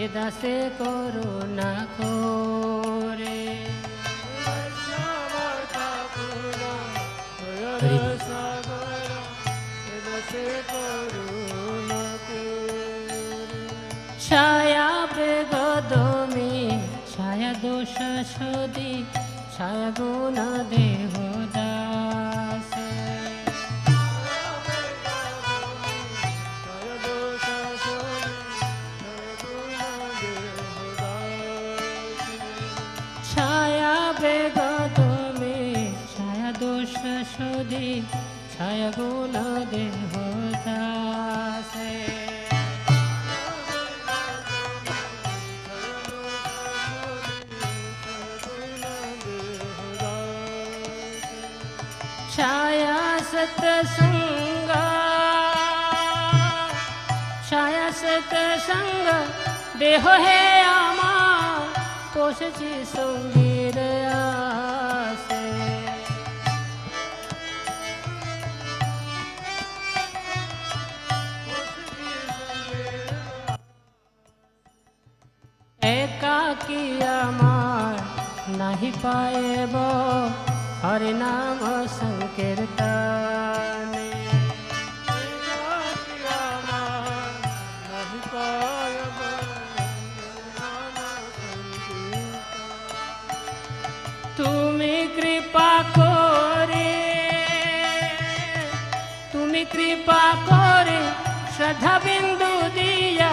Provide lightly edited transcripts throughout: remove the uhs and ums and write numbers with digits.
এ দাসে করুণা করে। ছায়া বেগদমে ছায়া দোষ সদি ছায়া গুণ দেহ দাস। ছায়া বেগদমে ছায়া দোষ সদি ছায়া গুণ দেহ দাস। छाया सत्संग छाया सत्संग देह हे आमा पोषची संगीर आसे। एकाकी आमार नाही पाएब हरि नाम संकीर्तन। तुम्ही कृपा करे श्रद्धा बिंदु दिया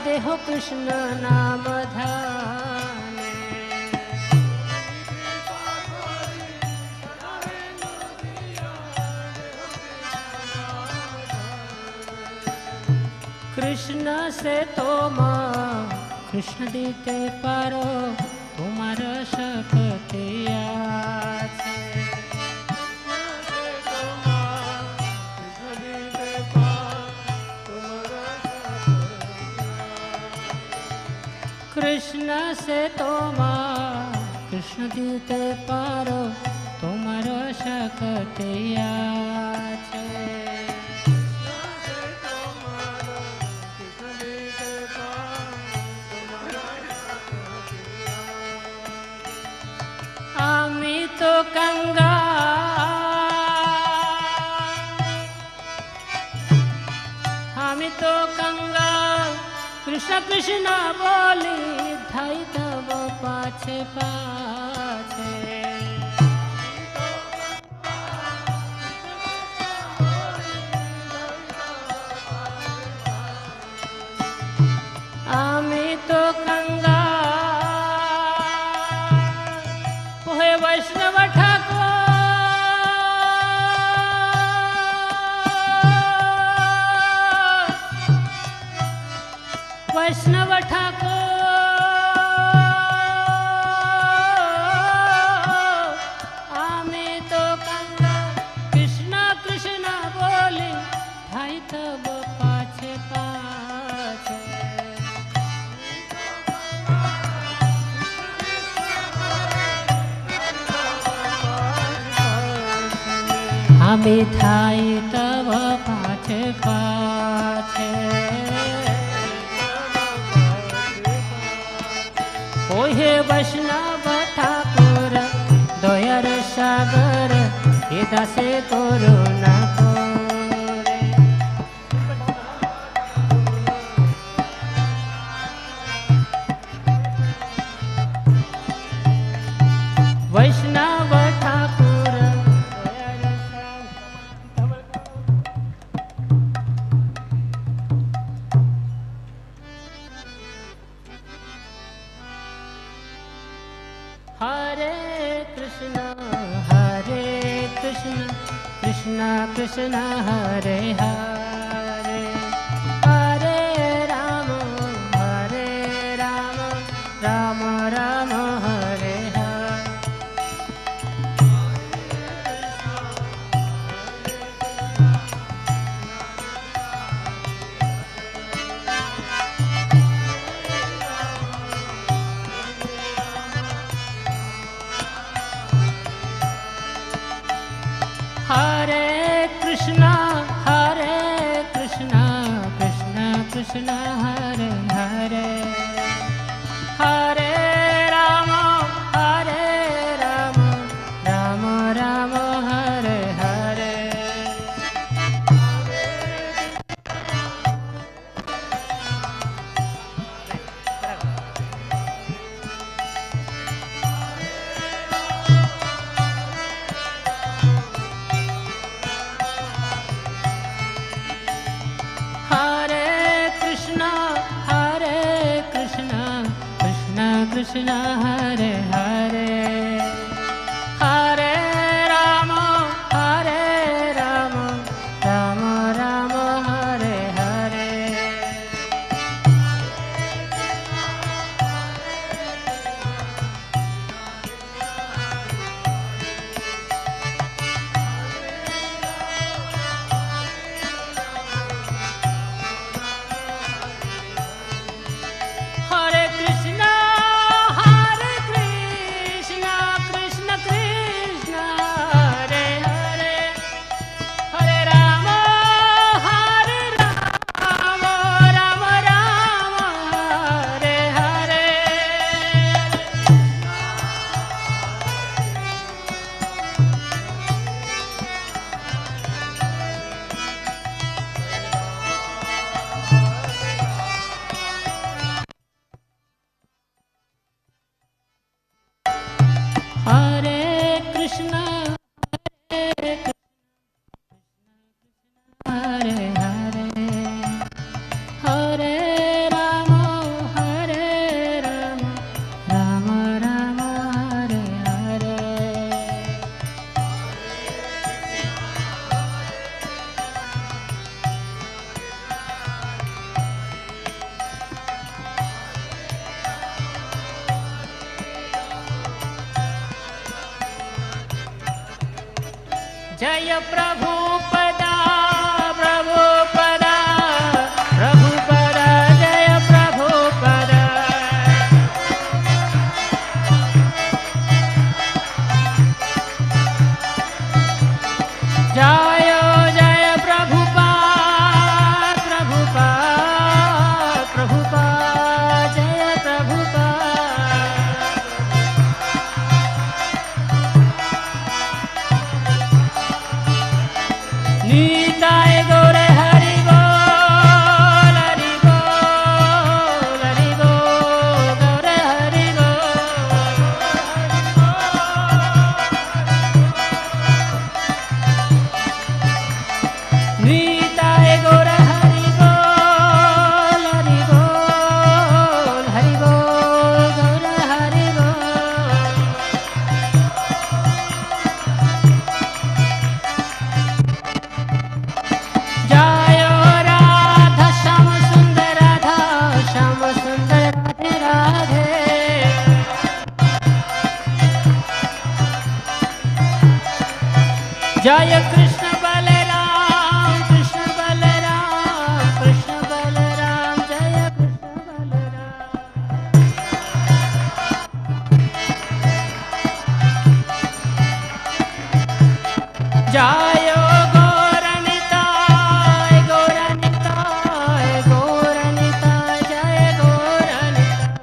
देह कृष्ण नाम ध्यान। कृष्ण से तुम कृष्ण दीते पारो तुम्हार शक्ति आछे। कृष्ण से तुम कृष्ण दीते पारो तुम्हार शक्ति आछे। तो कंगाल कृष्ण कृष्ण बोली धाई तब पाछे पाछे। आमी तो कंगाल ओहे वैष्णव ठाकुर वैष्णव ठाकुर आमी तो कंगाल कृष्ण कृष्ण बोली धाई तब पाछे पाछे। आमी धाई तब पाछे पाछे। ओहे वैष्णव ठाकुर दयार सागर ए दासे करुणा करे। वैष्णव ठाकुर दयार सागर। हरे कृष्ण कृष्ण कृष्ण हरे हरे हरे राम राम राम हरे हरे। हरे Krishna Krishna Krishna Hare Hare Hare Krishna, Hare Hare, Hare Rama, Hare Rama, Rama Rama, Hare Hare. Jaya Prabhupada, Prabhupada, Prabhupada, Jaya Prabhupada. Jaya Jaya Prabhupada, Prabhupada, Prabhupada, Jaya Prabhupada. Nitai Gaure Hari Bol, Hari Bol, Hari Bol, Gaure Hari Bol. Nitai Gaure Hari Bol, Hari Bol, Hari Bol, Gaure Hari Bol. Jayo Radha Shama Sundar Radha Shama Sundar Radhe Radhe. Jaya Krishna Balaram Krishna Balaram Krishna Balaram Jaya Krishna Balaram. Jayo Gauranitai, Gauranitai, Gauranitai, Jaya Gauranitai.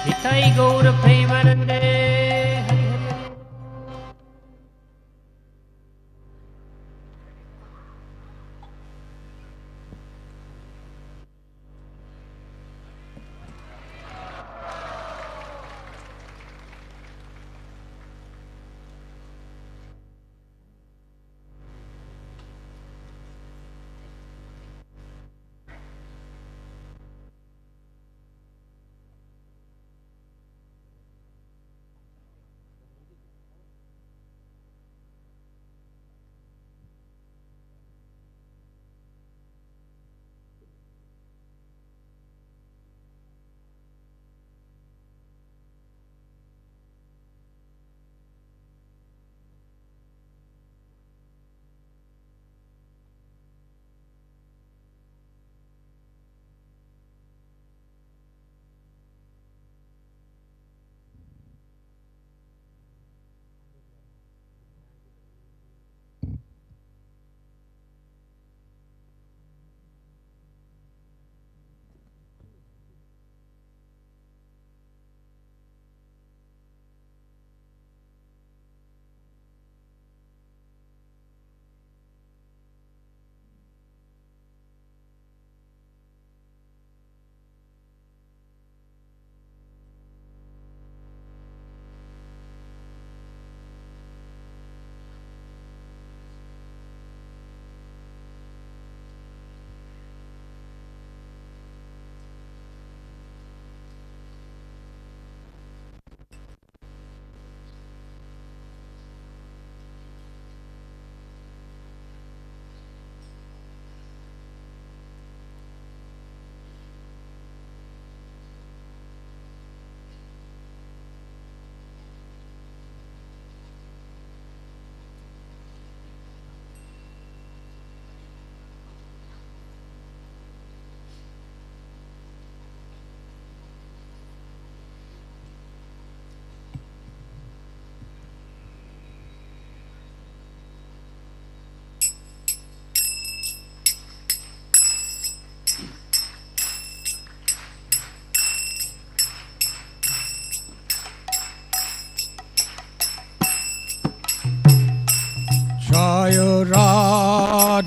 Nitai Gaur Premanande, Hari Hari.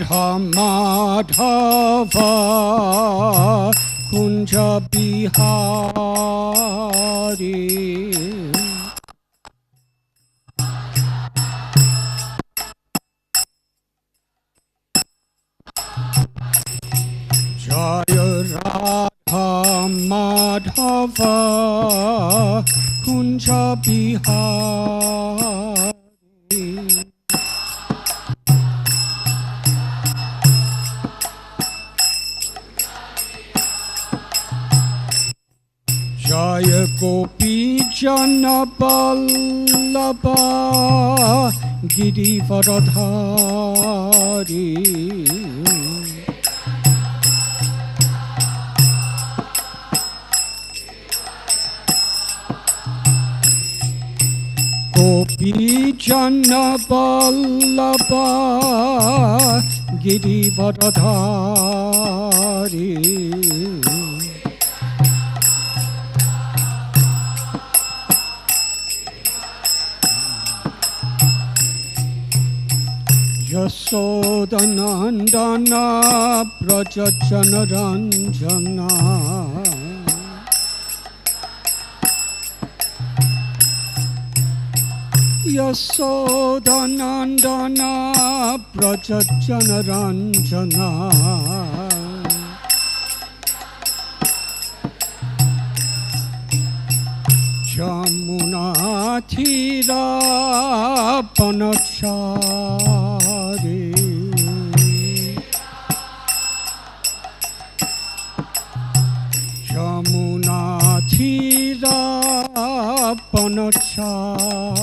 Madhava Kunja Bihari Jaya Radha Madhava Kunja Bihari Jaya Gopi Jana Ballabha Girivaradhari Gopi Jana Ballabha Girivaradhari Yasodanandana Brajajana Ranjana Yasodanandana Brajajana Ranjana Jamuna Thira Panachari Jamuna Thira Panachari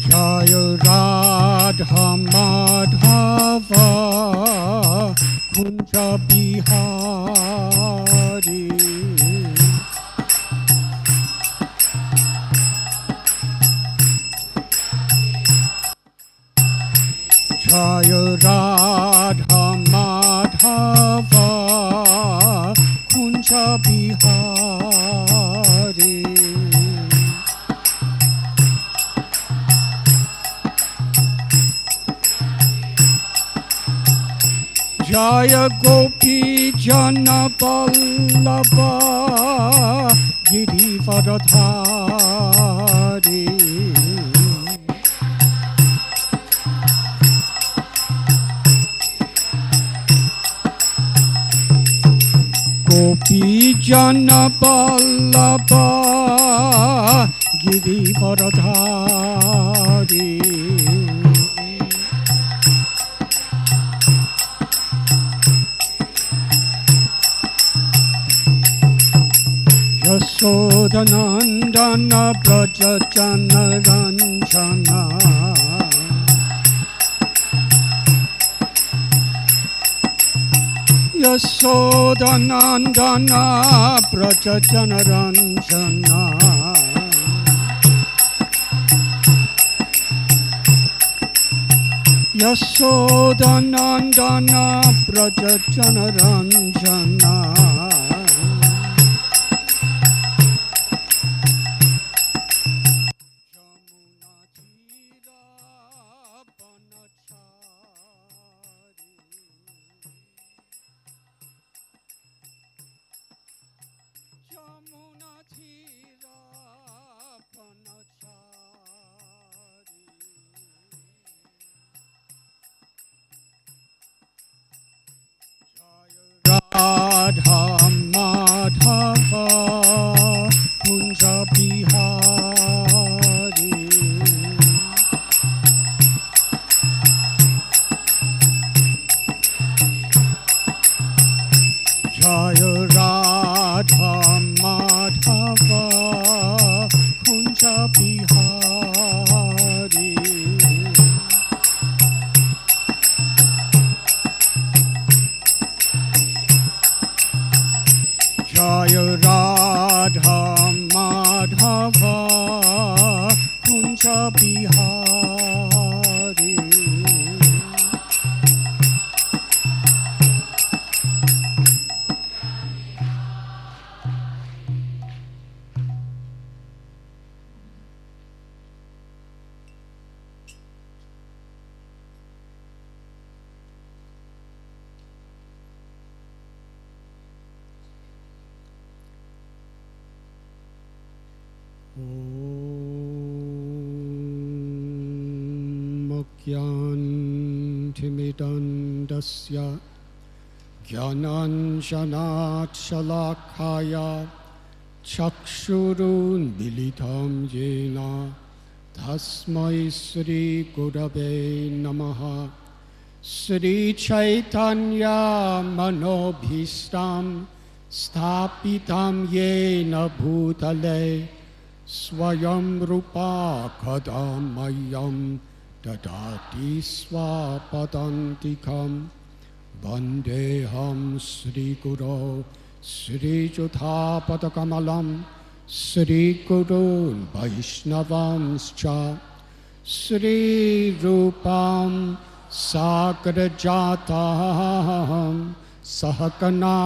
Jaya Radha Madhava Kunja Bihari Jaya Radha Madhava Kunja Bihari Jaya Gopi Jana Ballabha Girivaradhari Gopi Jana Ballabha Girivaradhari Yasodanandana Brajajana Ranjana Yasodanandana Brajajana Ranjana Yasodanandana Brajajana Ranjana Radha Madhava Kunja Bihari Jaya Radha Madhava Kunja Bihari Jaya Radha Madhava ज्ञानतिमिरन्धस्य ज्ञानाञ्जनशलाकया चक्षुरुन्मीलितं येन तस्मै श्रीगुरवे नमः। श्रीचैतन्य मनोभीष्टं स्थापितं येन भूतले स्वयं रूपा कदा मह्यं ददाति स्वपदान्तिकं। वन्देऽहं श्रीगुरो श्रीयुतापदकमलं श्रीगुरून् वैष्णवांश्च। श्रीरूपं साग्रजातं सहगना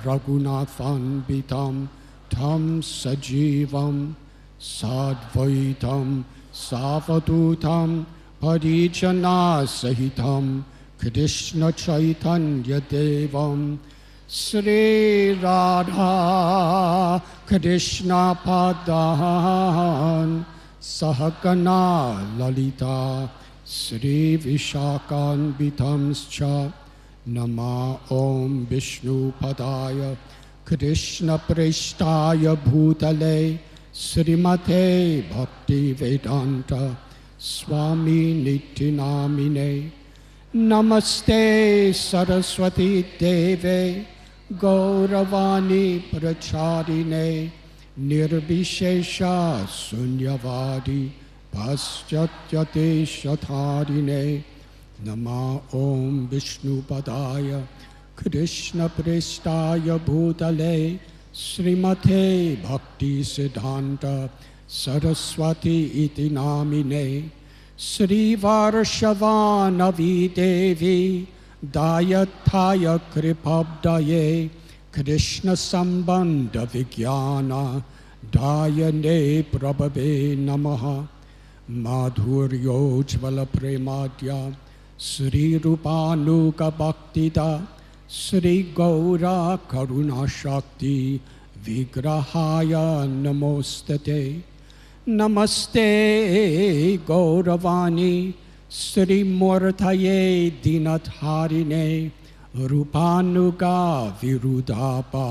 रघुनाथान्वितं तं सजीवं साद्वैतं सावधूतं परिजनसहितं कृष्ण चैतन्य देवं श्रीराधा कृष्ण पादान् सहगना ललिता श्रीविशाखान्वितंश्च। नमः ॐ विष्णुपदाय कृष्णप्रेष्ठाय भूतले श्रीमते भक्तिवेदान्त स्वामिनिति नामिने। नमस्ते सरस्वती देवे गौरवाणी प्रचारिणे निर्विशेष शून्यवादी पाश्चात्यदेशधारिणे। नमः ॐ विष्णुपदाय कृष्णप्रेष्ठाय भूतले श्रीमते भक्तिसिद्धान्त सरस्वती इति नामिने। श्रीवार्षवानवी देवी दायत्थाय कृपब्दये कृष्ण संबंध विज्ञान दायने प्रभवे नमः। माधुर्योज्वल प्रेमाद्या श्रीरूपानुगभक्तिदा श्री गौरा करुणा शक्ति विग्रहाय नमोस्तते। नमस्ते गौरवाणी श्रीमूर्तये दीनधारिणे रूपानुगा विरुदापा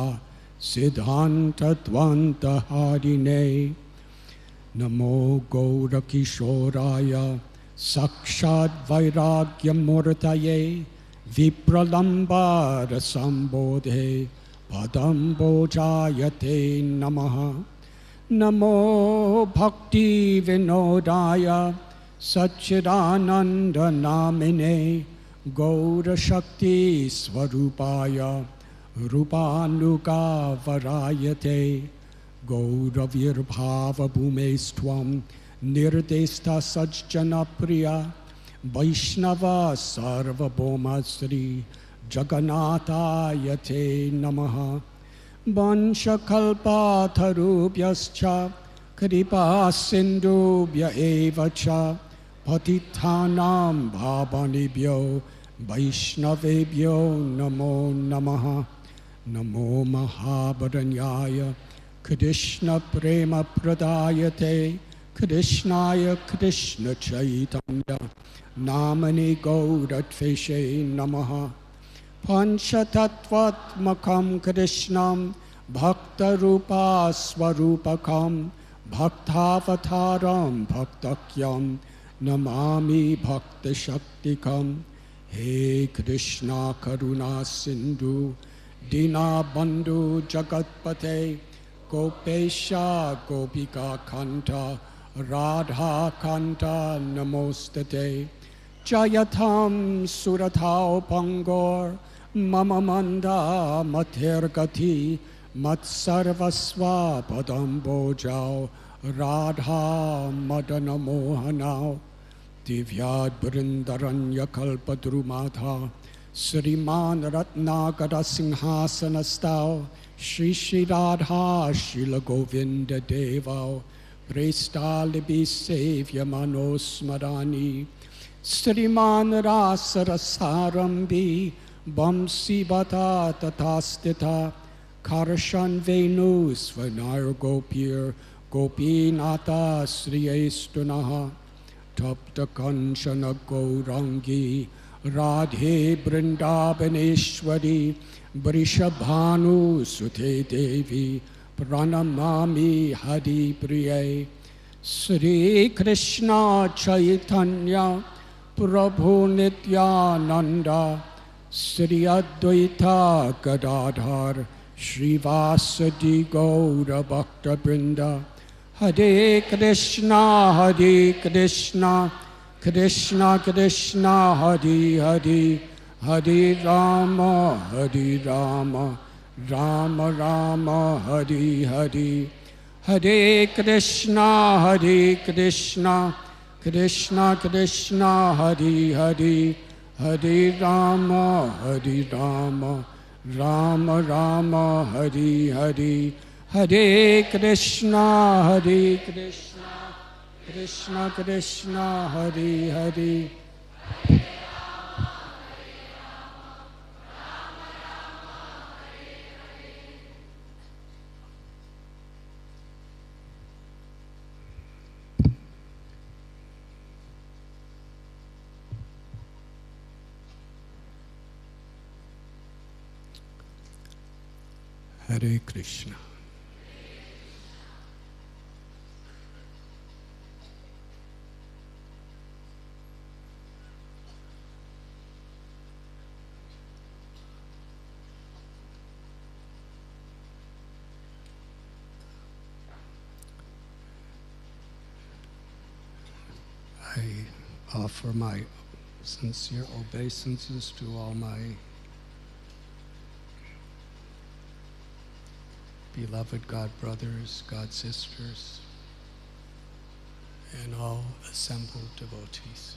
सिद्धान्तद्वन्द्वहारिणे। नमो गौरकिशोराय साक्षाद्वैराग्यमूर्तये विप्रलम्बारसम्बोधे पदम्बोजायते नमः। नमो भक्तिविनोदाय सच्चिदानन्दनामिने गौरशक्तिस्वरूपाय रूपानुगावरायते। गौरविर्भावभूमेस्त्वं निर्देष्टा सज्जनप्रिया वैष्णव सार्वभौम श्री जगन्नाथाय ते नमः। वंशकल्पातरुभ्यश्च कृपा सिन्धुभ्य एव च पतितानां पावनेभ्यो वैष्णवेभ्यो नमो नमः। नमो महावदन्याय कृष्ण प्रेम प्रदायते कृष्णाय कृष्ण चैतन्य नामने गौरत्वेषे नमः। पंचतत्त्वात्मकं कृष्णं भक्तरूपा स्वरूपकं भक्तावतारं भक्तक्यं नमामि भक्तशक्तिकं। हे कृष्णा करुणा सिन्धु दीनबन्धु जगत्पते गोपेश गोपिका कान्त राधा कान्त नमोस्तुते। जयतां सुरतां पंगोर मम मंदा मतिर्गति मत्सर्वस्व पदम्बोजाओ राधा मदन मोहनाओ। दिव्याद्बृन्दरण्यकल्पद्रुमाधा श्रीमान रत्नाकर सिंहासनस्थाओ श्री श्री राधा शील गोविंद देवाओ प्रेष्ठालिभि सेव्य मनोस्मराणि। श्रीमान रासरसारंभी वंशीवता तथा स्थिता कर्षण वेणु स्वनार गोपीर गोपीनाथा श्रियस्तुनः। Tapta Kanchana Gaurangi Radhe Vrindavaneshwari Vrishabhanu Sute Devi Pranamami Hari Priye Sri Krishna Chaitanya Prabhu Nityananda Sri Advaita Gadadhar Srivasadi Gaura Bhakta Brinda Hare Krishna Krishna Krishna Hare Hare Hare Rama Rama Rama Hare Hare Hare Krishna Krishna Krishna Hare Hare Hare Rama Rama Rama Hare Hare Hare Krishna Krishna Krishna Hare Hare Hare Krishna. I offer my sincere obeisances to all my beloved God brothers, God sisters, and all assembled devotees.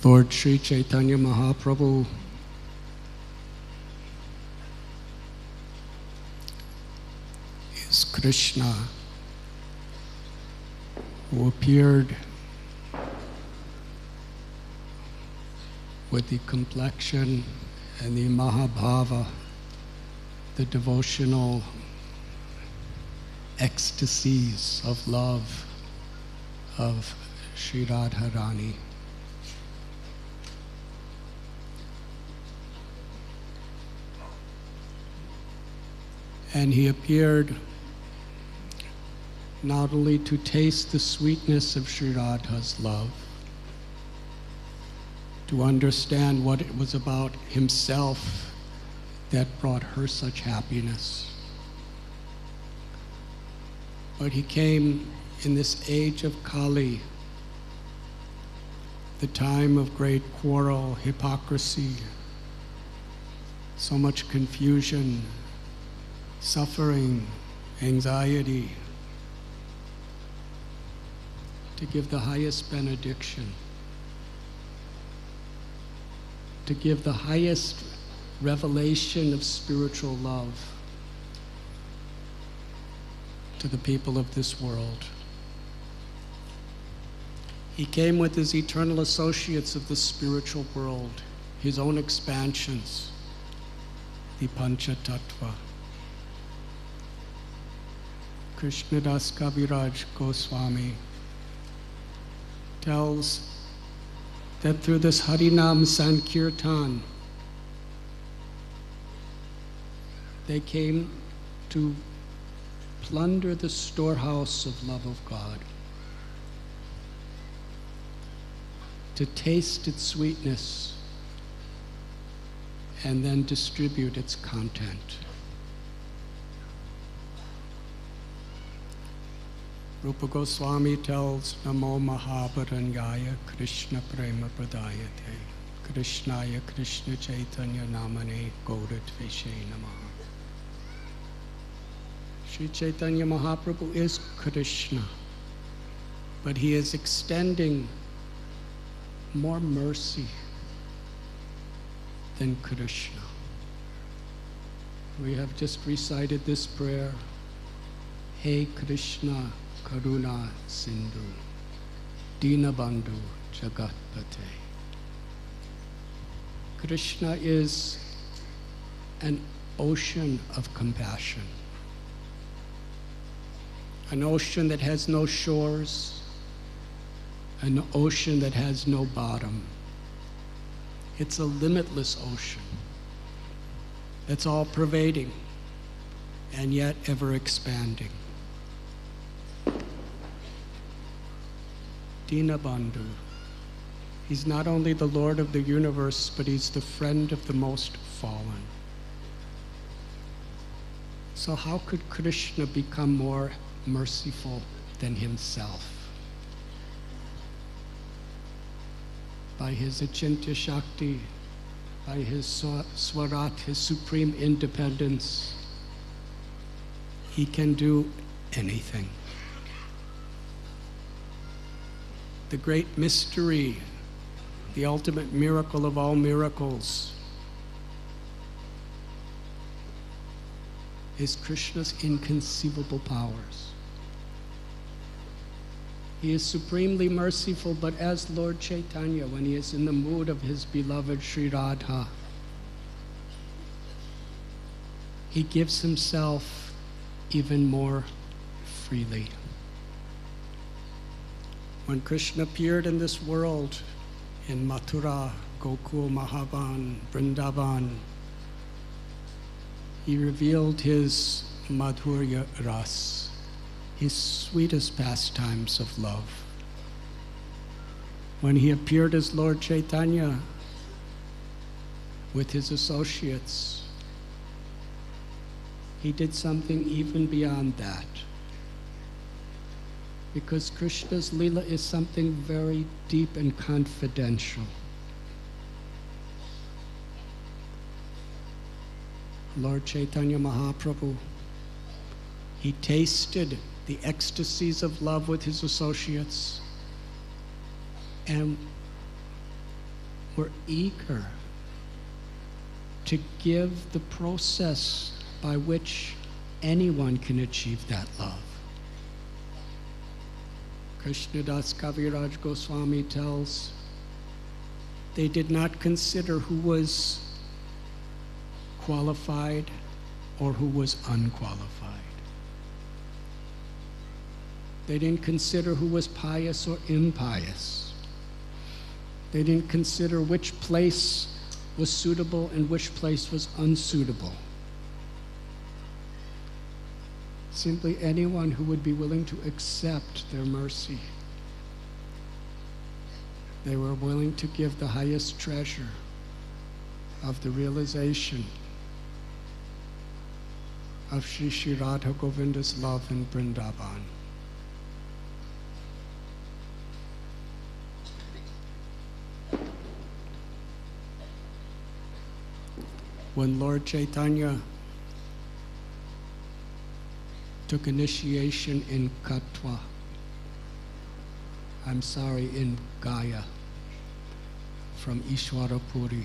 Lord Sri Chaitanya Mahaprabhu is Krishna, who appeared with the complexion and the Mahabhava, the devotional ecstasies of love of Sri Radharani. And he appeared not only to taste the sweetness of Sri Radha's love, to understand what it was about himself that brought her such happiness, but he came in this age of Kali, the time of great quarrel, hypocrisy, so much confusion, suffering, anxiety, to give the highest benediction, to give the highest revelation of spiritual love to the people of this world. He came with his eternal associates of the spiritual world, his own expansions, the Pancha Tattva. Krishnadas Kaviraj Goswami tells that through this Harinam Sankirtan, they came to plunder the storehouse of love of God, to taste its sweetness, and then distribute its content. Rupa Goswami tells, Namo Mahabharanyaya Krishna Prema Pradayate Krishnaya Krishna Chaitanya Namane Gauratvishe Namaha. Sri Chaitanya Mahaprabhu is Krishna, but he is extending more mercy than Krishna. We have just recited this prayer. Hey Krishna Karuna Sindhu Dinabandhu Jagatpate. Krishna is an ocean of compassion. An ocean that has no shores, an ocean that has no bottom. It's a limitless ocean that's all pervading and yet ever expanding. Dinabandhu. He's not only the Lord of the universe, but he's the friend of the most fallen. So how could Krishna become more merciful than himself? By his Achintya Shakti, by his Swarat, his supreme independence, he can do anything. The great mystery, the ultimate miracle of all miracles, is Krishna's inconceivable powers. He is supremely merciful, but as Lord Chaitanya, when he is in the mood of his beloved Sri Radha, he gives himself even more freely. When Krishna appeared in this world, in Mathura, Gokul, Mahavan, Vrindavan, he revealed his Madhurya Ras, his sweetest pastimes of love. When he appeared as Lord Chaitanya with his associates, he did something even beyond that. Because Krishna's Leela is something very deep and confidential. Lord Chaitanya Mahaprabhu, he tasted the ecstasies of love with his associates and were eager to give the process by which anyone can achieve that love. Krishnadas Kaviraj Goswami tells, they did not consider who was qualified or who was unqualified. They didn't consider who was pious or impious. They didn't consider which place was suitable and which place was unsuitable. Simply anyone who would be willing to accept their mercy. They were willing to give the highest treasure of the realization of Sri Sri Radha Govinda's love in Vrindavan. When Lord Chaitanya took initiation in Katwa, in Gaya, from Ishwarapuri,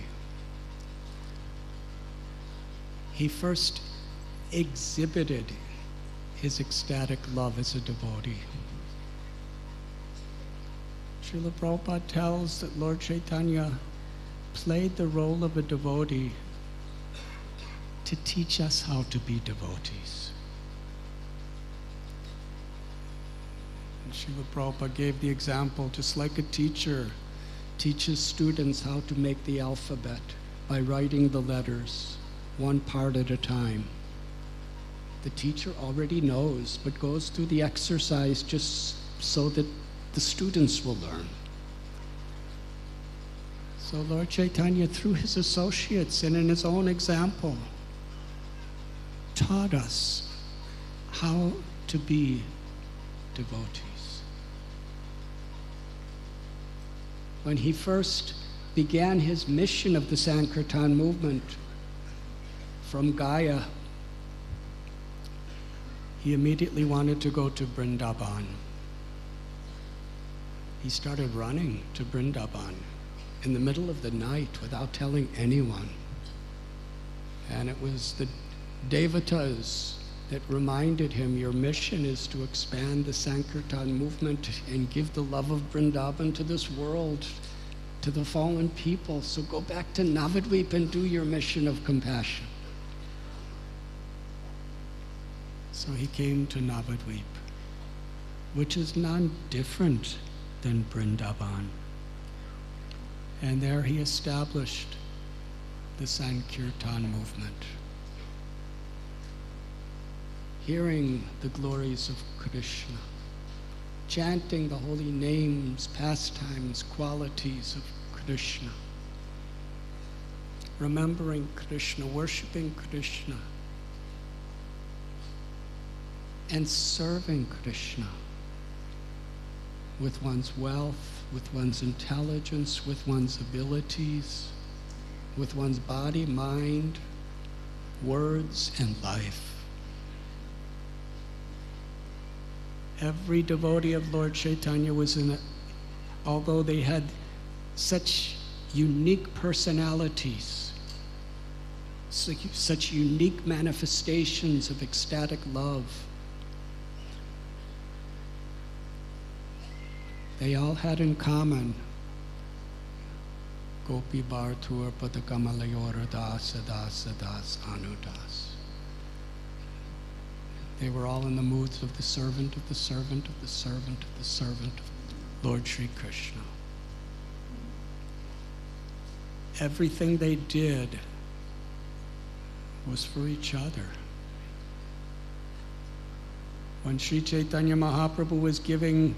he first exhibited his ecstatic love as a devotee. Srila Prabhupada tells that Lord Chaitanya played the role of a devotee to teach us how to be devotees. And Srila Prabhupada gave the example, just like a teacher teaches students how to make the alphabet by writing the letters, one part at a time. The teacher already knows, but goes through the exercise just so that the students will learn. So Lord Chaitanya, through his associates and in his own example, taught us how to be devotees. When he first began his mission of the Sankirtan movement from Gaya, he immediately wanted to go to Vrindavan. He started running to Vrindavan in the middle of the night without telling anyone. And it was the devatas that reminded him, your mission is to expand the Sankirtan movement and give the love of Vrindavan to this world, to the fallen people. So go back to Navadvip and do your mission of compassion. So he came to Navadvip, which is none different than Vrindavan. And there he established the Sankirtan movement, hearing the glories of Krishna, chanting the holy names, pastimes, qualities of Krishna, remembering Krishna, worshiping Krishna, and serving Krishna with one's wealth, with one's intelligence, with one's abilities, with one's body, mind, words, and life. Every devotee of Lord Chaitanya was in it, although they had such unique personalities, such unique manifestations of ecstatic love. They all had in common Gopi Bhartur Padakamalayora Das Das Das Anudas. They were all in the moods of the servant of the servant of the servant of the servant of Lord Sri Krishna. Everything they did was for each other. When Sri Chaitanya Mahaprabhu was giving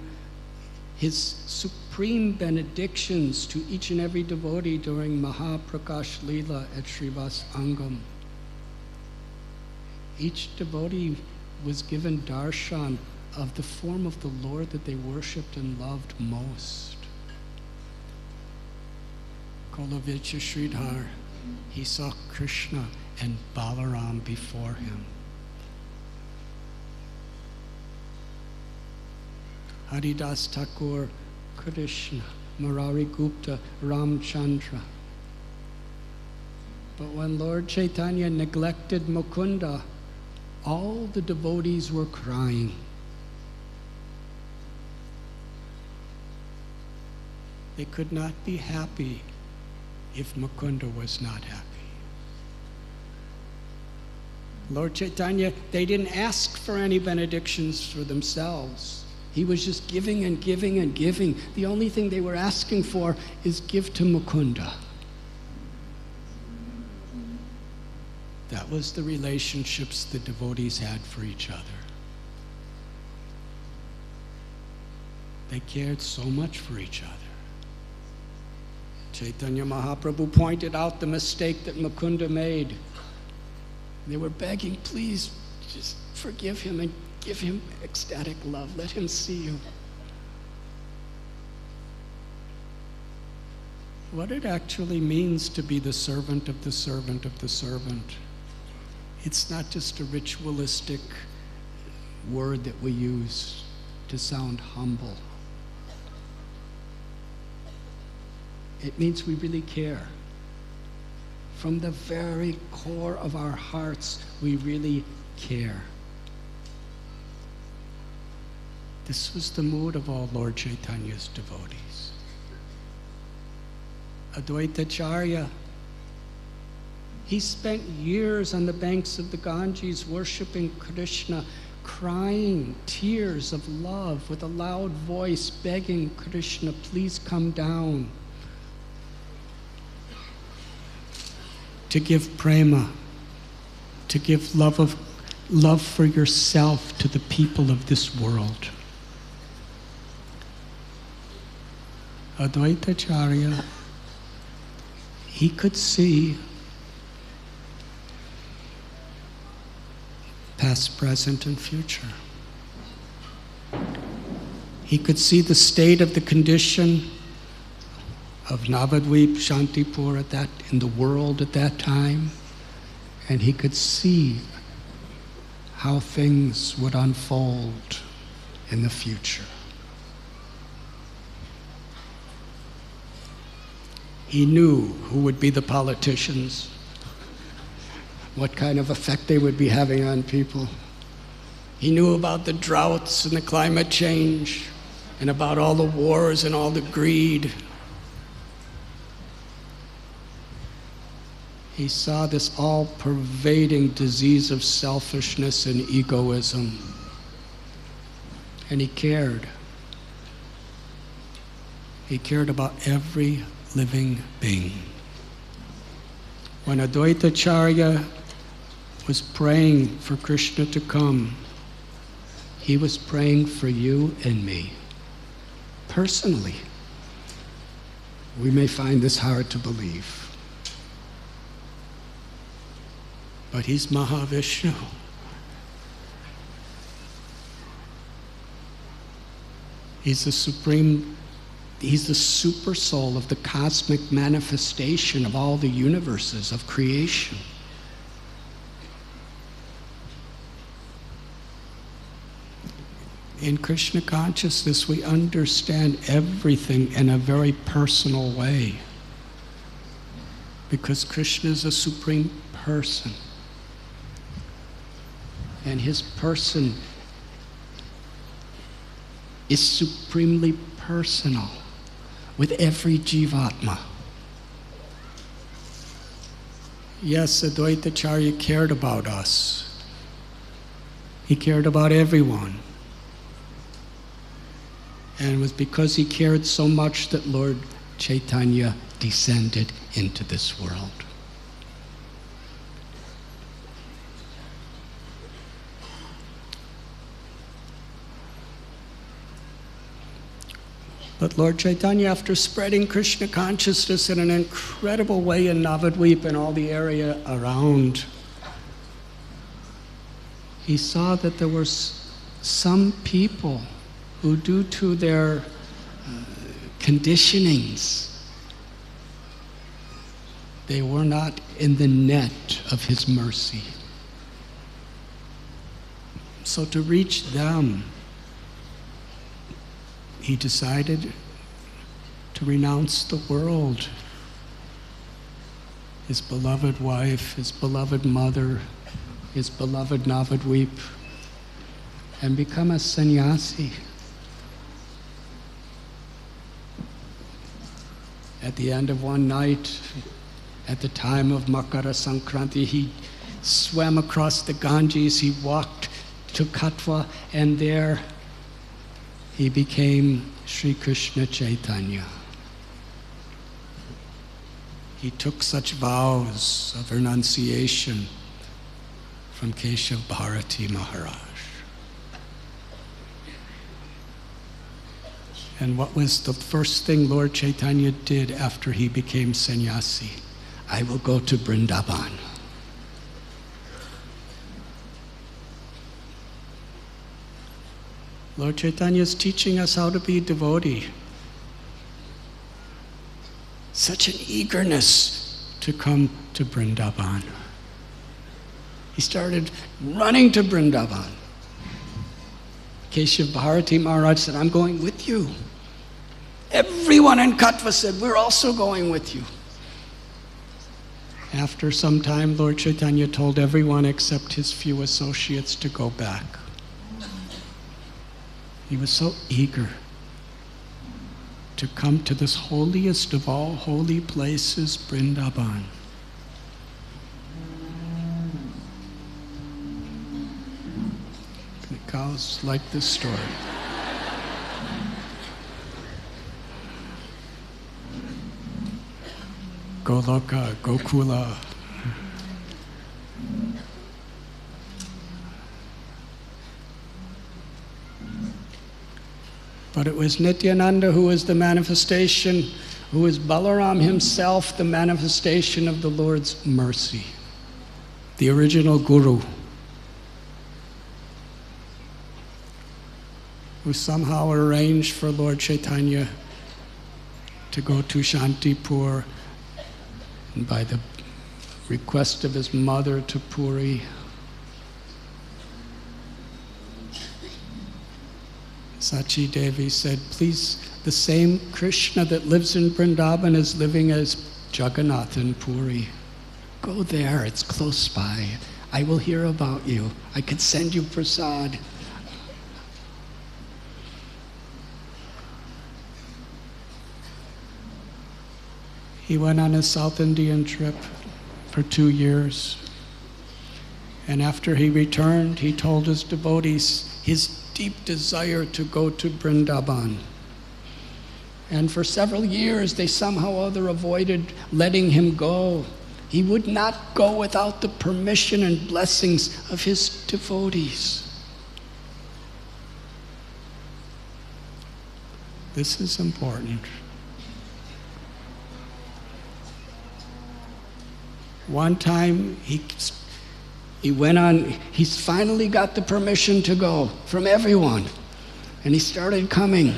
his supreme benedictions to each and every devotee during Mahaprakash Leela at Srivas Angam, each devotee was given darshan of the form of the Lord that they worshipped and loved most. Kolavicha Sridhar, he saw Krishna and Balaram before him. Haridas Thakur, Krishna, Murari Gupta, Ramchandra. But when Lord Chaitanya neglected Mukunda, all the devotees were crying. They could not be happy if Mukunda was not happy. Lord Chaitanya, they didn't ask for any benedictions for themselves. He was just giving and giving and giving. The only thing they were asking for is give to Mukunda. That was the relationships the devotees had for each other. They cared so much for each other. Chaitanya Mahaprabhu pointed out the mistake that Mukunda made. They were begging, please, just forgive him and give him ecstatic love. Let him see you. What it actually means to be the servant of the servant of the servant. It's not just a ritualistic word that we use to sound humble. It means we really care. From the very core of our hearts, we really care. This was the mood of all Lord Chaitanya's devotees. Advaitacharya, he spent years on the banks of the Ganges worshiping Krishna, crying tears of love with a loud voice, begging Krishna, please come down. To give prema, to give love for yourself to the people of this world. Advaitacharya, he could see past, present, and future. He could see the state of the condition of Navadvip, Shantipur in the world at that time, and he could see how things would unfold in the future. He knew who would be the politicians, what kind of effect they would be having on people. He knew about the droughts and the climate change and about all the wars and all the greed. He saw this all-pervading disease of selfishness and egoism. And he cared. He cared about every living being. When Advaita Acharya was praying for Krishna to come, he was praying for you and me, personally. We may find this hard to believe, but he's Mahavishnu. He's the supreme, he's the super soul of the cosmic manifestation of all the universes of creation. In Krishna consciousness, we understand everything in a very personal way, because Krishna is a supreme person, and his person is supremely personal with every jivatma. Yes, Advaita Acharya cared about us. He cared about everyone. And it was because he cared so much that Lord Chaitanya descended into this world. But Lord Chaitanya, after spreading Krishna consciousness in an incredible way in Navadvip and all the area around, he saw that there were some people who, due to their conditionings, they were not in the net of his mercy. So to reach them, he decided to renounce the world, his beloved wife, his beloved mother, his beloved Navadvip, and become a sannyasi. At the end of one night, at the time of Makara Sankranti, he swam across the Ganges, he walked to Katwa, and there he became Sri Krishna Chaitanya. He took such vows of renunciation from Keshav Bharati Maharaj. And what was the first thing Lord Chaitanya did after he became sannyasi? I will go to Vrindavan. Lord Chaitanya is teaching us how to be devotee. Such an eagerness to come to Vrindavan. He started running to Vrindavan. Keshav Bharati Maharaj said, I'm going with you. Everyone in Katva said, we're also going with you. After some time, Lord Chaitanya told everyone except his few associates to go back. He was so eager to come to this holiest of all holy places, Vrindavan. The cows like this story. Goloka, Gokula. But it was Nityananda who was the manifestation, who was Balaram himself, the manifestation of the Lord's mercy, the original Guru, who somehow arranged for Lord Chaitanya to go to Shantipur, and by the request of his mother to Puri. Sachi Devi said, please, the same Krishna that lives in Vrindavan is living as Jagannath in Puri. Go there, it's close by. I will hear about you. I could send you prasad. He went on a South Indian trip for 2 years. And after he returned, he told his devotees his deep desire to go to Vrindavan. And for several years, they somehow or other avoided letting him go. He would not go without the permission and blessings of his devotees. This is important. One time he's finally got the permission to go from everyone. And he started coming.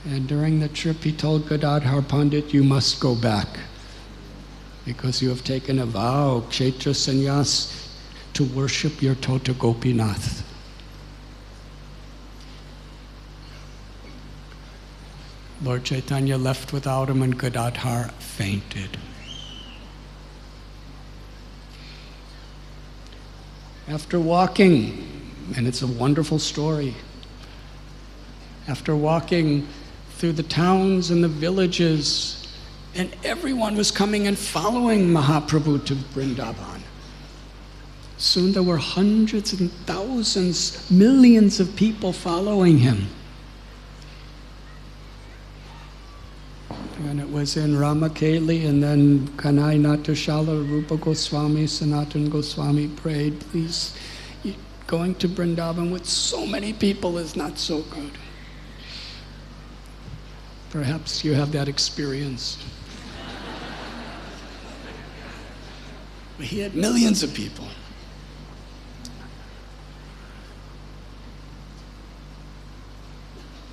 And during the trip he told Gadadhar Pandit, you must go back because you have taken a vow, Kshetra Sannyas, to worship your Tota Gopinath. Lord Chaitanya left without him and Gadadhar fainted. After walking, and it's a wonderful story, after walking through the towns and the villages, and everyone was coming and following Mahaprabhu to Vrindavan. Soon there were hundreds and thousands, millions of people following him. And it was in Ramakeli, and then Kanai Natashala, Rupa Goswami, Sanatan Goswami prayed, please, going to Vrindavan with so many people is not so good. Perhaps you have that experience. But he had millions of people.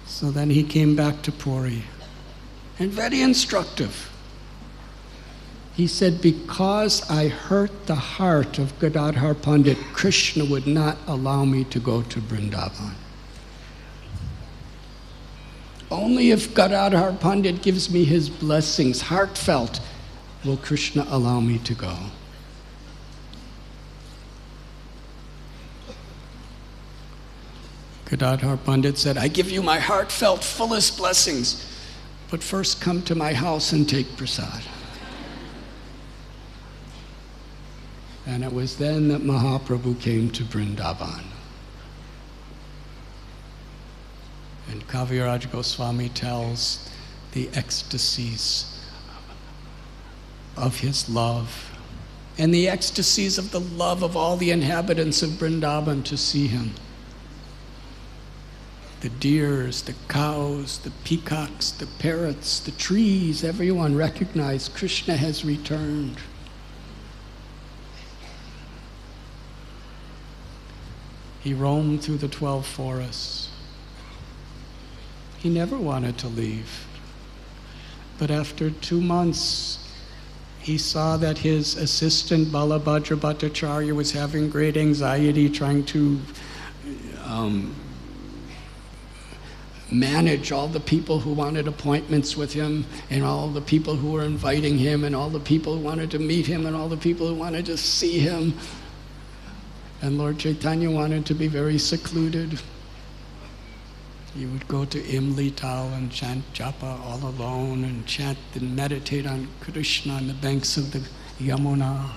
So then he came back to Puri. And very instructive. He said, because I hurt the heart of Gadadhar Pandit, Krishna would not allow me to go to Vrindavan. Only if Gadadhar Pandit gives me his blessings, heartfelt, will Krishna allow me to go. Gadadhar Pandit said, I give you my heartfelt, fullest blessings, but first come to my house and take prasad. And it was then that Mahaprabhu came to Vrindavan. And Kaviraj Goswami tells the ecstasies of his love and the ecstasies of the love of all the inhabitants of Vrindavan to see him. The deers, the cows, the peacocks, the parrots, the trees, everyone recognized Krishna has returned. He roamed through the 12 forests. He never wanted to leave. But after 2 months, he saw that his assistant Balabhadra Bhattacharya was having great anxiety trying to manage all the people who wanted appointments with him, and all the people who were inviting him, and all the people who wanted to meet him, and all the people who wanted to see him. And Lord Chaitanya wanted to be very secluded. He would go to Imli Tal and chant japa all alone and chant and meditate on Krishna on the banks of the Yamuna.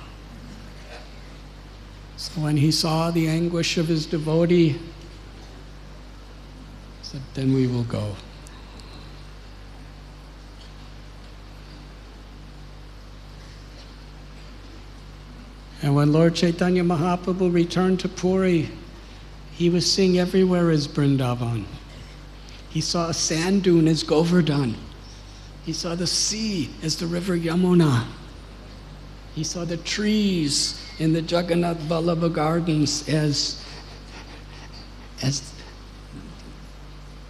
So when he saw the anguish of his devotee, he said, then we will go. And when Lord Chaitanya Mahaprabhu returned to Puri, he was seeing everywhere as Vrindavan. He saw a sand dune as Govardhan. He saw the sea as the river Yamuna. He saw the trees in the Jagannath Vallabha gardens as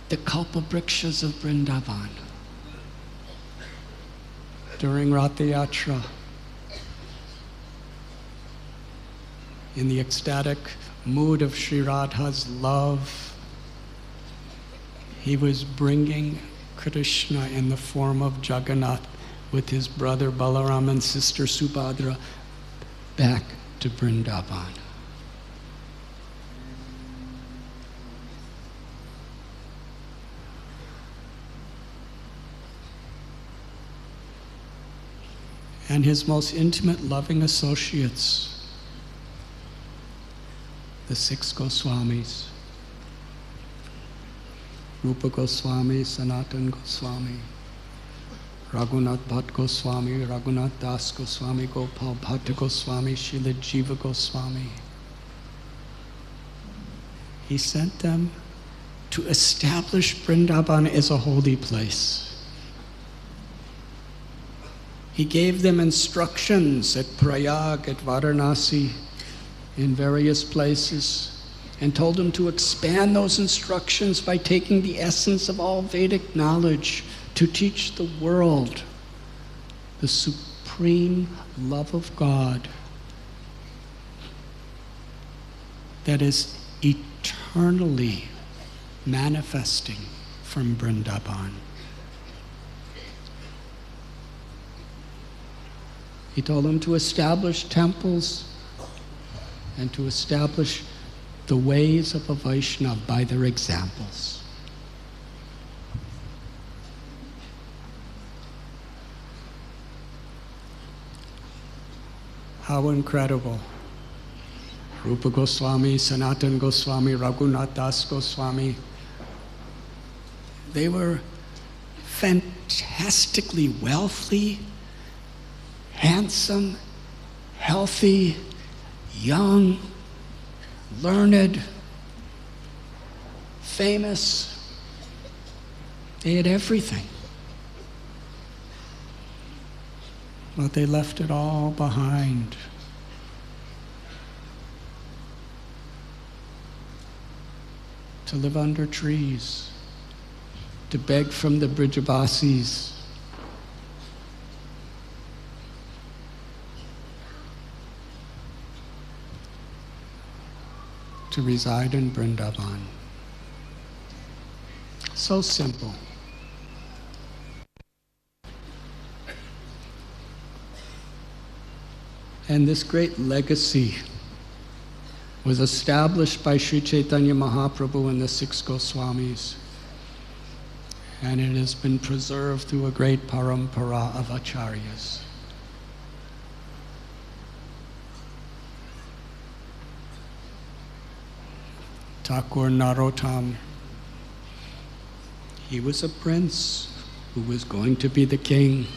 the kalpavrikshas of Vrindavan. During Radha Yatra, in the ecstatic mood of Sri Radha's love, he was bringing Krishna in the form of Jagannath with his brother Balaram and sister Subhadra back to Vrindavan. And his most intimate, loving associates, the 6 Goswamis, Rupa Goswami, Sanatan Goswami, Raghunath Bhatt Goswami, Raghunath Das Goswami, Gopal Bhatta Goswami, Srila Jiva Goswami. He sent them to establish Vrindavan as a holy place. He gave them instructions at Prayag, at Varanasi, in various places, and told them to expand those instructions by taking the essence of all Vedic knowledge to teach the world the supreme love of God that is eternally manifesting from Vrindavan. He told them to establish temples and to establish the ways of a Vaishnava by their examples. How incredible. Rupa Goswami, Sanatan Goswami, Raghunath Das Goswami, they were fantastically wealthy, handsome, healthy, young, learned, famous. They had everything. But they left it all behind. To live under trees, to beg from the Brijabasis, to reside in Vrindavan. So simple. And this great legacy was established by Sri Chaitanya Mahaprabhu and the 6 Goswamis. And it has been preserved through a great parampara of acharyas. Thakur Narottam, he was a prince who was going to be the king.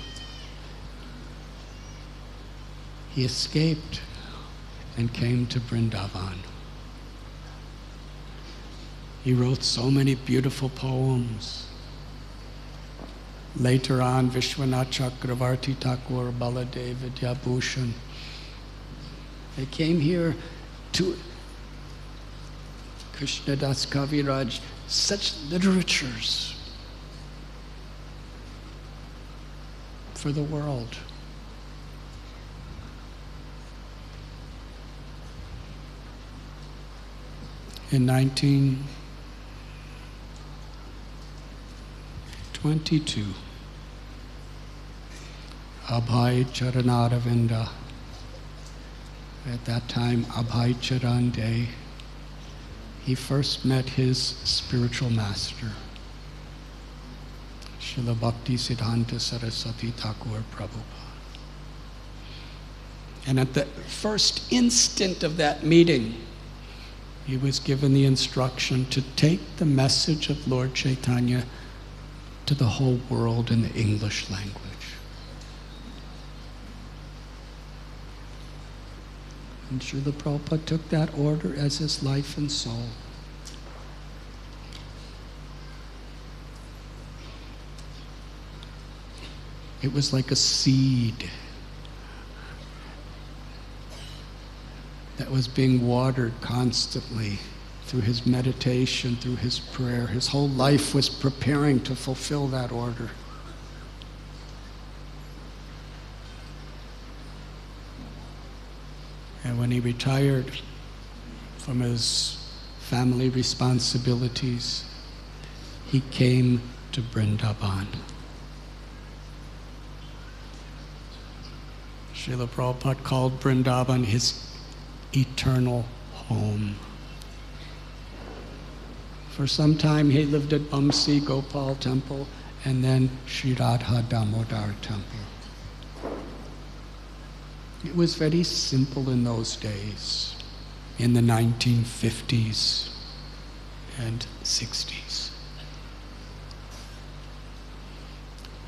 He escaped and came to Vrindavan. He wrote so many beautiful poems. Later on, Vishwanath Chakravarti Thakur, Baladev, Vidyabhushan, they came here to Krishna Das Kaviraj, such literatures for the world. In 1922, Abhay Charanaravinda, at that time Abhay Charan Day, he first met his spiritual master, Srila Bhakti Siddhanta Saraswati Thakur Prabhupada. And at the first instant of that meeting, he was given the instruction to take the message of Lord Chaitanya to the whole world in the English language. And Srila Prabhupada took that order as his life and soul. It was like a seed that was being watered constantly through his meditation, through his prayer. His whole life was preparing to fulfill that order. And when he retired from his family responsibilities, he came to Vrindavan. Srila Prabhupada called Vrindavan his eternal home. For some time he lived at Bamsi Gopal Temple and then Sri Radha Damodar Temple. It was very simple in those days, in the 1950s and 60s.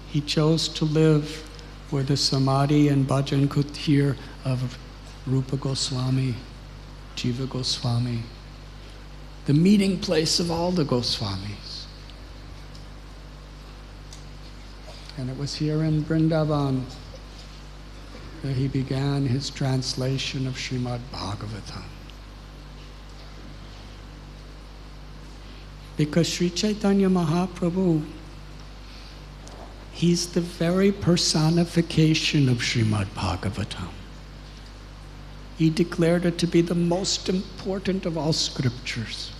He chose to live where the Samadhi and Bhajan could hear of Rupa Goswami, Jiva Goswami, the meeting place of all the Goswamis. And it was here in Vrindavan that he began his translation of Srimad Bhagavatam. Because Sri Chaitanya Mahaprabhu, he's the very personification of Srimad Bhagavatam. He declared it to be the most important of all scriptures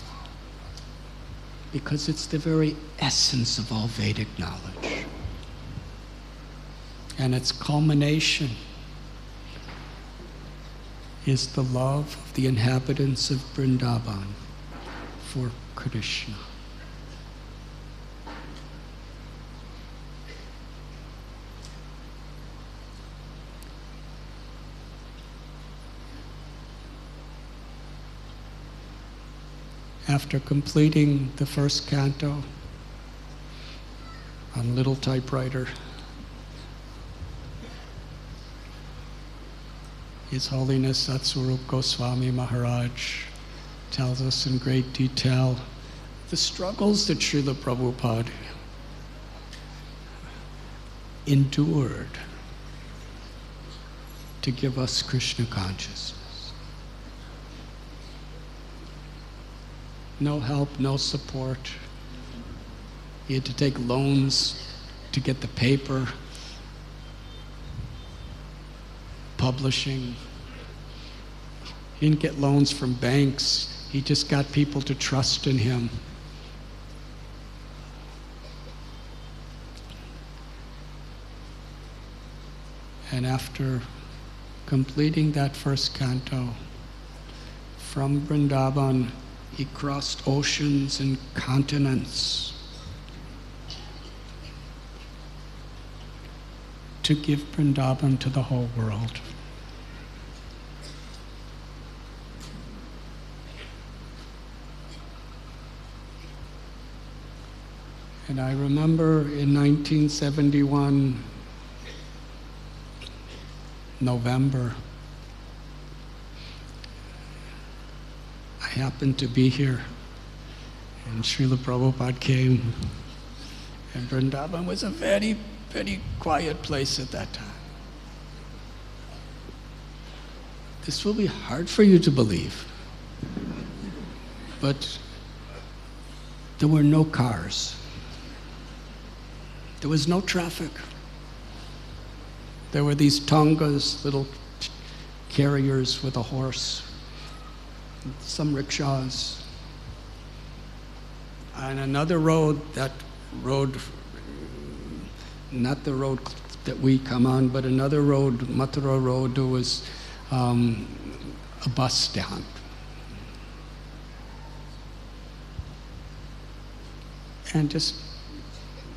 because it's the very essence of all Vedic knowledge. And its culmination is the love of the inhabitants of Vrindavan for Krishna. After completing the first canto on little typewriter, His Holiness Satsvarup Goswami Maharaj tells us in great detail the struggles that Srila Prabhupada endured to give us Krishna consciousness. No help, no support. He had to take loans to get the paper, publishing. He didn't get loans from banks. He just got people to trust in him. And after completing that first canto, from Vrindavan, he crossed oceans and continents to give Vrindavan to the whole world. And I remember in 1971, November, I happened to be here, and Srila Prabhupada came, and Vrindavan was a very, very quiet place at that time. This will be hard for you to believe, but there were no cars. There was no traffic. There were these tongas, little carriers with a horse, some rickshaws, and another road, that road, not the road that we come on, but another road, Mathura Road, there was a bus stand. And just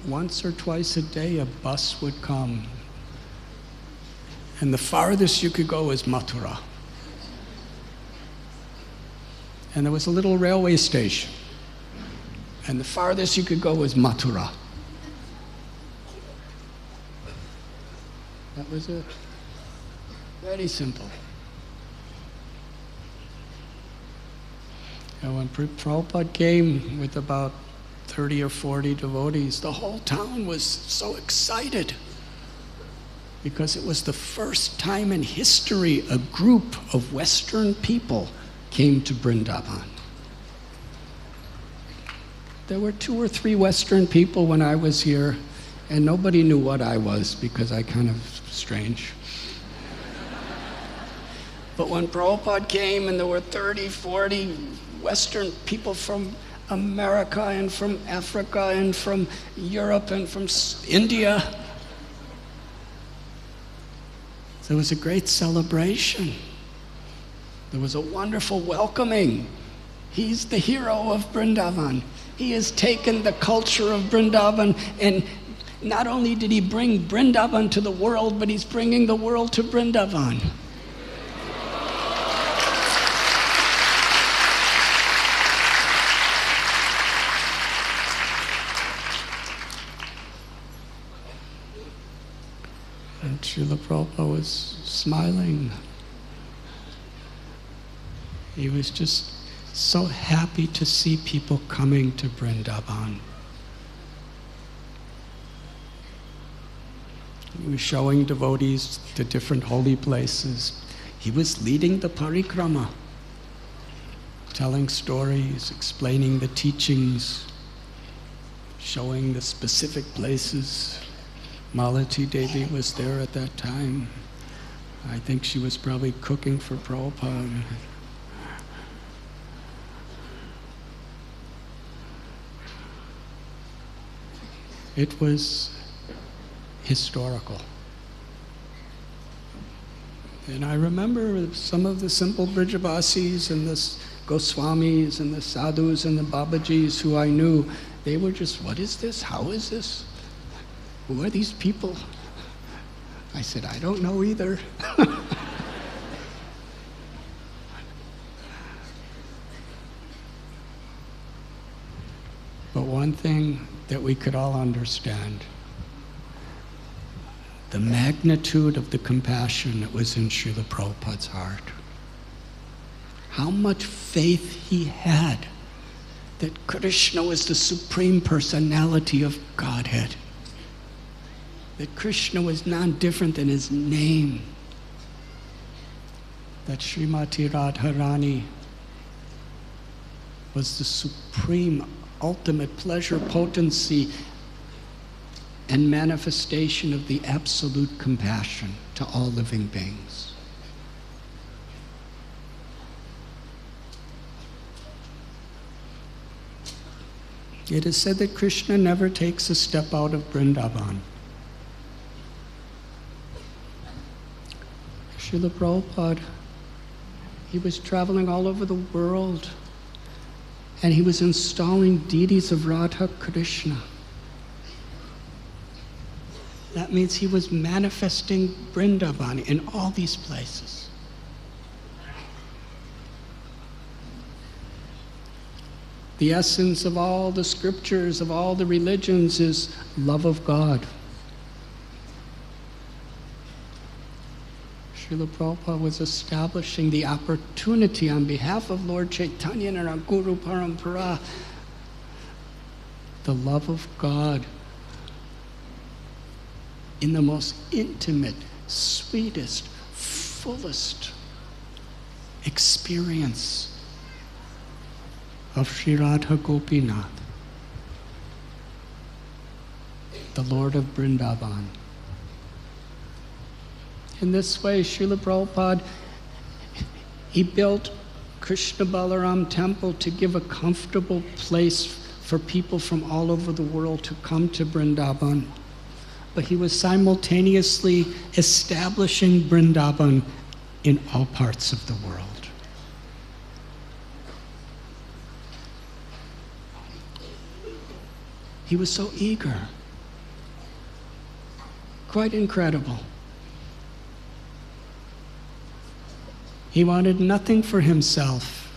once or twice a day, a bus would come. And the farthest you could go was Mathura. And there was a little railway station. And the farthest you could go was Mathura. That was it. Very simple. And when Prabhupada came with about 30 or 40 devotees, the whole town was so excited because it was the first time in history a group of Western people came to Vrindavan. There were 2 or 3 Western people when I was here, and nobody knew what I was because I kind of strange. But when Prabhupada came and there were 30, 40 Western people from America and from Africa and from Europe and from India, There was a great celebration. There was a wonderful welcoming. He's the hero of Vrindavan. He has taken the culture of Vrindavan, and not only did he bring Vrindavan to the world, but he's bringing the world to Vrindavan. And Srila Prabhupada was smiling. He was just so happy to see people coming to Vrindavan. He was showing devotees to different holy places. He was leading the parikrama, telling stories, explaining the teachings, showing the specific places. Malati Devi was there at that time. I think she was probably cooking for Prabhupada. It was historical. And I remember some of the simple Brijabasis and the Goswamis and the Sadhus and the Babajis who I knew, they were just, what is this? How is this? Who are these people? I said, I don't know either. But one thing that we could all understand, the magnitude of the compassion that was in Srila Prabhupada's heart. How much faith he had that Krishna was the Supreme Personality of Godhead. That Krishna was none different than his name. That Srimati Radharani was the supreme, ultimate pleasure, potency, and manifestation of the absolute compassion to all living beings. It is said that Krishna never takes a step out of Vrindavan. Srila Prabhupada, he was traveling all over the world, and he was installing deities of Radha Krishna. That means he was manifesting Vrindavan in all these places. The essence of all the scriptures, of all the religions, is love of God. Srila Prabhupada was establishing the opportunity on behalf of Lord Chaitanya and our Guru Parampara, the love of God in the most intimate, sweetest, fullest experience of Sri Radha Gopinath, the Lord of Vrindavan. In this way, Srila Prabhupada, he built Krishna Balaram Temple to give a comfortable place for people from all over the world to come to Vrindavan. But he was simultaneously establishing Vrindavan in all parts of the world. He was so eager, quite incredible. He wanted nothing for himself.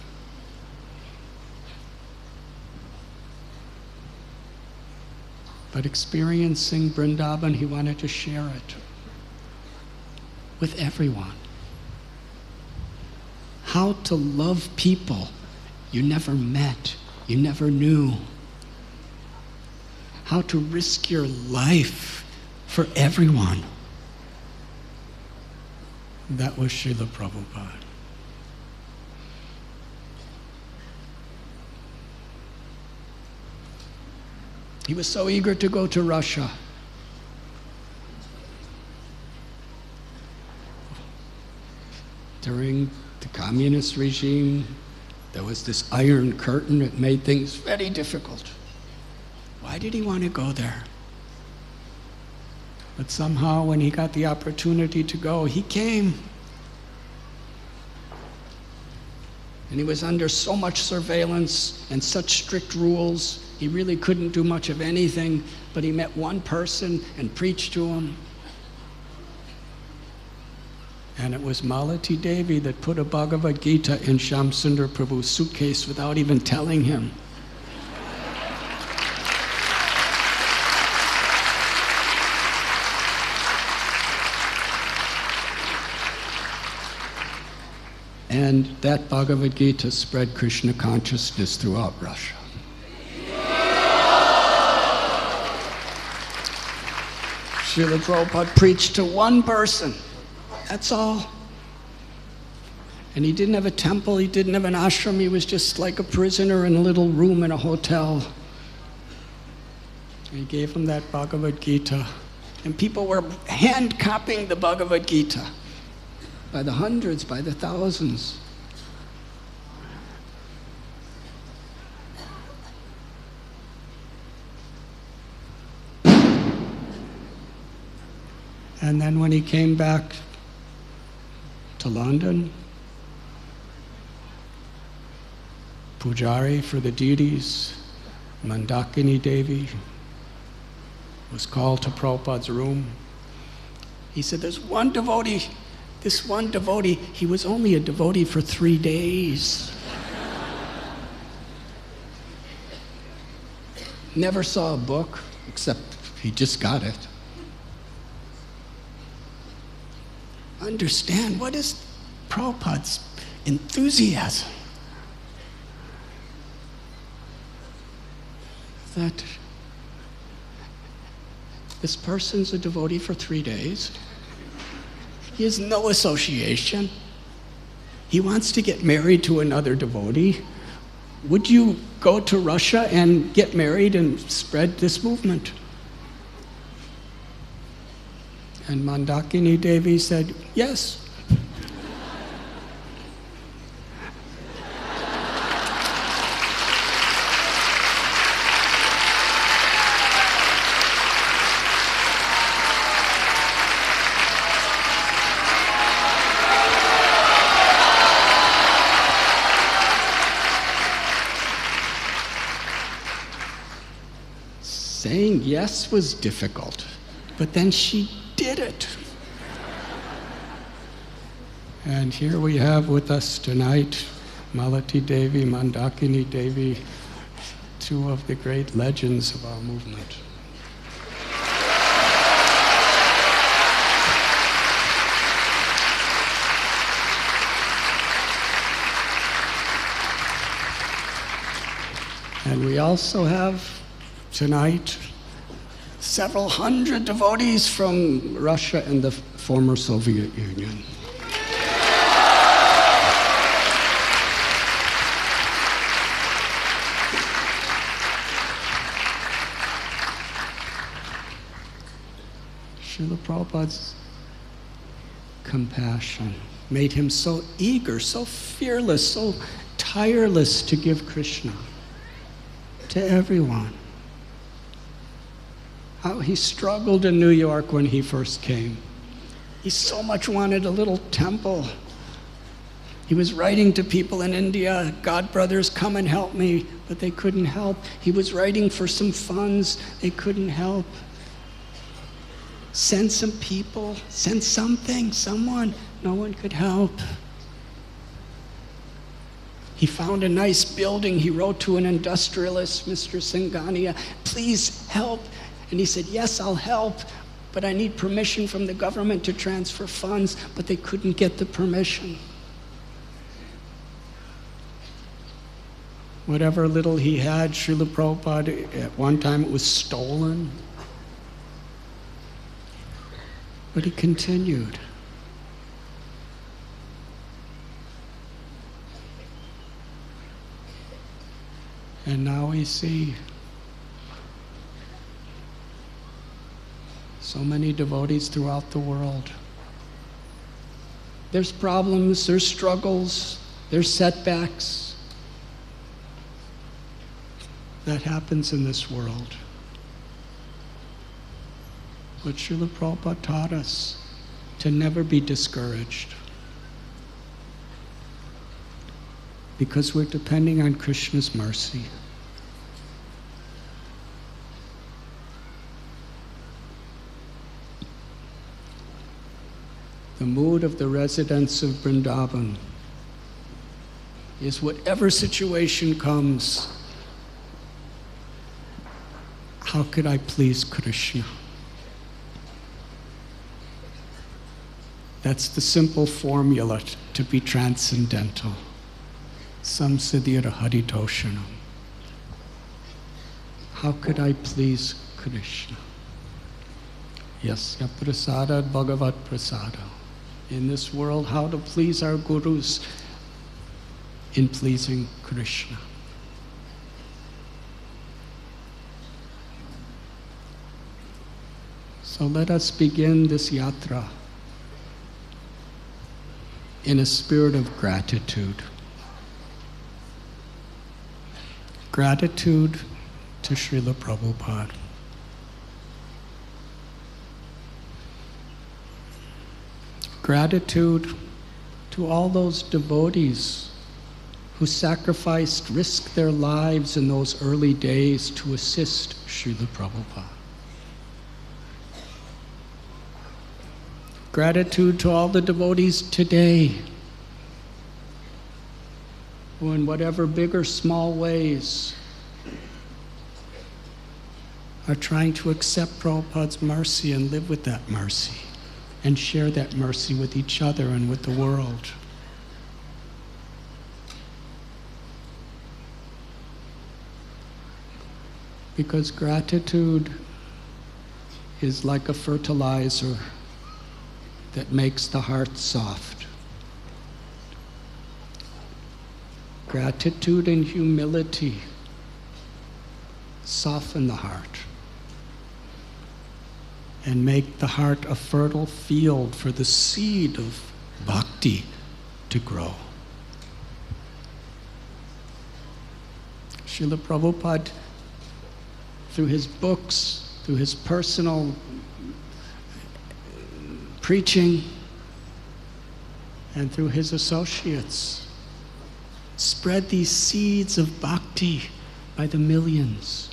But experiencing Vrindavan, he wanted to share it with everyone. How to love people you never met, you never knew. How to risk your life for everyone. That was Srila Prabhupada. He was so eager to go to Russia. During the communist regime, there was this iron curtain that made things very difficult. Why did he want to go there? But somehow when he got the opportunity to go, he came. And he was under so much surveillance and such strict rules, he really couldn't do much of anything, but he met one person and preached to him. And it was Malati Devi that put a Bhagavad Gita in Shamsundar Prabhu's suitcase without even telling him. And that Bhagavad Gita spread Krishna consciousness throughout Russia. Srila Prabhupada preached to one person. That's all. And he didn't have a temple, he didn't have an ashram, he was just like a prisoner in a little room in a hotel. And he gave him that Bhagavad Gita. And people were hand copying the Bhagavad Gita by the hundreds, by the thousands. And then when he came back to London, Pujari for the deities, Mandakini Devi, was called to Prabhupada's room. He said, there's one devotee, this one devotee, he was only a devotee for 3 days. Never saw a book, except he just got it. Understand, what is Prabhupada's enthusiasm? That this person's a devotee for 3 days. He has no association. He wants to get married to another devotee. Would you go to Russia and get married and spread this movement? And Mandakini Devi said, yes. Saying yes was difficult, but then she did it. And here we have with us tonight Malati Devi, Mandakini Devi, two of the great legends of our movement. And we also have tonight several hundred devotees from Russia and the former Soviet Union. Srila Prabhupada's compassion made him so eager, so fearless, so tireless to give Krishna to everyone. How he struggled in New York when he first came. He so much wanted a little temple. He was writing to people in India, God brothers, come and help me, but they couldn't help. He was writing for some funds, they couldn't help. Send some people, send something, someone, no one could help. He found a nice building, he wrote to an industrialist, Mr. Singhania, please help. And he said, yes, I'll help, but I need permission from the government to transfer funds, but they couldn't get the permission. Whatever little he had, Srila Prabhupada, at one time it was stolen. But he continued. And now we see so many devotees throughout the world. There's problems, there's struggles, there's setbacks. That happens in this world. But Srila Prabhupada taught us to never be discouraged, because we're depending on Krishna's mercy. The mood of the residents of Vrindavan is whatever situation comes, how could I please Krishna? That's the simple formula to be transcendental. Samsiddhira haritoshanam. How could I please Krishna? Yasya prasada bhagavat prasada. In this world, how to please our gurus in pleasing Krishna. So let us begin this yatra in a spirit of gratitude. Gratitude to Srila Prabhupada. Gratitude to all those devotees who sacrificed, risked their lives in those early days to assist Srila Prabhupada. Gratitude to all the devotees today who, in whatever big or small ways, are trying to accept Prabhupada's mercy and live with that mercy and share that mercy with each other and with the world. Because gratitude is like a fertilizer that makes the heart soft. Gratitude and humility soften the heart and make the heart a fertile field for the seed of bhakti to grow. Srila Prabhupada, through his books, through his personal preaching, and through his associates, spread these seeds of bhakti by the millions.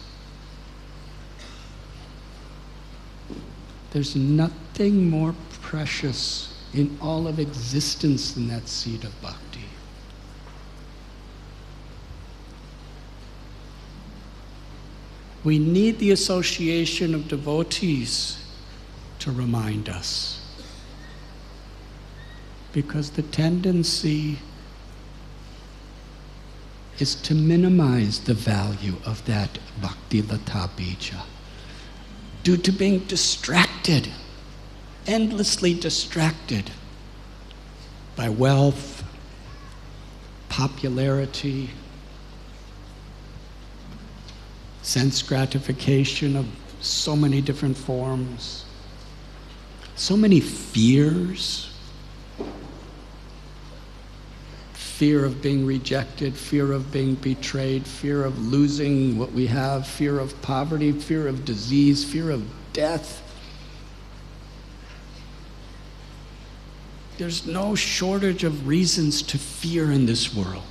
There's nothing more precious in all of existence than that seed of bhakti. We need the association of devotees to remind us, because the tendency is to minimize the value of that bhakti lata bija due to being distracted, endlessly distracted by wealth, popularity, sense gratification of so many different forms, so many fears. Fear of being rejected, fear of being betrayed, fear of losing what we have, fear of poverty, fear of disease, fear of death. There's no shortage of reasons to fear in this world.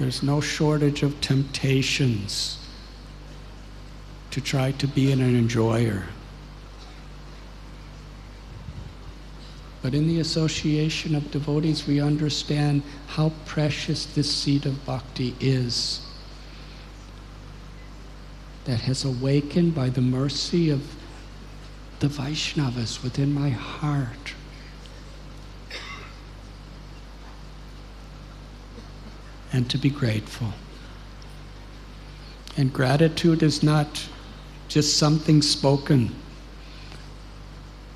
There's no shortage of temptations to try to be an enjoyer. But in the association of devotees, we understand how precious this seed of bhakti is that has awakened by the mercy of the Vaishnavas within my heart. And to be grateful. And gratitude is not just something spoken.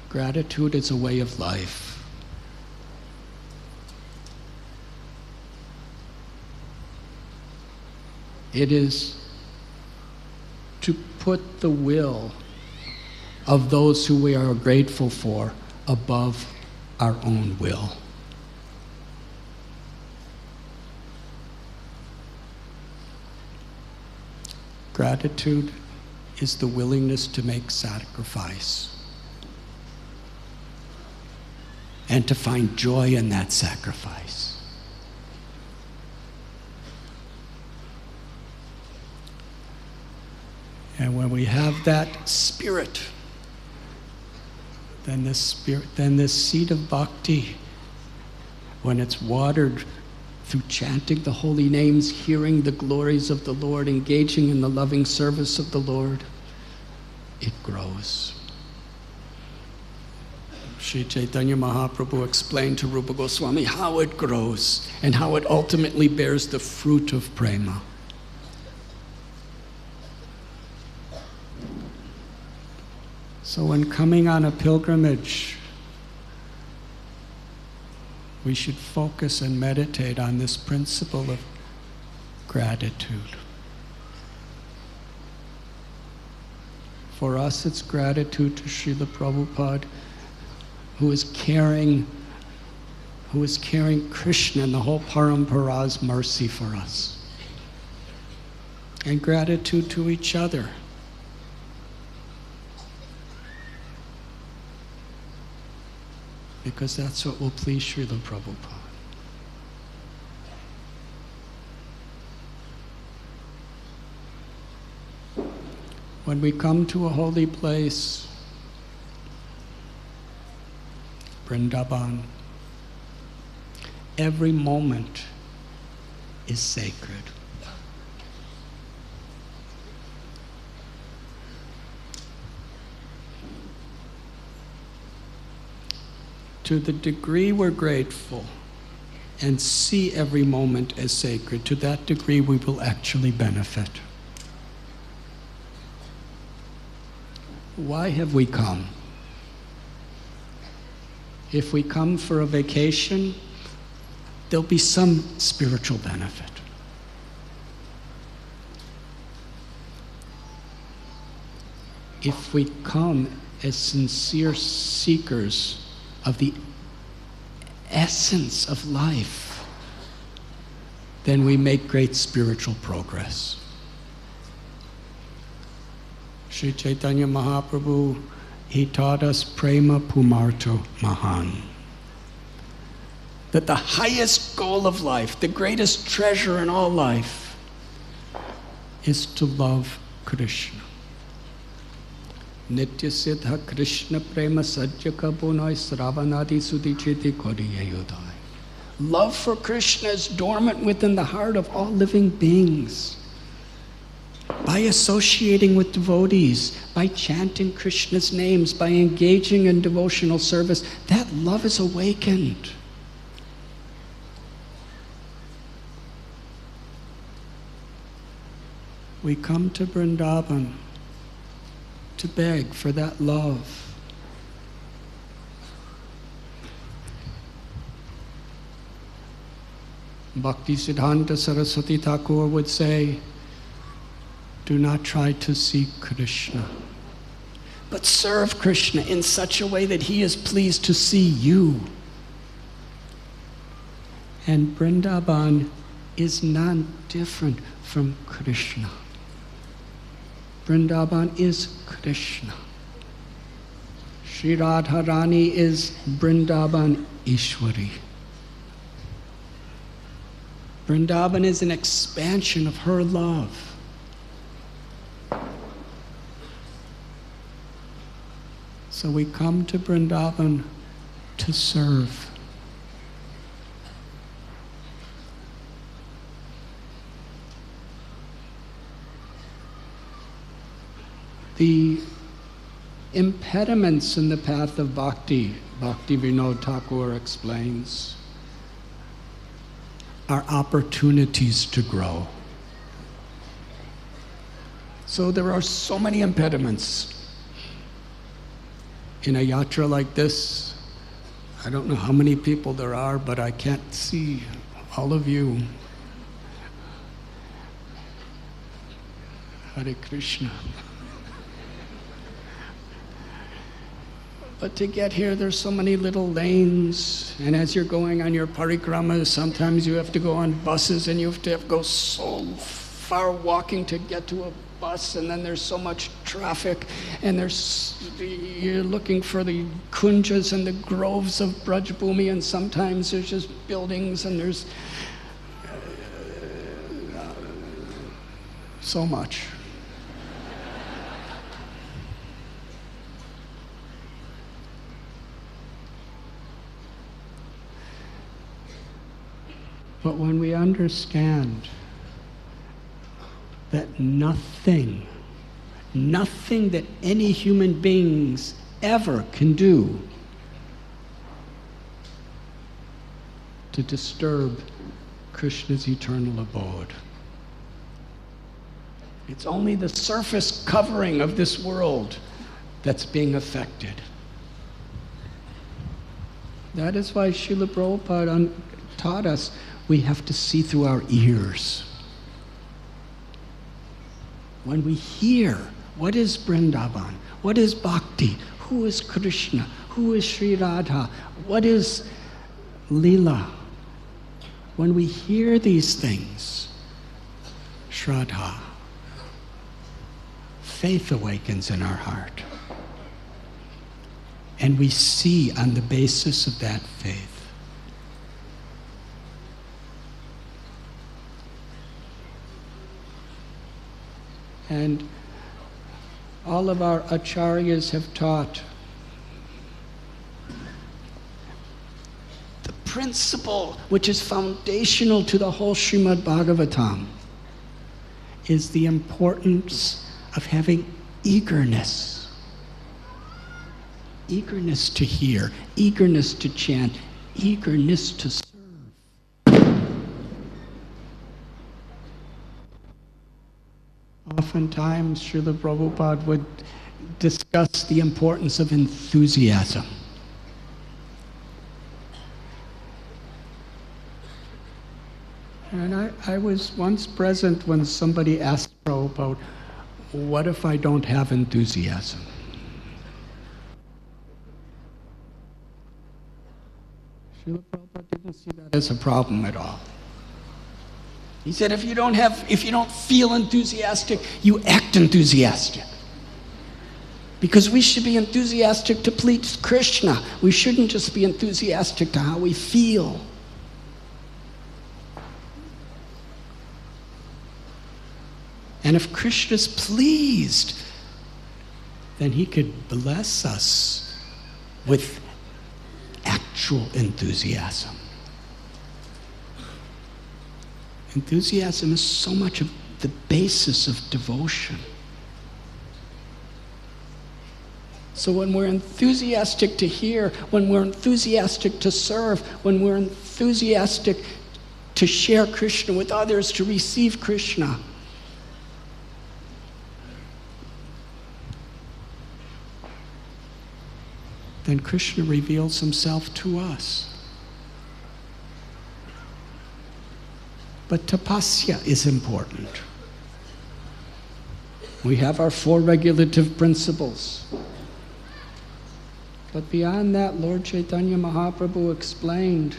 Gratitude is a way of life. It is to put the will of those who we are grateful for above our own will. Gratitude is the willingness to make sacrifice and to find joy in that sacrifice. And when we have that spirit, then this seed of bhakti, when it's watered through chanting the holy names, hearing the glories of the Lord, engaging in the loving service of the Lord, it grows. Sri Chaitanya Mahaprabhu explained to Rupa Goswami how it grows and how it ultimately bears the fruit of prema. So when coming on a pilgrimage, we should focus and meditate on this principle of gratitude. For us, it's gratitude to Srila Prabhupada, who is carrying Krishna and the whole Parampara's mercy for us. And gratitude to each other. Because that's what will please Srila Prabhupada. When we come to a holy place, Vrindavan, every moment is sacred. To the degree we're grateful and see every moment as sacred, to that degree we will actually benefit. Why have we come? If we come for a vacation, there'll be some spiritual benefit. If we come as sincere seekers of the essence of life, then we make great spiritual progress. Sri Chaitanya Mahaprabhu, he taught us prema pumarto mahan. That the highest goal of life, the greatest treasure in all life, is to love Krishna. Nitya siddha Krishna prema sajjaka bunai sravanadi sudichiti koriyayudai. Love for Krishna is dormant within the heart of all living beings. By associating with devotees, by chanting Krishna's names, by engaging in devotional service, that love is awakened. We come to Vrindavan to beg for that love. Bhakti Siddhanta Saraswati Thakur would say, do not try to seek Krishna, but serve Krishna in such a way that he is pleased to see you. And Vrindavan is none different from Krishna. Vrindavan is Krishna. Sri Radharani is Vrindavan Ishwari. Vrindavan is an expansion of her love. So we come to Vrindavan to serve. The impediments in the path of bhakti, Bhakti Vinod Thakur explains, are opportunities to grow. So there are so many impediments. In a yatra like this, I don't know how many people there are, but I can't see all of you. Hare Krishna. But to get here, there's so many little lanes, and as you're going on your parikramas, sometimes you have to go on buses, and you have to go so far walking to get to a bus, and then there's so much traffic, and you're looking for the kunjas and the groves of Brajbhumi, and sometimes there's just buildings, and there's so much. But when we understand that nothing that any human beings ever can do to disturb Krishna's eternal abode. It's only the surface covering of this world that's being affected. That is why Srila Prabhupada taught us we have to see through our ears. When we hear, what is Vrindavan? What is Bhakti? Who is Krishna? Who is Sri Radha? What is Leela? When we hear these things, Shraddha, faith awakens in our heart. And we see on the basis of that faith. And all of our acharyas have taught the principle which is foundational to the whole Srimad Bhagavatam is the importance of having eagerness. Eagerness to hear, eagerness to chant, eagerness to serve. Oftentimes, Srila Prabhupada would discuss the importance of enthusiasm. And I was once present when somebody asked Prabhupada, what if I don't have enthusiasm? Srila Prabhupada didn't see that as a problem at all. He said, if you don't feel enthusiastic, you act enthusiastic. Because we should be enthusiastic to please Krishna. We shouldn't just be enthusiastic to how we feel. And if Krishna's pleased, then he could bless us with actual enthusiasm. Enthusiasm is so much of the basis of devotion. So when we're enthusiastic to hear, when we're enthusiastic to serve, when we're enthusiastic to share Krishna with others, to receive Krishna, then Krishna reveals himself to us. But tapasya is important. We have our 4 regulative principles. But beyond that, Lord Chaitanya Mahaprabhu explained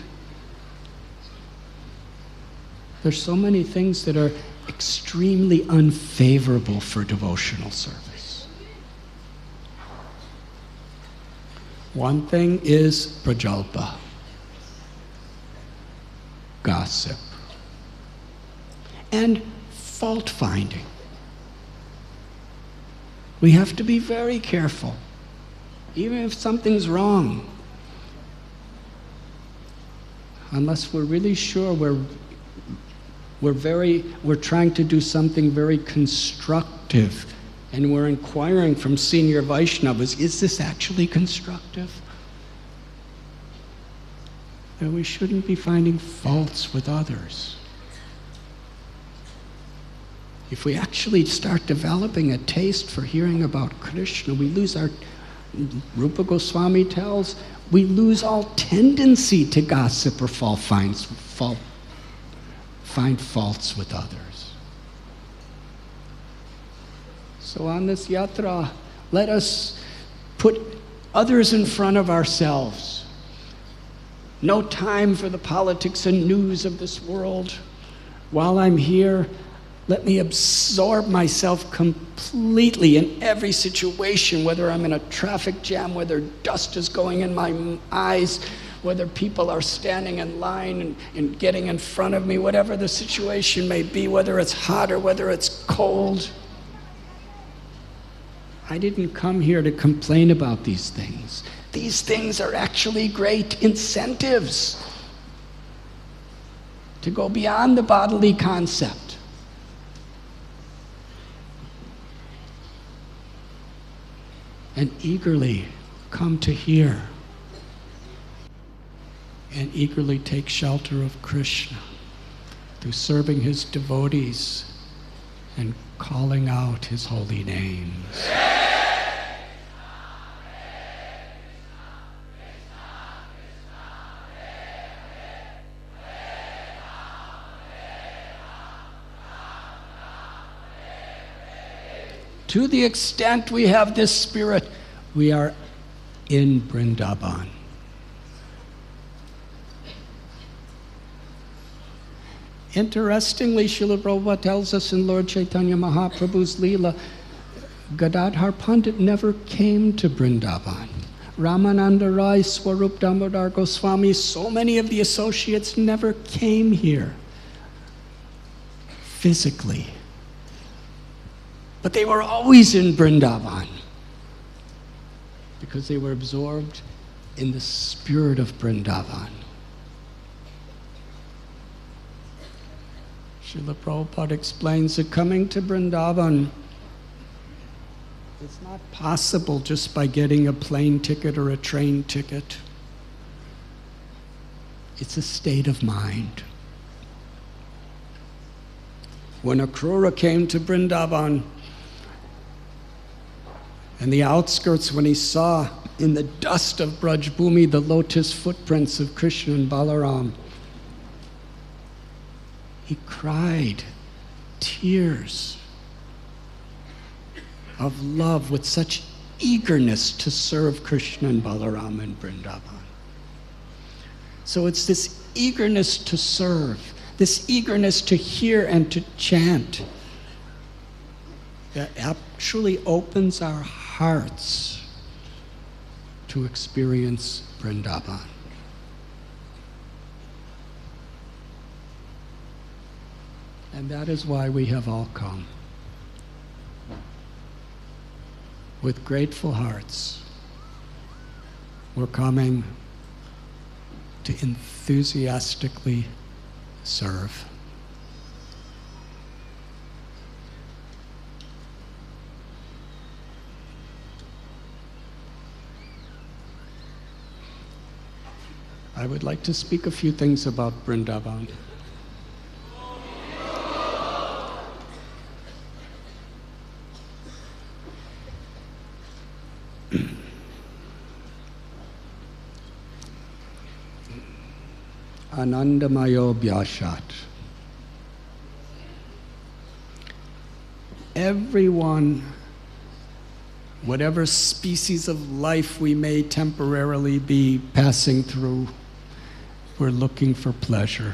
there's so many things that are extremely unfavorable for devotional service. One thing is prajalpa, gossip, and fault finding. We have to be very careful. Even if something's wrong, unless we're really sure we're trying to do something very constructive, and we're inquiring from senior Vaishnavas, is this actually constructive? That we shouldn't be finding faults with others. If we actually start developing a taste for hearing about Krishna, we lose our, Rupa Goswami tells, we lose all tendency to gossip or find faults with others. So on this yatra, let us put others in front of ourselves. No time for the politics and news of this world. While I'm here, Let me absorb myself completely in every situation, whether I'm in a traffic jam, whether dust is going in my eyes, whether people are standing in line and getting in front of me, whatever the situation may be, whether it's hot or whether it's cold. I didn't come here to complain about these things. These things are actually great incentives to go beyond the bodily concept. And eagerly come to hear and eagerly take shelter of Krishna through serving his devotees and calling out his holy names. To the extent we have this spirit, we are in Vrindavan. Interestingly, Srila Prabhupada tells us in Lord Chaitanya Mahaprabhu's Leela, Gadadhar Pandit never came to Vrindavan. Ramananda Rai, Swarup Damodar Goswami, so many of the associates never came here physically. But they were always in Vrindavan because they were absorbed in the spirit of Vrindavan. Srila Prabhupada explains that coming to Vrindavan is not possible just by getting a plane ticket or a train ticket. It's a state of mind. When Akrura came to Vrindavan, and the outskirts, when he saw in the dust of Braj Bhumi the lotus footprints of Krishna and Balaram, he cried tears of love with such eagerness to serve Krishna and Balaram in Vrindavan. So it's this eagerness to serve, this eagerness to hear and to chant that actually opens our hearts to experience Vrindavan. And that is why we have all come. With grateful hearts, we're coming to enthusiastically serve. I would like to speak a few things about Vrindavan. Anandamayo Vyashat. Everyone, whatever species of life we may temporarily be passing through, we're looking for pleasure.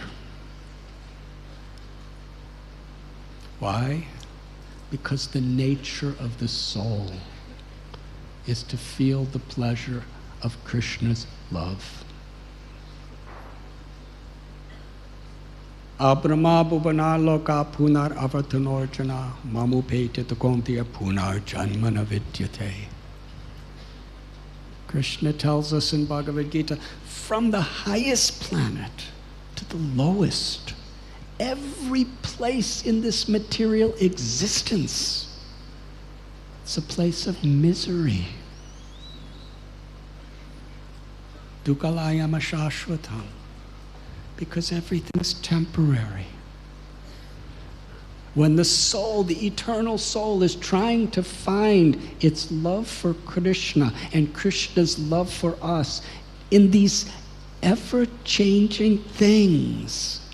Why? Because the nature of the soul is to feel the pleasure of Krishna's love. Abrahma bhuvana loka punar avatanorjana mamupete takontiya punar janmana vidyate. Krishna tells us in Bhagavad Gita, from the highest planet to the lowest, every place in this material existence, it's a place of misery. Dukalayama shashvatam. Because everything's temporary. When the soul, the eternal soul, is trying to find its love for Krishna and Krishna's love for us in these ever-changing things,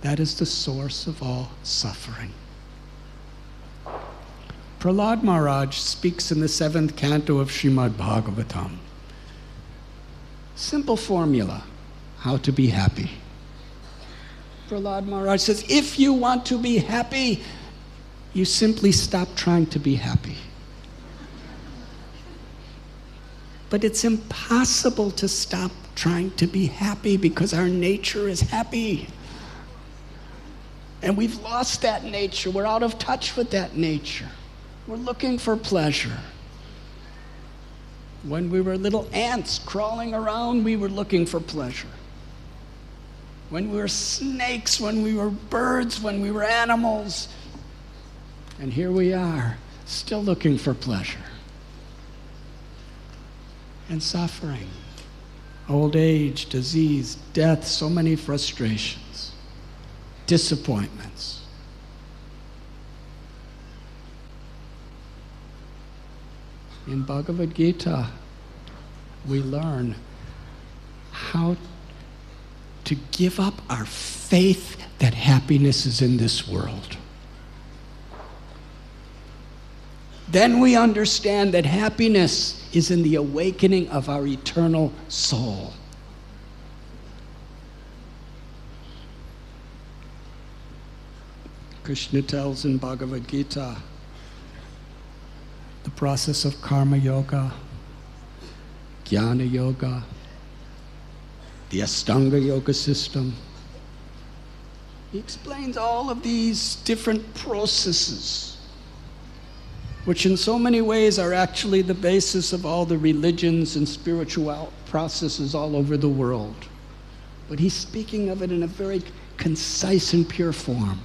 that is the source of all suffering. Prahlad Maharaj speaks in the 7th canto of Srimad Bhagavatam. Simple formula, how to be happy. Prahlad Maharaj says, if you want to be happy, you simply stop trying to be happy. But it's impossible to stop trying to be happy because our nature is happy. And we've lost that nature. We're out of touch with that nature. We're looking for pleasure. When we were little ants crawling around, we were looking for pleasure. When we were snakes, when we were birds, when we were animals. And here we are, still looking for pleasure. And suffering, old age, disease, death, so many frustrations, disappointments. In Bhagavad Gita, we learn how to give up our faith that happiness is in this world. Then we understand that happiness is in the awakening of our eternal soul. Krishna tells in Bhagavad Gita the process of karma yoga, jnana yoga, the Ashtanga yoga system. He explains all of these different processes, which in so many ways are actually the basis of all the religions and spiritual processes all over the world. But he's speaking of it in a very concise and pure form.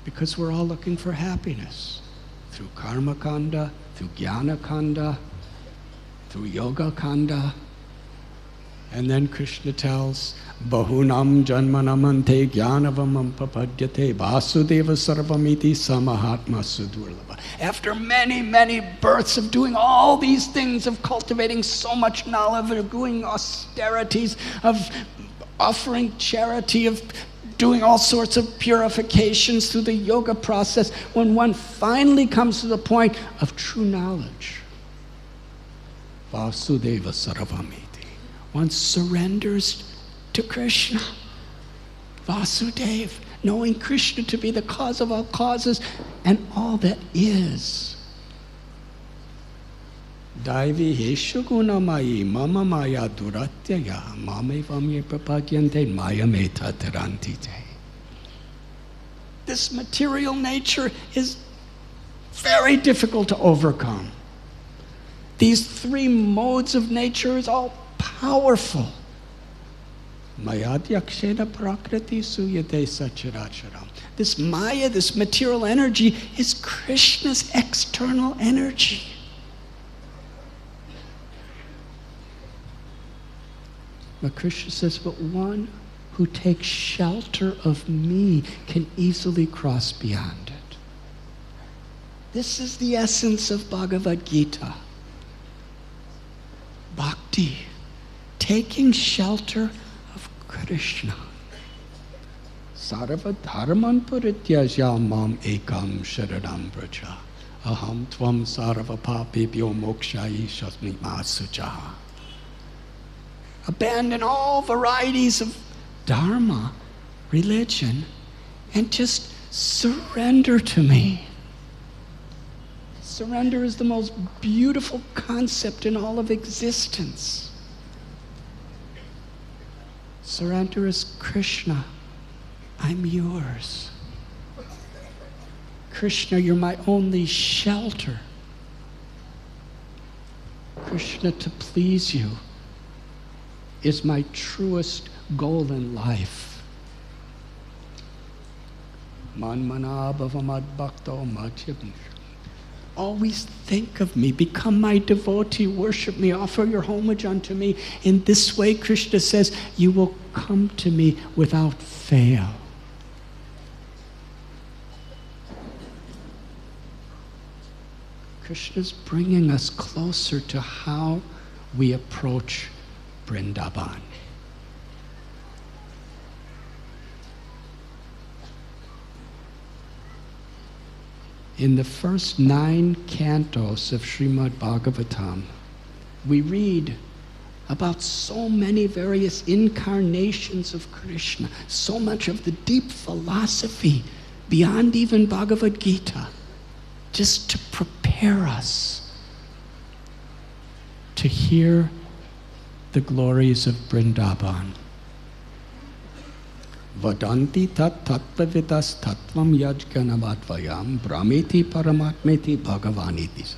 Because we're all looking for happiness through karma kanda, through jnana kanda, through yoga kanda. And then Krishna tells, Bahunam janmanamante jnanavamam papadyate vasudeva sarvamiti samahatma sudurlabha. After many, many births of doing all these things, of cultivating so much knowledge, of doing austerities, of offering charity, of doing all sorts of purifications through the yoga process, when one finally comes to the point of true knowledge, Vasudeva Sarvamiti, one surrenders to Krishna. Vasudeva, knowing Krishna to be the cause of all causes and all that is. Daivi heshu gunamayi mama maya duratyaya mame vamye prapadyante maya meta terantite. This material nature is very difficult to overcome. These three modes of nature is all powerful. Mayadhyakshena prakriti suyate sacharacharam. This maya, this material energy, is Krishna's external energy. But Krishna says, but one who takes shelter of me can easily cross beyond it. This is the essence of Bhagavad Gita. Bhakti, taking shelter of Krishna. Sarva dharman parityajya mam ekam sharanam braja. Aham tvam sarva papebhyo mokshayi shasmi masuja. Abandon all varieties of dharma, religion, and just surrender to me. Surrender is the most beautiful concept in all of existence. Surrender is Krishna. I'm yours. Krishna, you're my only shelter. Krishna, to please you is my truest goal in life. Manmana bhavamad bhakto madhyam. Always think of me, become my devotee, worship me, offer your homage unto me. In this way, Krishna says, you will come to me without fail. Krishna's bringing us closer to how we approach Vrindavan. In the first 9 cantos of Srimad Bhagavatam, we read about so many various incarnations of Krishna, so much of the deep philosophy beyond even Bhagavad Gita, just to prepare us to hear the glories of Vrindavan. Vadanti tat tattvavidas tattvam yajganavatvayam brahmeti paramatmeti bhagavaniti.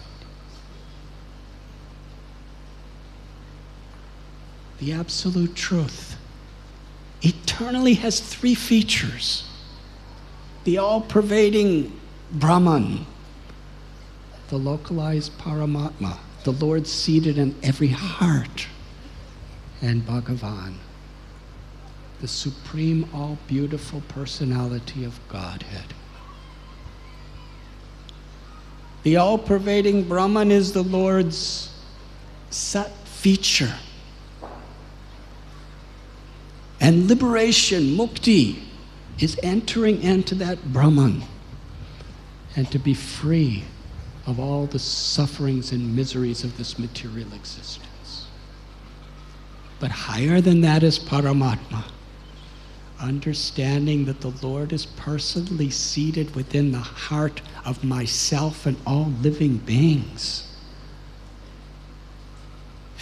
The absolute truth eternally has three features. The all-pervading Brahman, the localized Paramatma, the Lord seated in every heart, and Bhagavan, the supreme, all-beautiful personality of Godhead. The all-pervading Brahman is the Lord's Sat feature. And liberation, mukti, is entering into that Brahman and to be free of all the sufferings and miseries of this material existence. But higher than that is Paramatma, understanding that the Lord is personally seated within the heart of myself and all living beings.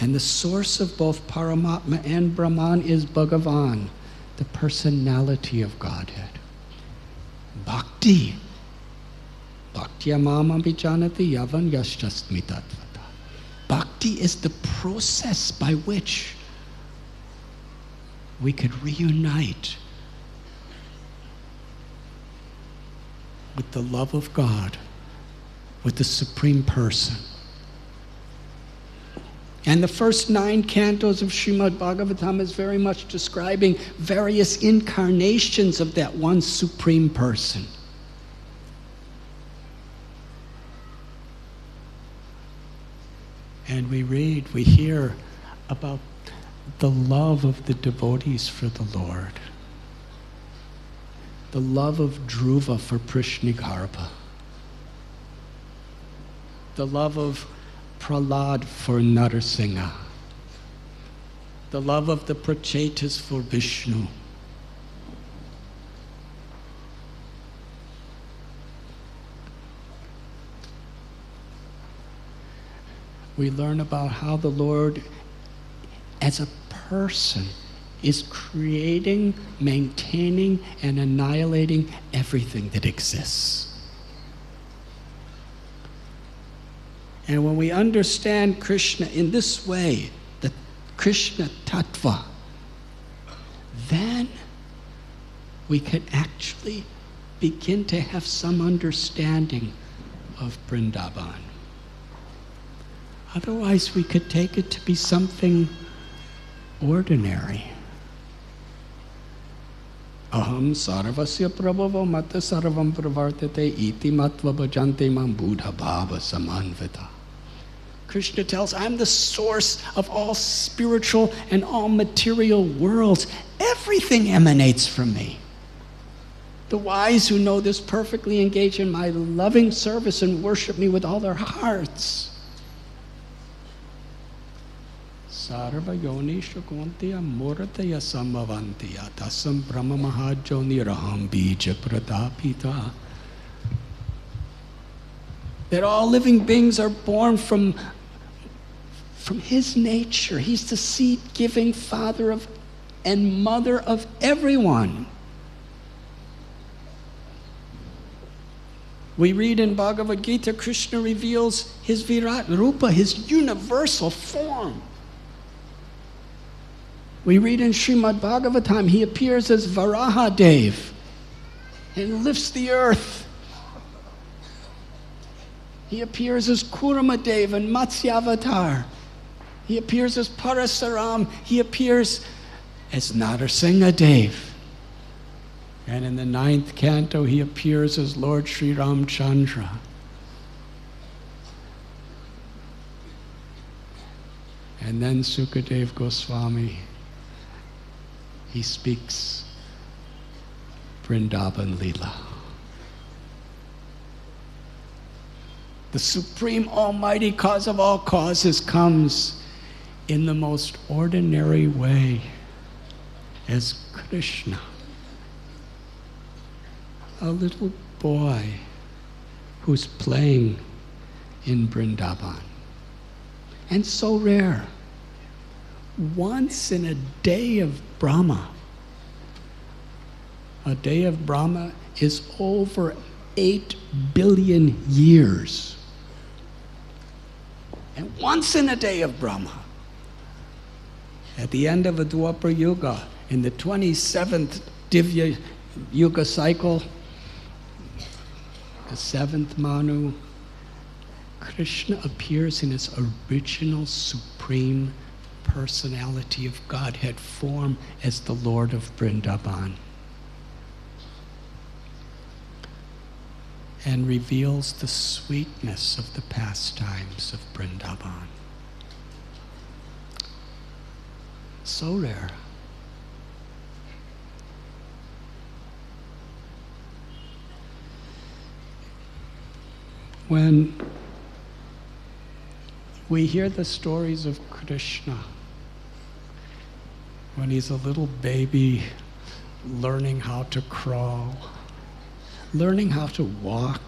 And the source of both Paramatma and Brahman is Bhagavan, the personality of Godhead. Bhakti. Bhaktya mama vijanati yavan yashasmi tattvata. Bhakti is the process by which we could reunite with the love of God, with the Supreme Person. And the first 9 cantos of Srimad Bhagavatam is very much describing various incarnations of that one Supreme Person. And we read, we hear about the love of the devotees for the Lord. The love of Dhruva for Prishnigarbha. The love of Prahlad for Narsingha. The love of the Prachetas for Vishnu. We learn about how the Lord, as a person, is creating, maintaining, and annihilating everything that exists. And when we understand Krishna in this way, the Krishna Tattva, then we can actually begin to have some understanding of Vrindavan. Otherwise, we could take it to be something ordinary. Aham sarvasya prabhava mata sarvam pravartate iti matva bhajante mam buddha bhava samanvita. Krishna tells, I'm the source of all spiritual and all material worlds. Everything emanates from me. The wise who know this perfectly engage in my loving service and worship me with all their hearts. Sarva yoni shakuntiya murataya sambhavantiya tasam brahma mahajoni raham bija pradapita. That all living beings are born from his nature. He's the seed-giving father of and mother of everyone. We read in Bhagavad Gita, Krishna reveals his Virat Rupa, his universal form. We read in Srimad Bhagavatam, he appears as Varaha Dev and lifts the earth. He appears as Kurama Dev and Matsyavatar. He appears as Parasaram. He appears as Narsingha Dev. And in the 9th canto, he appears as Lord Sri Ramchandra. And then Sukadev Goswami, he speaks Vrindavan Leela. The supreme almighty cause of all causes comes in the most ordinary way as Krishna, a little boy who's playing in Vrindavan. And so rare. Once in a day of Brahma. A day of Brahma is over 8 billion years. And once in a day of Brahma, at the end of a Dwapara Yuga, in the 27th Divya Yuga cycle, the 7th Manu, Krishna appears in his original supreme personality of Godhead form as the Lord of Vrindavan, and reveals the sweetness of the pastimes of Vrindavan. So rare. When we hear the stories of Krishna, when he's a little baby learning how to crawl, learning how to walk,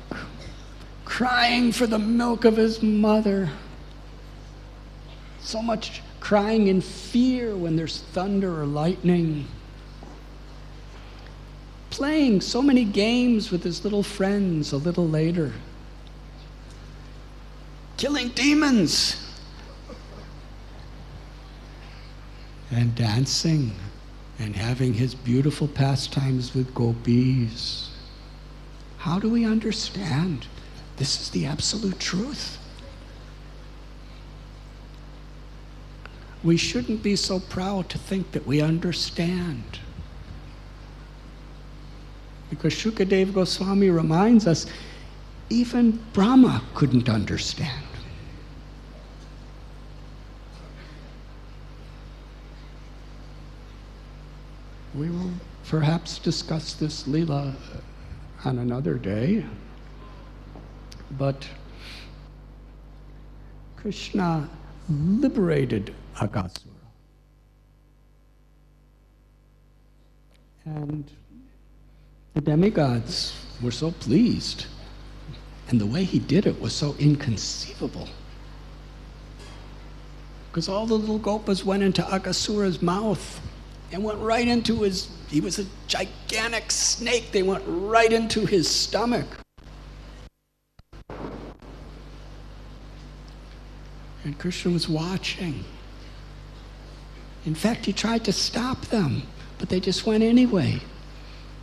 crying for the milk of his mother, so much crying in fear when there's thunder or lightning, playing so many games with his little friends a little later, killing demons, and dancing and having his beautiful pastimes with gopis. How do we understand? This is the absolute truth. We shouldn't be so proud to think that we understand. Because Shukadeva Goswami reminds us, even Brahma couldn't understand. We will perhaps discuss this Leela on another day, but Krishna liberated Aghasura. And the demigods were so pleased, and the way he did it was so inconceivable. Because all the little gopas went into Aghasura's mouth and went right into his, he was a gigantic snake, they went right into his stomach. And Krishna was watching. In fact, he tried to stop them, but they just went anyway.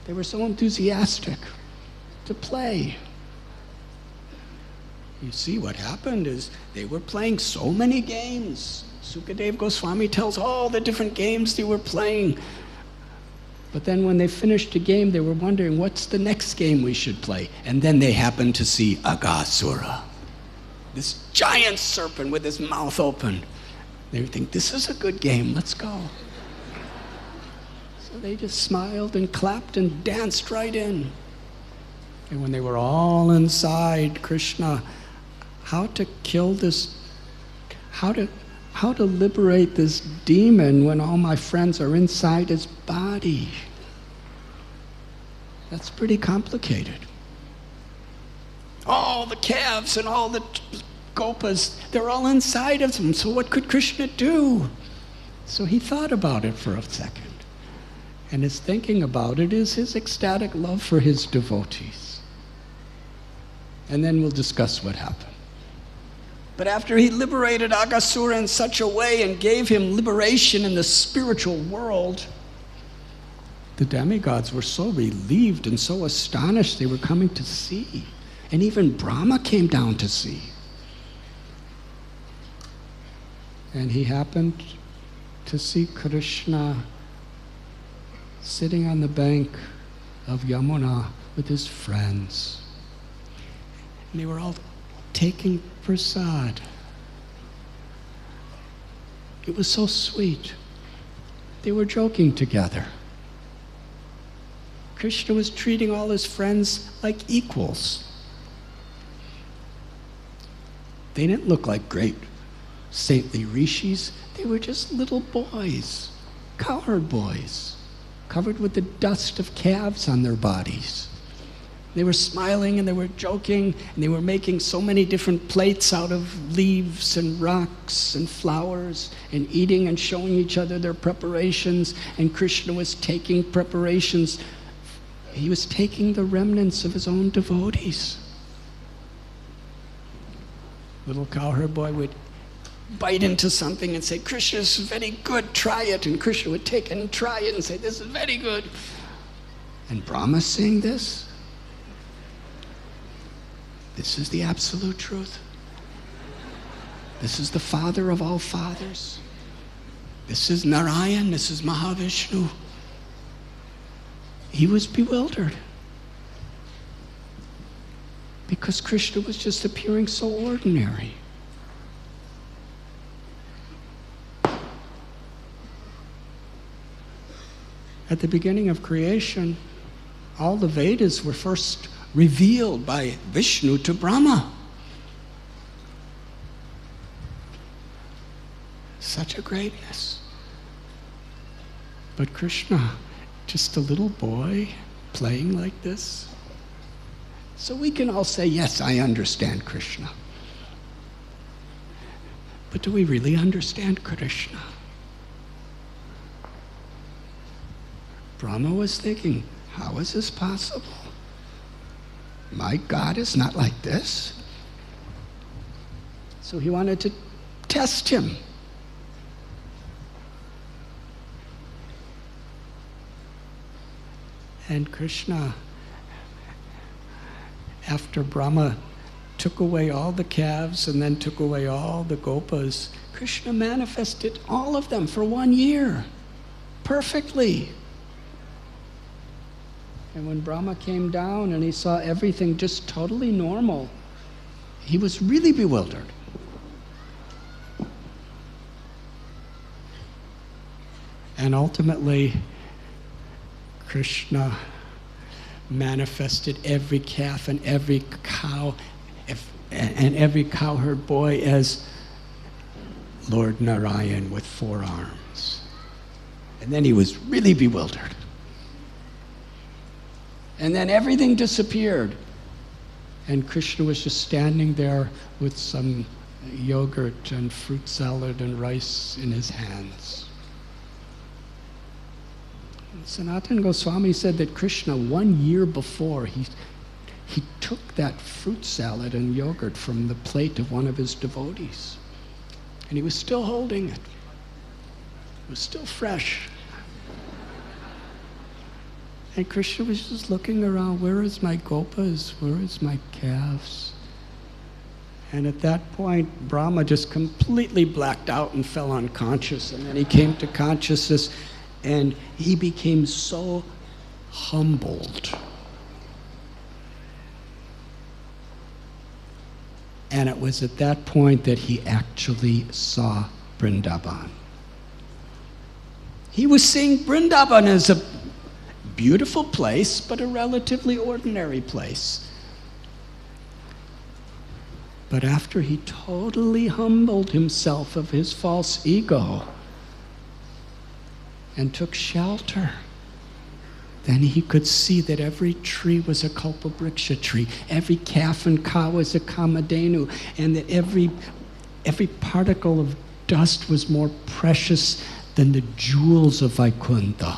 They were so enthusiastic to play. You see, what happened is they were playing so many games. Sukadeva Goswami tells all the different games they were playing. But then when they finished a game, they were wondering, what's the next game we should play? And then they happened to see Aghasura, this giant serpent with his mouth open. They would think, this is a good game, let's go. So they just smiled and clapped and danced right in. And when they were all inside Krishna, how to kill this, how to liberate this demon when all my friends are inside his body? That's pretty complicated. All the calves and all the gopas, they're all inside of him, so what could Krishna do? So he thought about it for a second. And his thinking about it is his ecstatic love for his devotees. And then we'll discuss what happened. But after he liberated Aghasura in such a way and gave him liberation in the spiritual world, the demigods were so relieved and so astonished they were coming to see. And even Brahma came down to see. And he happened to see Krishna sitting on the bank of Yamuna with his friends. And they were all taking prasad. It was so sweet. They were joking together. Krishna was treating all his friends like equals. They didn't look like great saintly rishis. They were just little boys, cowherd boys, covered with the dust of calves on their bodies. They were smiling and they were joking and they were making so many different plates out of leaves and rocks and flowers and eating and showing each other their preparations. And Krishna was taking preparations. He was taking the remnants of his own devotees. Little cowherd boy would bite into something and say, Krishna, this is very good, try it. And Krishna would take it and try it and say, this is very good. And Brahma saying this? This is the absolute truth. This is the father of all fathers. This is Narayan, this is Mahavishnu. He was bewildered because Krishna was just appearing so ordinary. At the beginning of creation, all the Vedas were first revealed by Vishnu to Brahma. Such a greatness. But Krishna, just a little boy playing like this. So we can all say, yes, I understand Krishna. But do we really understand Krishna? Brahma was thinking, how is this possible? My God is not like this. So he wanted to test him. And Krishna, after Brahma took away all the calves and then took away all the gopas, Krishna manifested all of them for 1 year, perfectly. And when Brahma came down and he saw everything just totally normal, he was really bewildered. And ultimately, Krishna manifested every calf and every cow and every cowherd boy as Lord Narayan with 4 arms. And then he was really bewildered. And then everything disappeared. And Krishna was just standing there with some yogurt and fruit salad and rice in his hands. Sanatana Goswami said that Krishna, 1 year before, he took that fruit salad and yogurt from the plate of one of his devotees. And he was still holding it. It was still fresh. And Krishna was just looking around, where is my gopas? Where is my calves? And at that point, Brahma just completely blacked out and fell unconscious. And then he came to consciousness and he became so humbled. And it was at that point that he actually saw Vrindavan. He was seeing Vrindavan as a beautiful place, but a relatively ordinary place. But after he totally humbled himself of his false ego and took shelter, then he could see that every tree was a kalpabriksha tree, every calf and cow was a kamadhenu, and that every particle of dust was more precious than the jewels of Vaikuntha.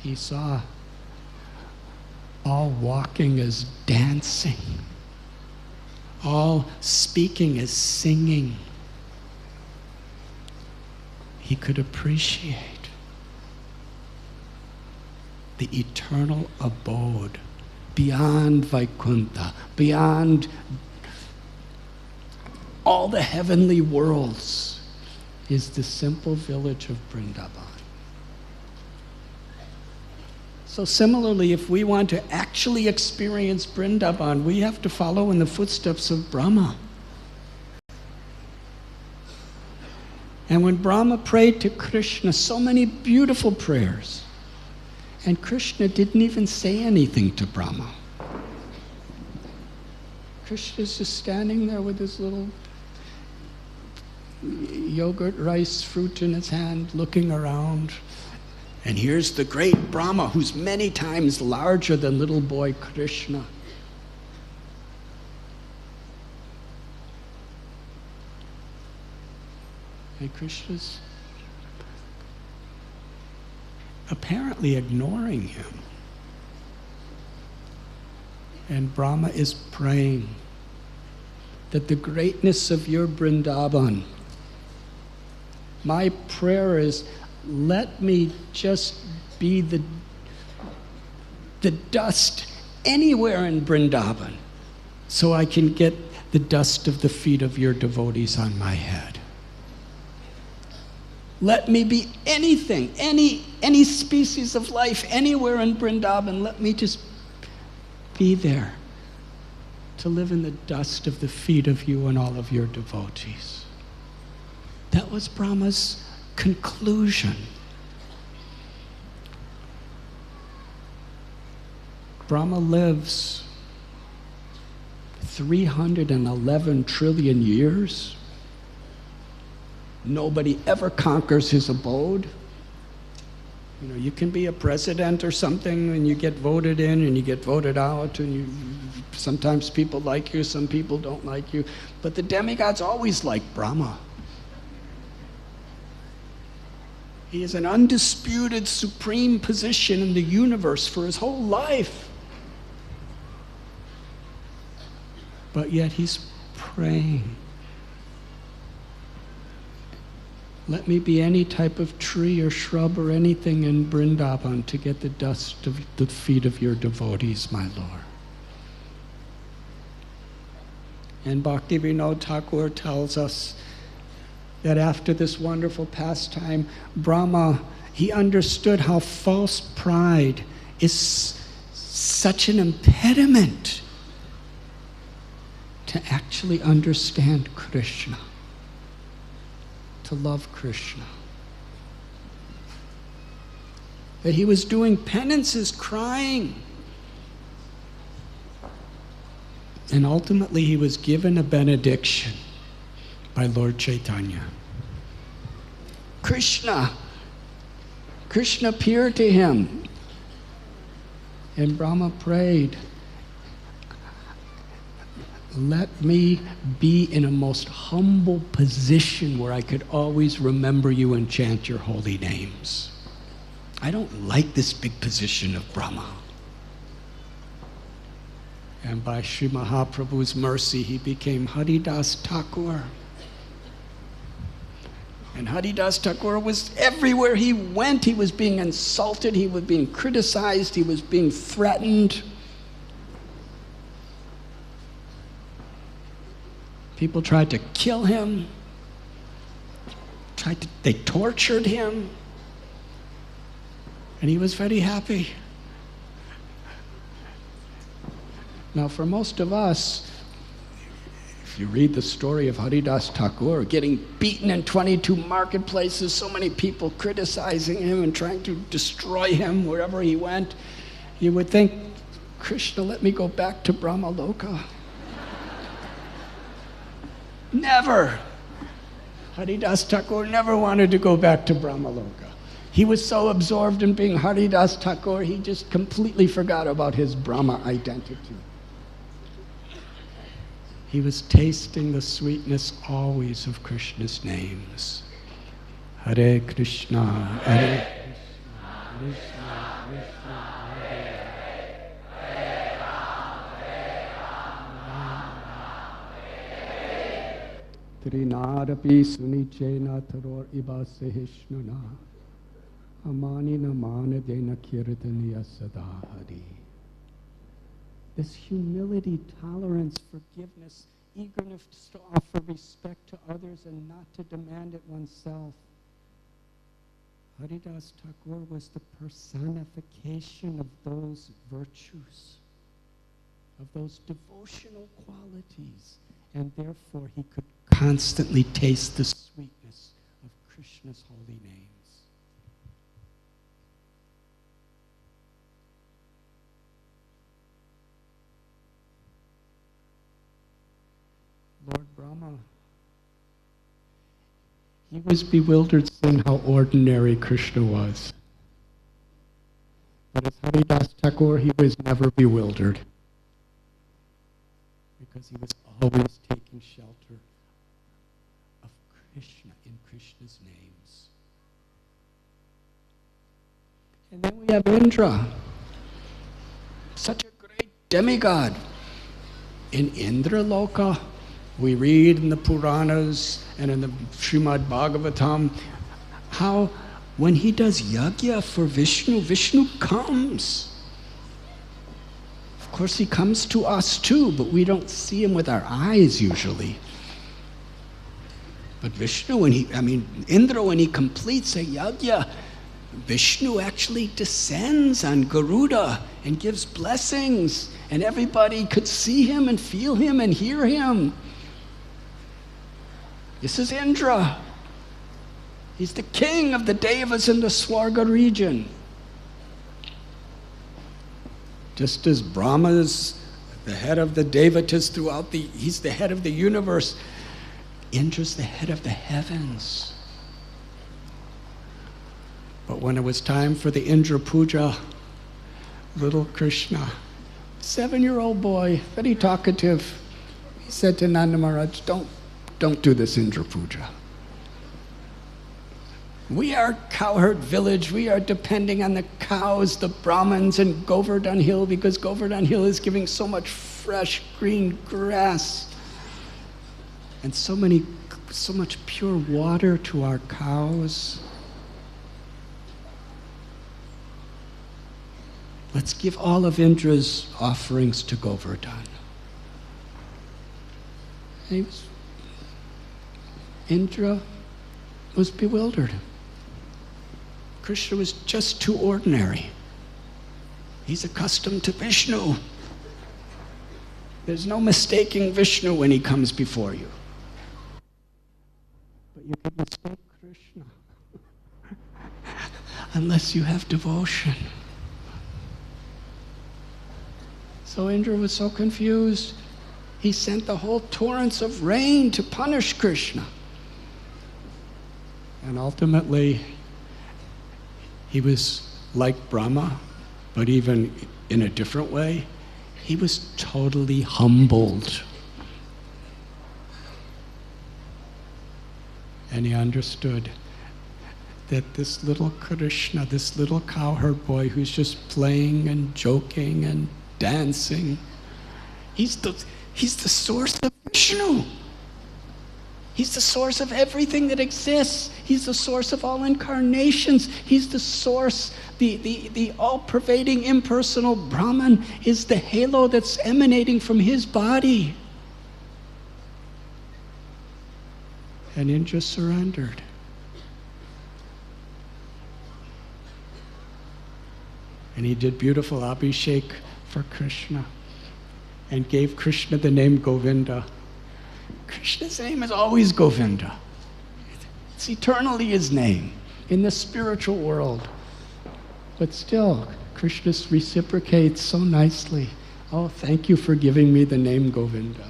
He saw all walking as dancing, all speaking as singing. He could appreciate the eternal abode beyond Vaikuntha, beyond all the heavenly worlds, is the simple village of Vrindavan. So similarly, if we want to actually experience Vrindavan, we have to follow in the footsteps of Brahma. And when Brahma prayed to Krishna, so many beautiful prayers, and Krishna didn't even say anything to Brahma. Krishna's just standing there with his little yogurt, rice, fruit in his hand, looking around. And here's the great Brahma, who's many times larger than little boy Krishna. And Krishna's apparently ignoring him. And Brahma is praying that the greatness of your Vrindavan, my prayer is, let me just be the dust anywhere in Vrindavan so I can get the dust of the feet of your devotees on my head. Let me be anything, any species of life anywhere in Vrindavan. Let me just be there to live in the dust of the feet of you and all of your devotees. That was Brahma's conclusion. Brahma lives 311 trillion years. Nobody ever conquers his abode. You know, you can be a president or something and you get voted in and you get voted out, and sometimes people like you, some people don't like you, but the demigods always like Brahma. He has an undisputed supreme position in the universe for his whole life. But yet he's praying. Let me be any type of tree or shrub or anything in Vrindavan to get the dust of the feet of your devotees, my Lord. And Bhaktivinoda Thakur tells us that after this wonderful pastime, Brahma, he understood how false pride is such an impediment to actually understand Krishna, to love Krishna. That he was doing penances, crying. And ultimately he was given a benediction by Lord Chaitanya. Krishna appeared to him. And Brahma prayed, let me be in a most humble position where I could always remember you and chant your holy names. I don't like this big position of Brahma. And by Sri Mahaprabhu's mercy, he became Haridas Thakur. And Haridas Thakur was everywhere he went. He was being insulted, he was being criticized, he was being threatened. People tried to kill him. They tortured him. And he was very happy. Now, for most of us, if you read the story of Haridas Thakur getting beaten in 22 marketplaces, so many people criticizing him and trying to destroy him wherever he went, you would think, Krishna, let me go back to Brahmaloka. Never. Haridas Thakur never wanted to go back to Brahmaloka. He was so absorbed in being Haridas Thakur, he just completely forgot about his Brahma identity. He was tasting the sweetness always of Krishna's names. Hare Krishna, Hare Krishna, Krishna Krishna, Hare Hare, Trinarapi Sunichena Taror Iba Sehishnuna, Amani Namana Dena Kirtaniya Sadahari. This humility, tolerance, forgiveness, eagerness to offer respect to others and not to demand it oneself. Haridas Thakur was the personification of those virtues, of those devotional qualities, and therefore he could constantly taste the sweetness of Krishna's holy names. Rama. He was bewildered seeing how ordinary Krishna was. But as Haridas Thakur, he was never bewildered, because he was always taking shelter of Krishna in Krishna's names. And then we have Indra, such a great demigod. In Indra Loka, we read in the Puranas and in the Srimad Bhagavatam how when he does yajna for Vishnu, Vishnu comes. Of course, he comes to us too, but we don't see him with our eyes usually. But Vishnu, Indra, when he completes a yajna, Vishnu actually descends on Garuda and gives blessings, and everybody could see him and feel him and hear him. This is Indra. He's the king of the Devas in the Swarga region. Just as Brahma is the head of the Devatas he's the head of the universe, Indra's the head of the heavens. But when it was time for the Indra Puja, little Krishna, 7-year-old boy, very talkative, he said to Nanda Maharaj, don't do this Indra Puja. We are cowherd village. We are depending on the cows, the Brahmins, and Govardhan Hill, because Govardhan Hill is giving so much fresh green grass and so much pure water to our cows. Let's give all of Indra's offerings to Govardhan. Indra was bewildered. Krishna was just too ordinary. He's accustomed to Vishnu. There's no mistaking Vishnu when he comes before you. But you can mistake Krishna unless you have devotion. So Indra was so confused, he sent the whole torrents of rain to punish Krishna. And ultimately, he was like Brahma, but even in a different way, he was totally humbled. And he understood that this little Krishna, this little cowherd boy who's just playing and joking and dancing, he's the source of Vishnu. He's the source of everything that exists. He's the source of all incarnations. He's the source, the all-pervading impersonal Brahman is the halo that's emanating from his body. And Indra surrendered. And he did beautiful abhishek for Krishna and gave Krishna the name Govinda. Krishna's name is always Govinda. It's eternally his name in the spiritual world. But still, Krishna reciprocates so nicely. Oh, thank you for giving me the name Govinda.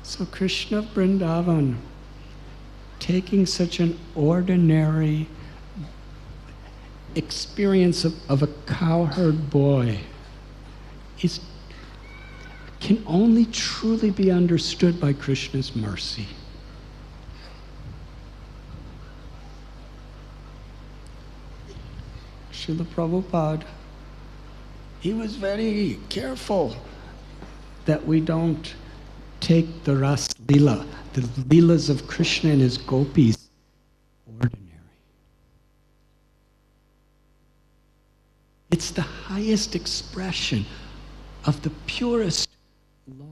So Krishna of Vrindavan, taking such an ordinary experience of a cowherd boy can only truly be understood by Krishna's mercy. Srila Prabhupada, he was very careful that we don't take the Ras Leela, the Leelas of Krishna and his gopis, ordinary. It's the highest expression of the purest love.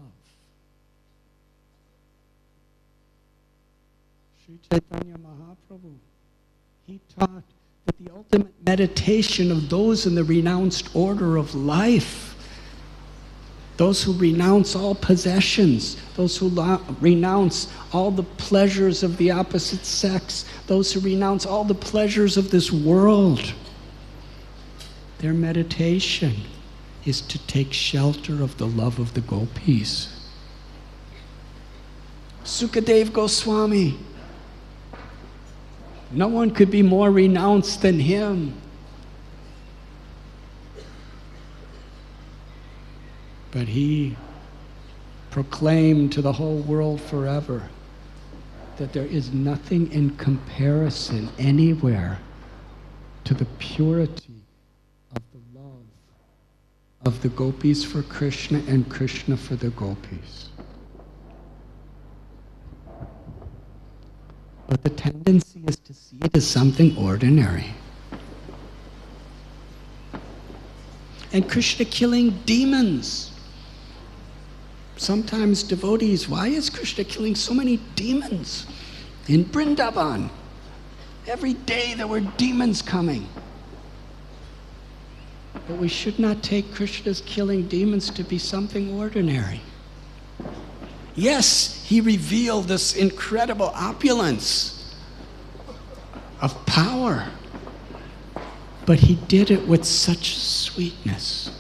Sri Chaitanya Mahaprabhu, he taught that the ultimate meditation of those in the renounced order of life, those who renounce all possessions, those who renounce all the pleasures of the opposite sex, those who renounce all the pleasures of this world, Their meditation is to take shelter of the love of the gopis. Sukadev Goswami, no one could be more renounced than him. But he proclaimed to the whole world forever that there is nothing in comparison anywhere to the purity of the love of the gopis for Krishna and Krishna for the gopis. But the tendency is to see it as something ordinary. And Krishna killing demons. Sometimes devotees, why is Krishna killing so many demons in Vrindavan? Every day there were demons coming. But we should not take Krishna's killing demons to be something ordinary. Yes, he revealed this incredible opulence of power, but he did it with such sweetness.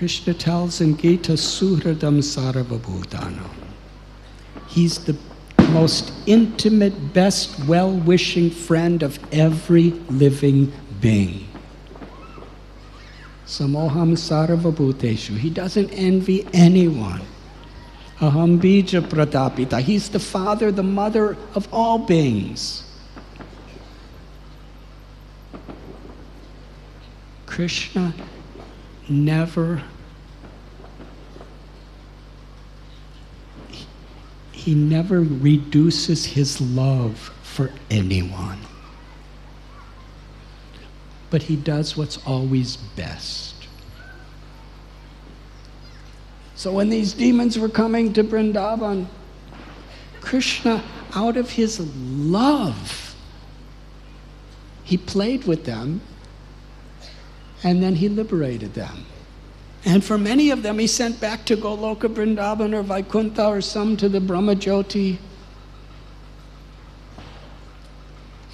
Krishna tells in Gita, Suhradam Sarvabhutanam. He's the most intimate, best, well-wishing friend of every living being. Samoham Sarvabhuteshu. He doesn't envy anyone. Aham bija pratapita. He's the father, the mother of all beings. Krishna he never reduces his love for anyone. But he does what's always best. So when these demons were coming to Vrindavan, Krishna, out of his love, he played with them, and then he liberated them. And for many of them, he sent back to Goloka Vrindavan or Vaikuntha, or some to the Brahmajyoti.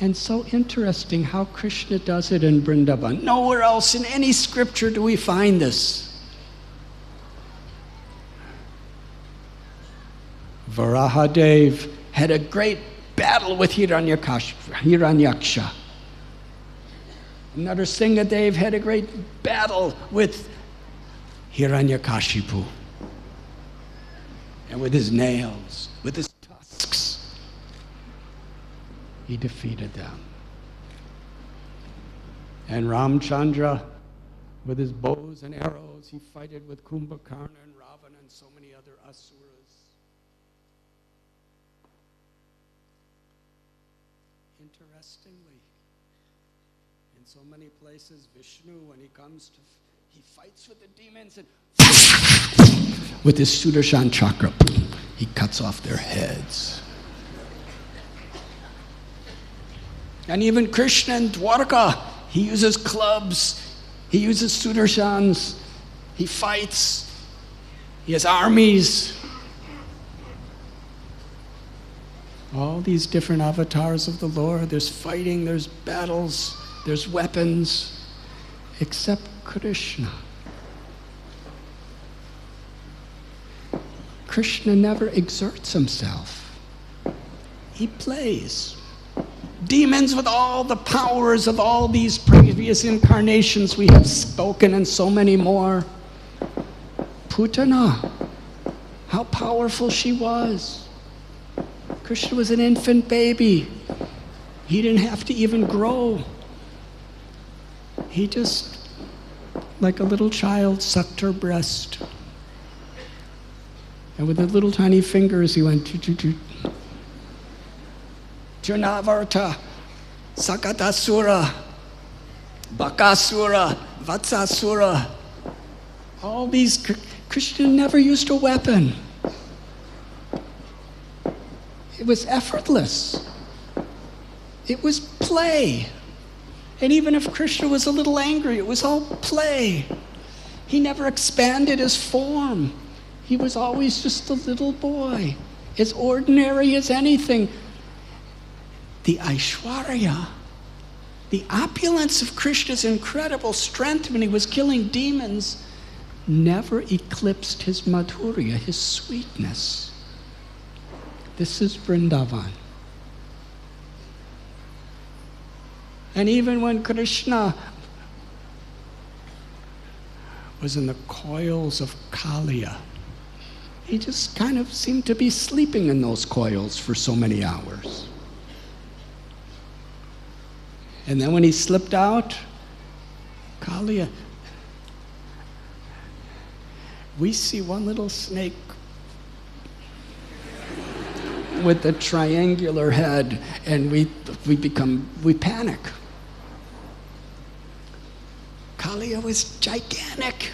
And so interesting how Krishna does it in Vrindavan. Nowhere else in any scripture do we find this. Varahadev had a great battle with Hiranyaksha. Narasimhadev had a great battle with Hiranyakashipu. And with his nails, with his tusks, he defeated them. And Ramchandra, with his bows and arrows, he fighted with Kumbhakarna and Ravana and so many other asuras. Interestingly, in so many places, Vishnu, when he comes to, he fights with the demons and with his Sudarshan chakra, he cuts off their heads. And even Krishna in Dwarka, he uses clubs, he uses Sudarshans, he fights, he has armies. All these different avatars of the Lord, there's fighting, there's battles, there's weapons, except Krishna. Krishna never exerts himself. He plays. Demons with all the powers of all these previous incarnations we have spoken, and so many more. Putana, how powerful she was. Krishna was an infant baby. He didn't have to even grow. He just, like a little child, sucked her breast. And with his little tiny fingers, he went, Trinavarta, Sakatasura, Bakasura, Vatsasura. All these, Krishna never used a weapon. It was effortless. It was play. And even if Krishna was a little angry, it was all play. He never expanded his form. He was always just a little boy, as ordinary as anything. The Aishwarya The opulence of Krishna's incredible strength when he was killing demons never eclipsed his madhurya, his sweetness. This is Vrindavan. And even when Krishna was in the coils of Kaliya, he just kind of seemed to be sleeping in those coils for so many hours. And then when he slipped out, Kaliya, we see one little snake with a triangular head, and we panic. Kaliya was gigantic.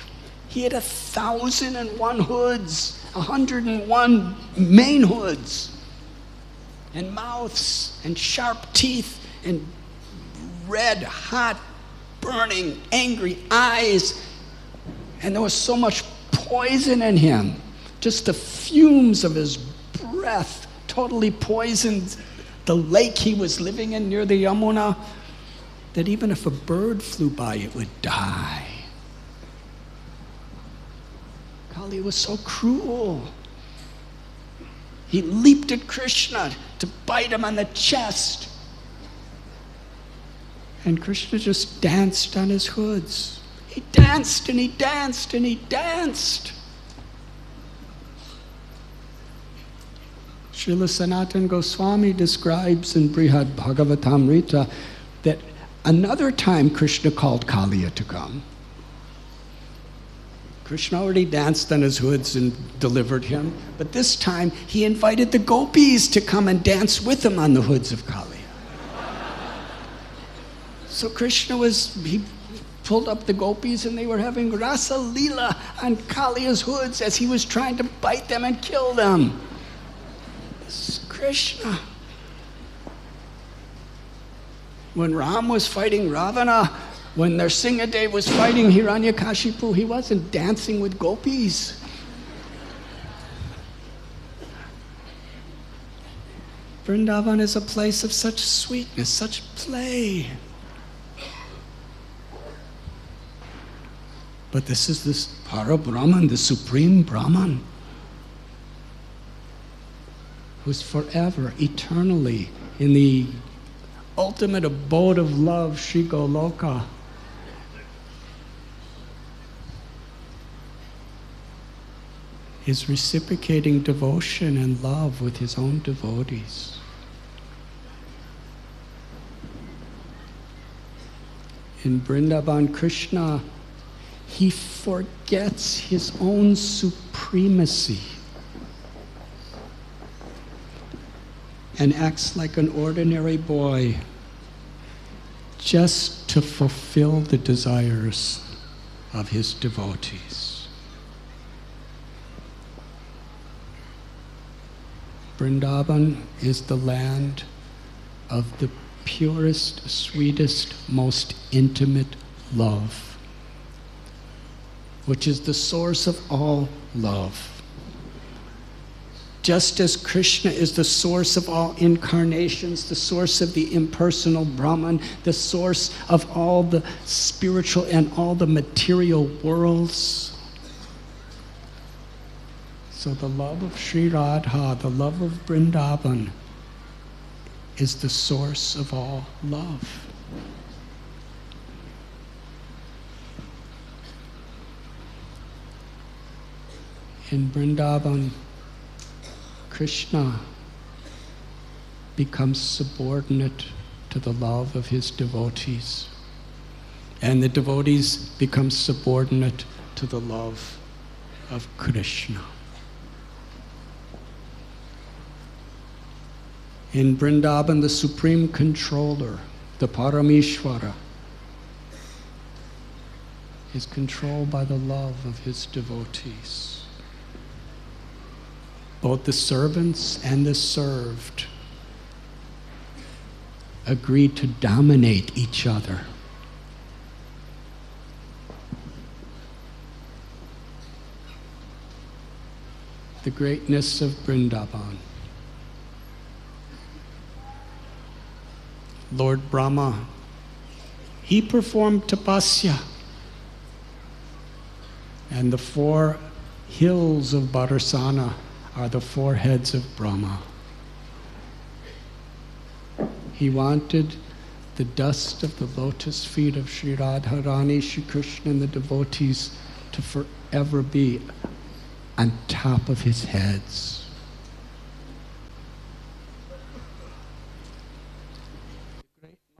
He had 1,001 hoods, 101 main hoods, and mouths, and sharp teeth, and red, hot, burning, angry eyes. And there was so much poison in him. Just the fumes of his breath totally poisoned the lake he was living in near the Yamuna, that even if a bird flew by, it would die. Kali was so cruel. He leaped at Krishna to bite him on the chest. And Krishna just danced on his hoods. He danced and he danced and he danced. Srila Sanatana Goswami describes in Brihad Bhagavatamrita that another time Krishna called Kaliya to come. Krishna already danced on his hoods and delivered him, but this time he invited the gopis to come and dance with him on the hoods of Kaliya. So he pulled up the gopis and they were having rasa lila on Kaliya's hoods as he was trying to bite them and kill them. This is Krishna. When Ram was fighting Ravana, when Narsingadev was fighting Hiranyakashipu, he wasn't dancing with gopis. Vrindavan is a place of such sweetness, such play. But this is this Para-Brahman, the Supreme Brahman, who's forever, eternally, in the ultimate abode of love, Sri Goloka. Is reciprocating devotion and love with his own devotees. In Vrindavan, Krishna, he forgets his own supremacy and acts like an ordinary boy just to fulfill the desires of his devotees. Vrindavan is the land of the purest, sweetest, most intimate love, which is the source of all love. Just as Krishna is the source of all incarnations, the source of the impersonal Brahman, the source of all the spiritual and all the material worlds, so the love of Sri Radha, the love of Vrindavan, is the source of all love. In Vrindavan, Krishna becomes subordinate to the love of his devotees, and the devotees become subordinate to the love of Krishna. In Vrindavan, the supreme controller, the Parameshwara, is controlled by the love of his devotees. Both the servants and the served agree to dominate each other. The greatness of Vrindavan. Lord Brahma He performed tapasya. And the 4 hills of Bharsana are the 4 heads of Brahma. He wanted the dust of the lotus feet of Sri Radharani, Sri Krishna, and the devotees to forever be on top of his heads.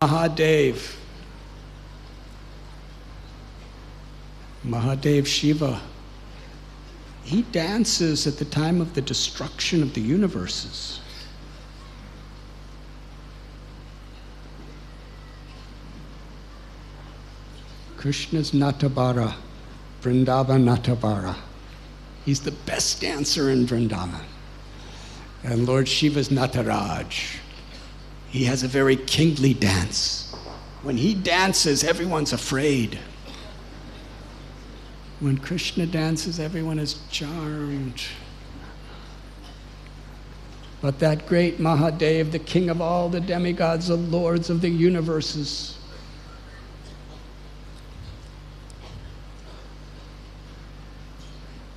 Mahadev, Shiva, he dances at the time of the destruction of the universes. Krishna's Natabara, Vrindavan Natabara. He's the best dancer in Vrindavan. And Lord Shiva's Nataraj. He has a very kingly dance. When he dances, everyone's afraid. When Krishna dances, everyone is charmed. But that great Mahadev, the king of all the demigods, the lords of the universes,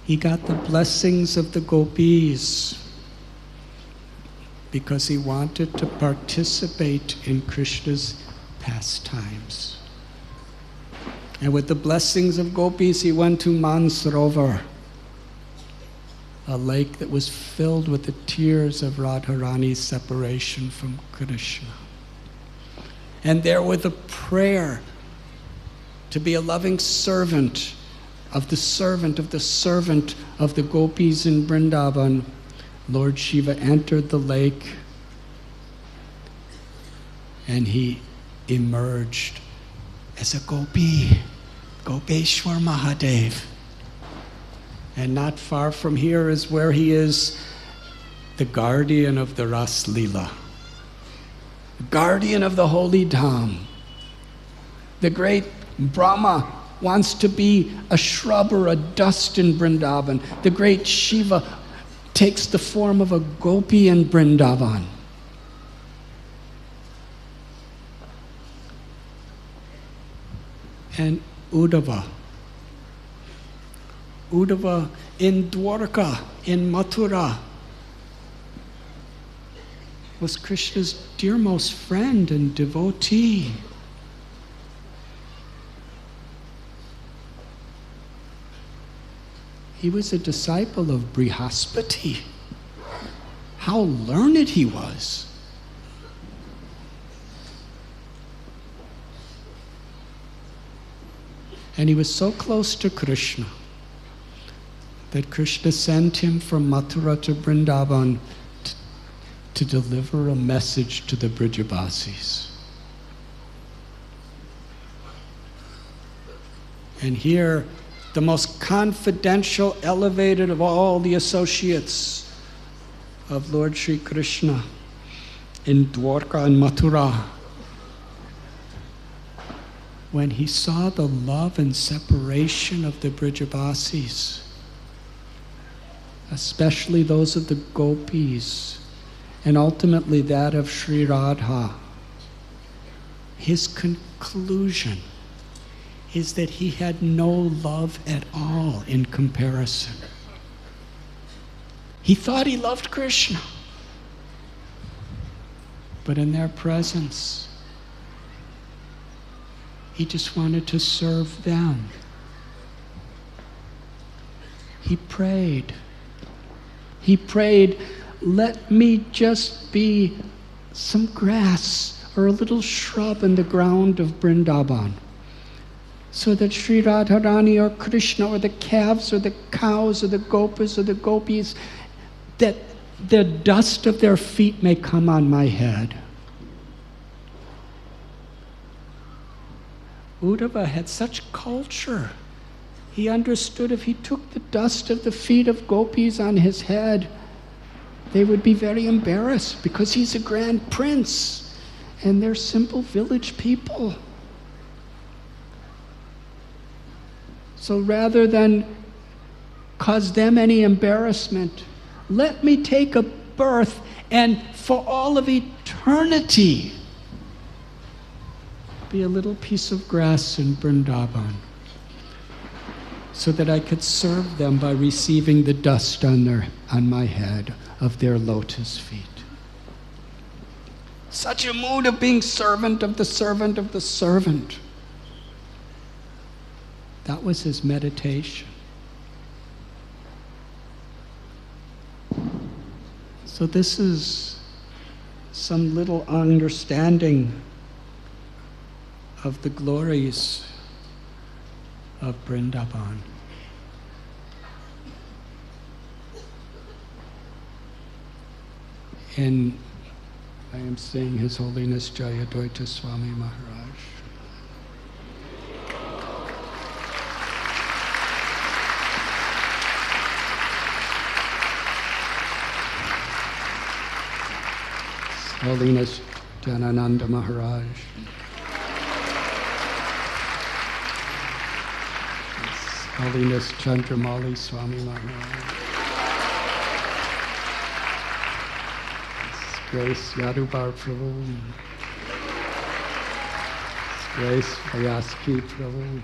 he got the blessings of the gopis because he wanted to participate in Krishna's pastimes. And with the blessings of gopis, he went to Mansarovar, a lake that was filled with the tears of Radharani's separation from Krishna. And there, with a prayer to be a loving servant of the servant of the servant of the gopis in Vrindavan, Lord Shiva entered the lake and he emerged as a gopi, Gopeshwar Mahadev. And not far from here is where he is, the guardian of the Ras Leela, guardian of the holy dham. The great Brahma wants to be a shrub or a dust in Vrindavan. The great Shiva takes the form of a gopi in Vrindavan. And Uddhava in Dwarka, in Mathura, was Krishna's dearmost friend and devotee. He was a disciple of Brihaspati. How learned he was. And he was so close to Krishna that Krishna sent him from Mathura to Vrindavan to deliver a message to the Brijavasis. And here, the most confidential, elevated of all the associates of Lord Sri Krishna in Dwarka and Mathura, when he saw the love and separation of the Brijavasis, especially those of the gopis, and ultimately that of Sri Radha, his conclusion is that he had no love at all in comparison. He thought he loved Krishna, but in their presence, he just wanted to serve them. He prayed, let me just be some grass or a little shrub in the ground of Vrindavan, so that Sri Radharani or Krishna or the calves or the cows or the gopas or the gopis, that the dust of their feet may come on my head. Uddhava had such culture. He understood if he took the dust of the feet of gopis on his head, they would be very embarrassed because he's a grand prince and they're simple village people. So rather than cause them any embarrassment, let me take a birth and for all of eternity be a little piece of grass in Vrindavan, so that I could serve them by receiving the dust on my head of their lotus feet. Such a mood of being servant of the servant of the servant. That was his meditation. So this is some little understanding of the glories of Vrindavan. And I am saying His Holiness Jayadvaita Swami Maharaj. His Holiness Janananda Maharaj. His Holiness Chandramali Swami Maharaj. Grace Yadubar Prabhu, Grace Vayaski Prabhu,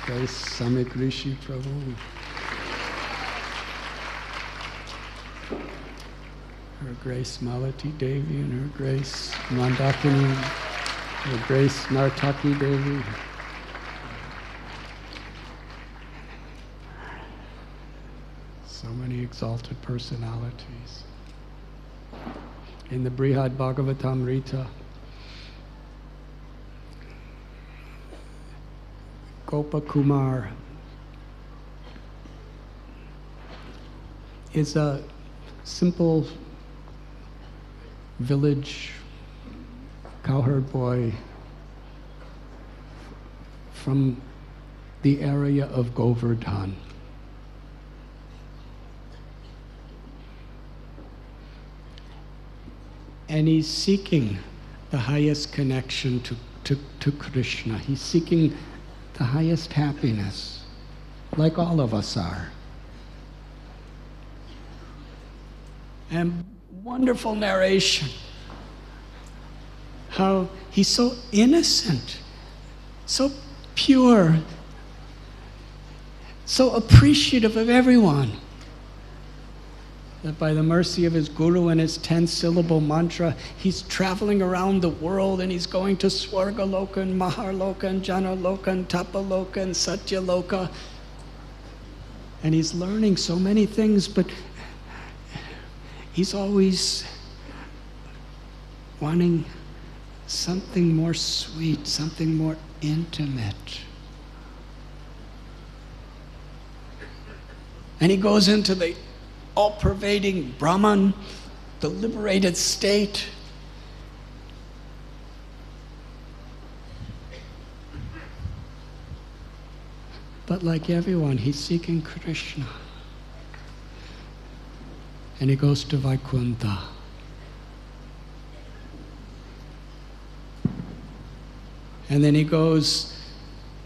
Grace Samik Rishi Prabhu, Her Grace Malati Devi and Her Grace Mandakini, Her Grace Nartaki Devi, so many exalted personalities. In the Brihad Bhagavatamrita, Gopakumar is a simple village cowherd boy from the area of Govardhan. And he's seeking the highest connection to Krishna. He's seeking the highest happiness, like all of us are. And wonderful narration, how he's so innocent, so pure, so appreciative of everyone, that by the mercy of his guru and his 10-syllable mantra, he's traveling around the world and he's going to Swargaloka and Maharloka and Janaloka and Tapaloka and Satyaloka. And he's learning so many things, but he's always wanting something more sweet, something more intimate. And he goes into the all-pervading Brahman, the liberated state. But like everyone, he's seeking Krishna. And he goes to Vaikuntha. And then he goes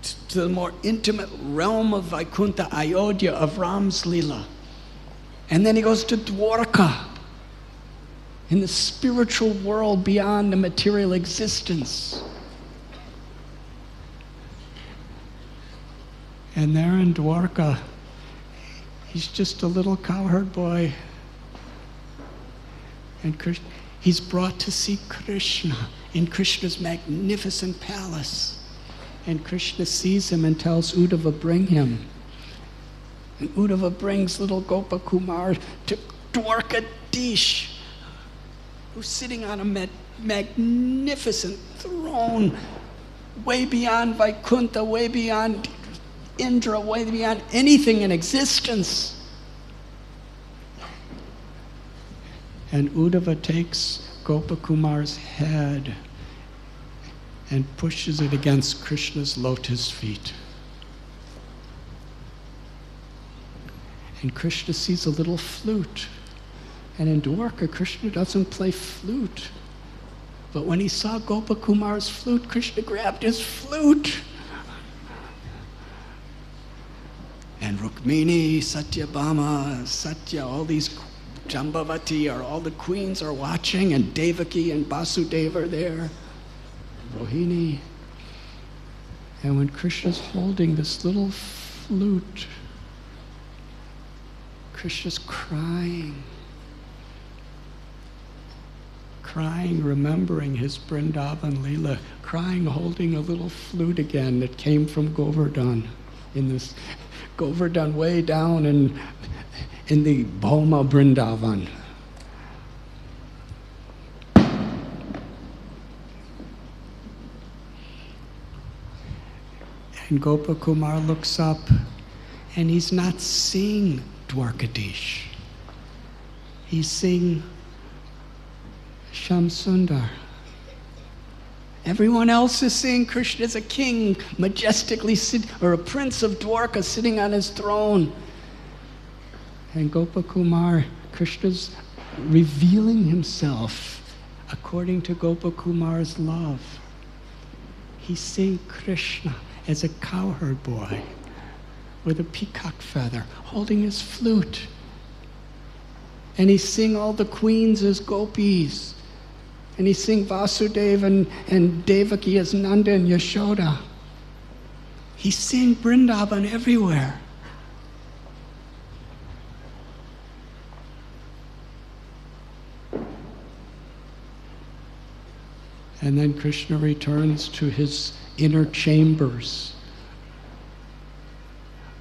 to the more intimate realm of Vaikuntha, Ayodhya, of Ram's Leela. And then he goes to Dwarka, in the spiritual world beyond the material existence. And there in Dwarka, he's just a little cowherd boy. And he's brought to see Krishna in Krishna's magnificent palace. And Krishna sees him and tells Uddhava, bring him. And Uddhava brings little Gopakumar to Dwarkadish, who's sitting on a magnificent throne way beyond Vaikuntha, way beyond Indra, way beyond anything in existence. And Uddhava takes Gopakumar's head and pushes it against Krishna's lotus feet. And Krishna sees a little flute. And in Dwarka, Krishna doesn't play flute. But when he saw Gopakumar's flute, Krishna grabbed his flute. And Rukmini, Satyabhama, Satya, all these Jambavati, all the queens are watching, and Devaki and Vasudeva are there, Rohini. And when Krishna's holding this little flute, Krishna's crying, remembering his Vrindavan Leela, crying, holding a little flute again that came from Govardhan, in this Govardhan way down in the Bhoma Vrindavan. And Gopakumar looks up, and he's not seeing Dwarkadish. He's seeing Shamsundar. Everyone else is seeing Krishna as a king, majestically or a prince of Dwarka sitting on his throne. And Gopakumar, Krishna's revealing himself according to Gopakumar's love. He's seeing Krishna as a cowherd boy with a peacock feather, holding his flute. And he's seeing all the queens as gopis. And he's seeing Vasudeva and Devaki as Nanda and Yashoda. He's seeing Vrindavan everywhere. And then Krishna returns to his inner chambers,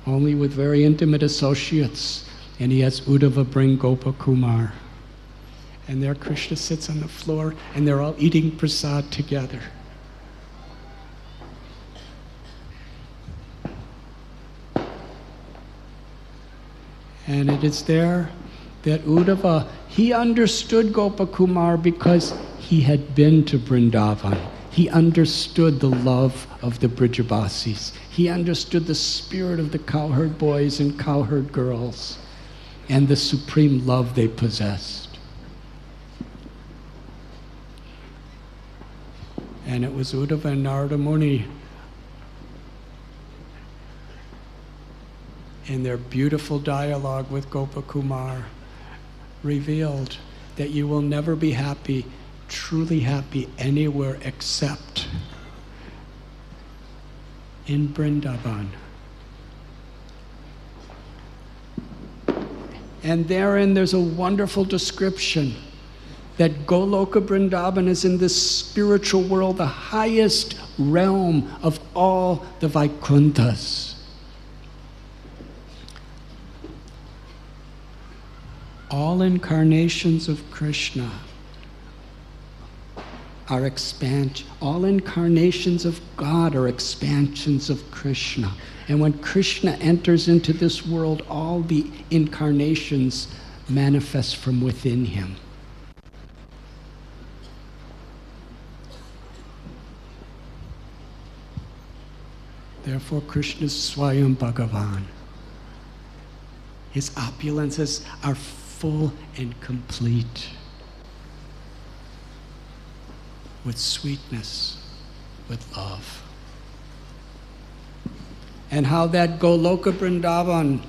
only with very intimate associates, and he has Uddhava bring Gopakumar. And there Krishna sits on the floor, and they're all eating prasad together. And it is there that Uddhava, he understood Gopakumar because he had been to Vrindavan. He understood the love of the Brijavasis. He understood the spirit of the cowherd boys and cowherd girls and the supreme love they possessed. And it was Uddhava and Narada Muni in their beautiful dialogue with Gopakumar revealed that you will never be happy, truly happy, anywhere except in Vrindavan. And therein there's a wonderful description that Goloka Vrindavan is in this spiritual world, the highest realm of all the Vaikunthas. All incarnations of Krishna are all incarnations of God are expansions of Krishna. And when Krishna enters into this world, all the incarnations manifest from within him. Therefore, Krishna is Swayam Bhagavan. His opulences are full and complete with sweetness, with love. And how that Goloka Vrindavan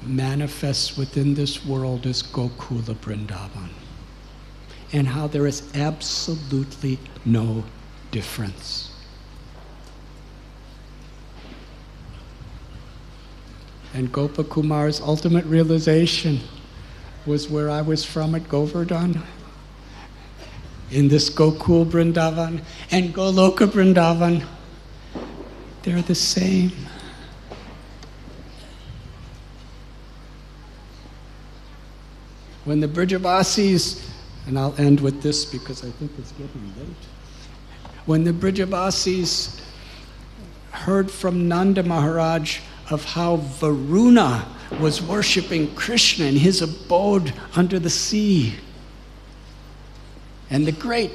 manifests within this world is Gokula Vrindavan. And how there is absolutely no difference. And Gopakumar's ultimate realization was where I was from at Govardhan, in this Gokul Vrindavan and Goloka Vrindavan. They're the same. When the Brijavasis, and I'll end with this because I think it's getting late. When the Brijavasis heard from Nanda Maharaj of how Varuna was worshiping Krishna in his abode under the sea, and the great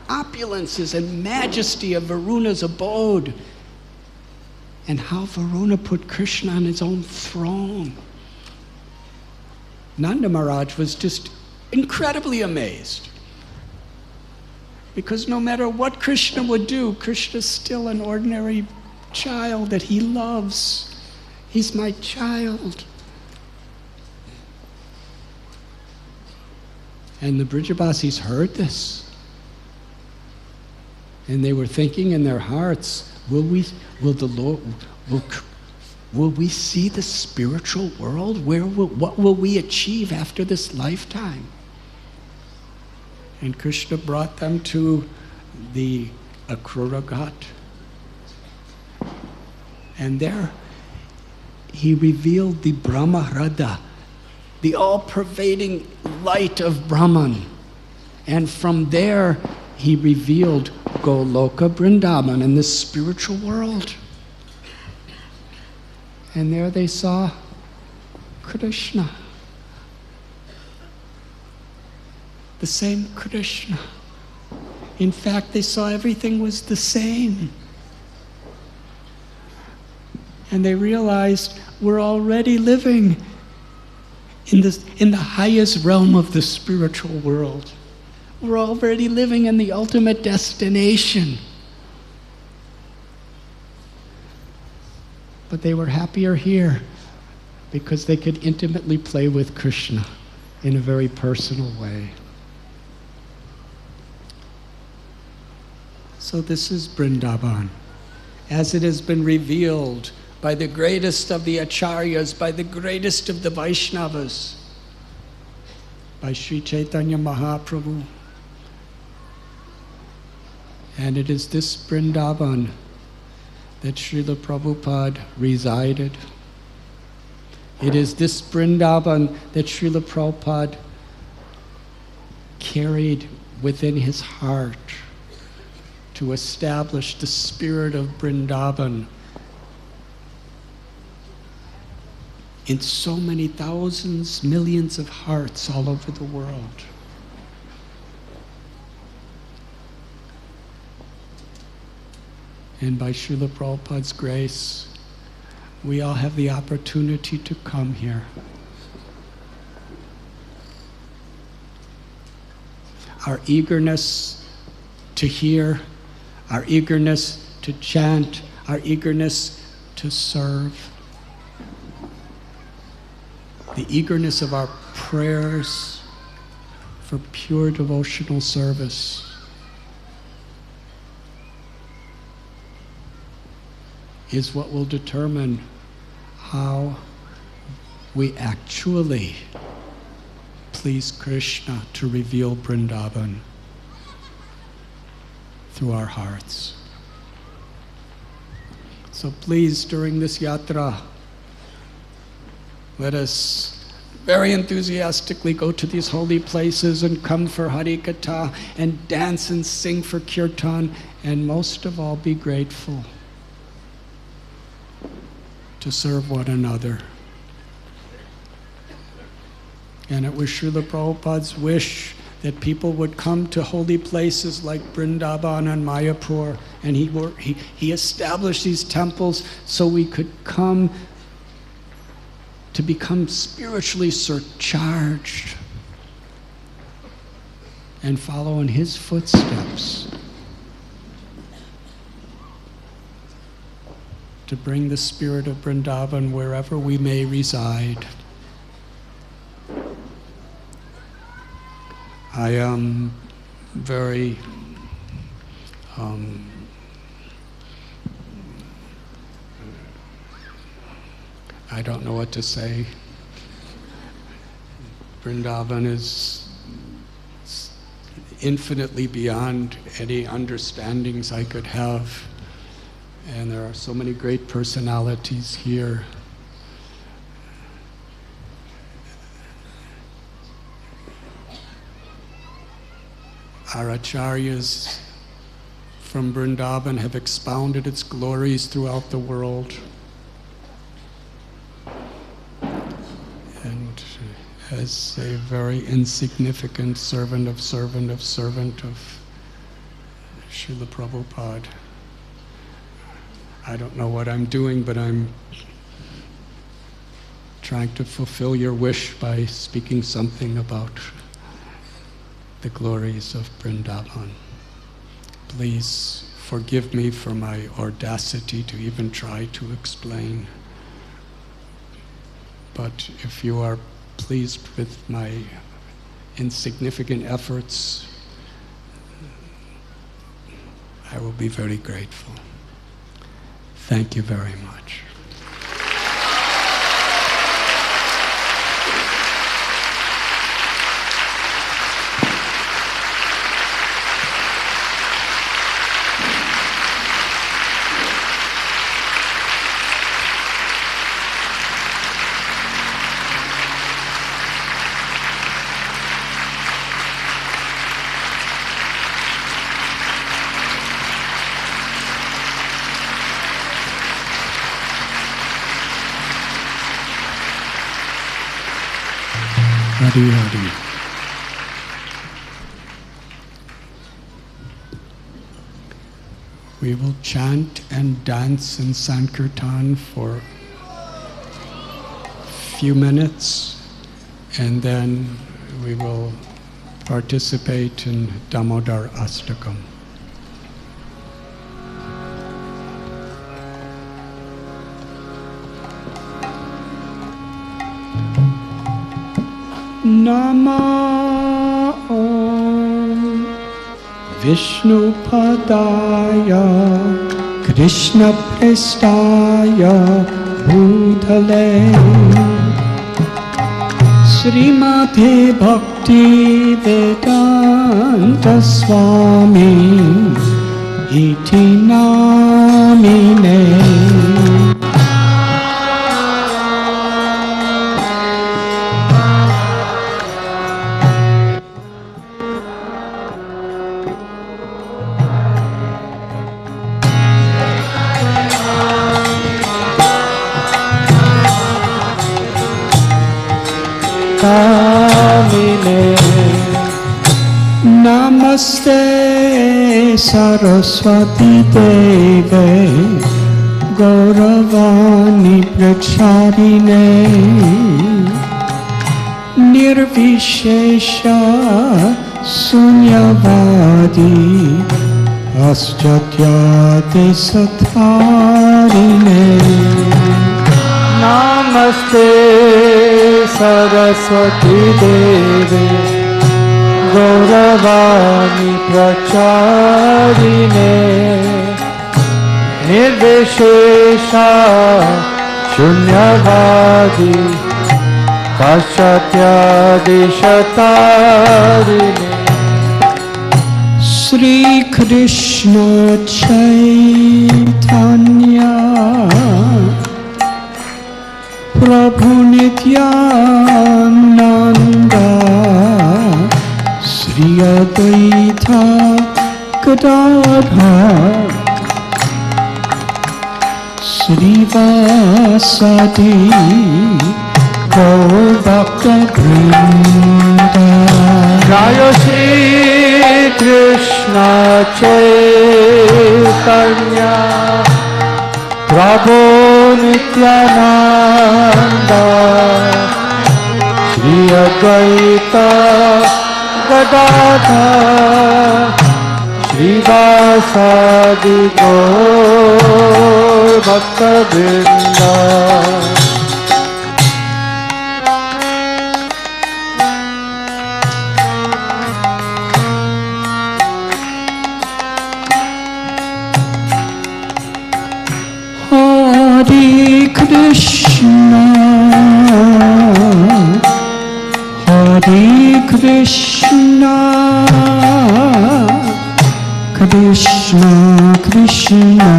opulences and majesty of Varuna's abode, and how Varuna put Krishna on his own throne, Nanda Maharaj was just incredibly amazed. Because no matter what Krishna would do, Krishna's still an ordinary child that he loves. He's my child. And the Brijabasis heard this. And they were thinking in their hearts, will we see the spiritual world? What will we achieve after this lifetime? And Krishna brought them to the Akrura Ghat. And there he revealed the Brahma Radha, the all-pervading light of Brahman. And from there he revealed Goloka Vrindavan in this spiritual world. And there they saw Krishna. The same Krishna. In fact, they saw everything was the same. And they realized we're already living in the highest realm of the spiritual world. We're already living in the ultimate destination. But they were happier here because they could intimately play with Krishna in a very personal way. So this is Vrindavan, as it has been revealed by the greatest of the acharyas, by the greatest of the Vaishnavas, by Sri Chaitanya Mahaprabhu. And it is this Vrindavan that Srila Prabhupada resided. It is this Vrindavan that Srila Prabhupada carried within his heart to establish the spirit of Vrindavan in so many thousands, millions of hearts all over the world. And by Srila Prabhupada's grace, we all have the opportunity to come here. Our eagerness to hear, our eagerness to chant, our eagerness to serve, the eagerness of our prayers for pure devotional service is what will determine how we actually please Krishna to reveal Vrindavan through our hearts. So please, during this yatra, let us very enthusiastically go to these holy places and come for Hari Katha and dance and sing for Kirtan, and most of all be grateful to serve one another. And it was Srila Prabhupada's wish that people would come to holy places like Vrindavan and Mayapur, and he established these temples so we could come to become spiritually surcharged and follow in his footsteps, to bring the spirit of Vrindavan wherever we may reside. I am very I don't know what to say. Vrindavan is infinitely beyond any understandings I could have. And there are so many great personalities here. Our acharyas from Vrindavan have expounded its glories throughout the world. And as a very insignificant servant of Srila Prabhupada, I don't know what I'm doing, but I'm trying to fulfill your wish by speaking something about the glories of Vrindavan. Please forgive me for my audacity to even try to explain. But if you are pleased with my insignificant efforts, I will be very grateful. Thank you very much. Hari Hari. We will chant and dance in Sankirtan for a few minutes, and then we will participate in Damodar Astakam. Nama Om Vishnu Padaya Krishna Prestaya Bhutale Srimati Bhakti Vedanta Swami Iti Namine Namaste Saraswati Deve Gauravani Pracharine Nirvishesha Sunyavadi Paschatya Satharine Namaste Saraswati Deve Gauravani Pracharine Nirvishesha Shunyavadi Paschatya Deshatarine Sri Krishna Chaitanya Prabhu Nityananda Sri Advaita Gadadhar Sri Vasadi Gaur Bhakta Vrinda Jaya Shri Krishna Chaitanya Prabhu Nityananda Shri Advaita Gadadhar Shri Vasadi Gaur Bhakta Vrinda Hare Krishna Hare Krishna Krishna Krishna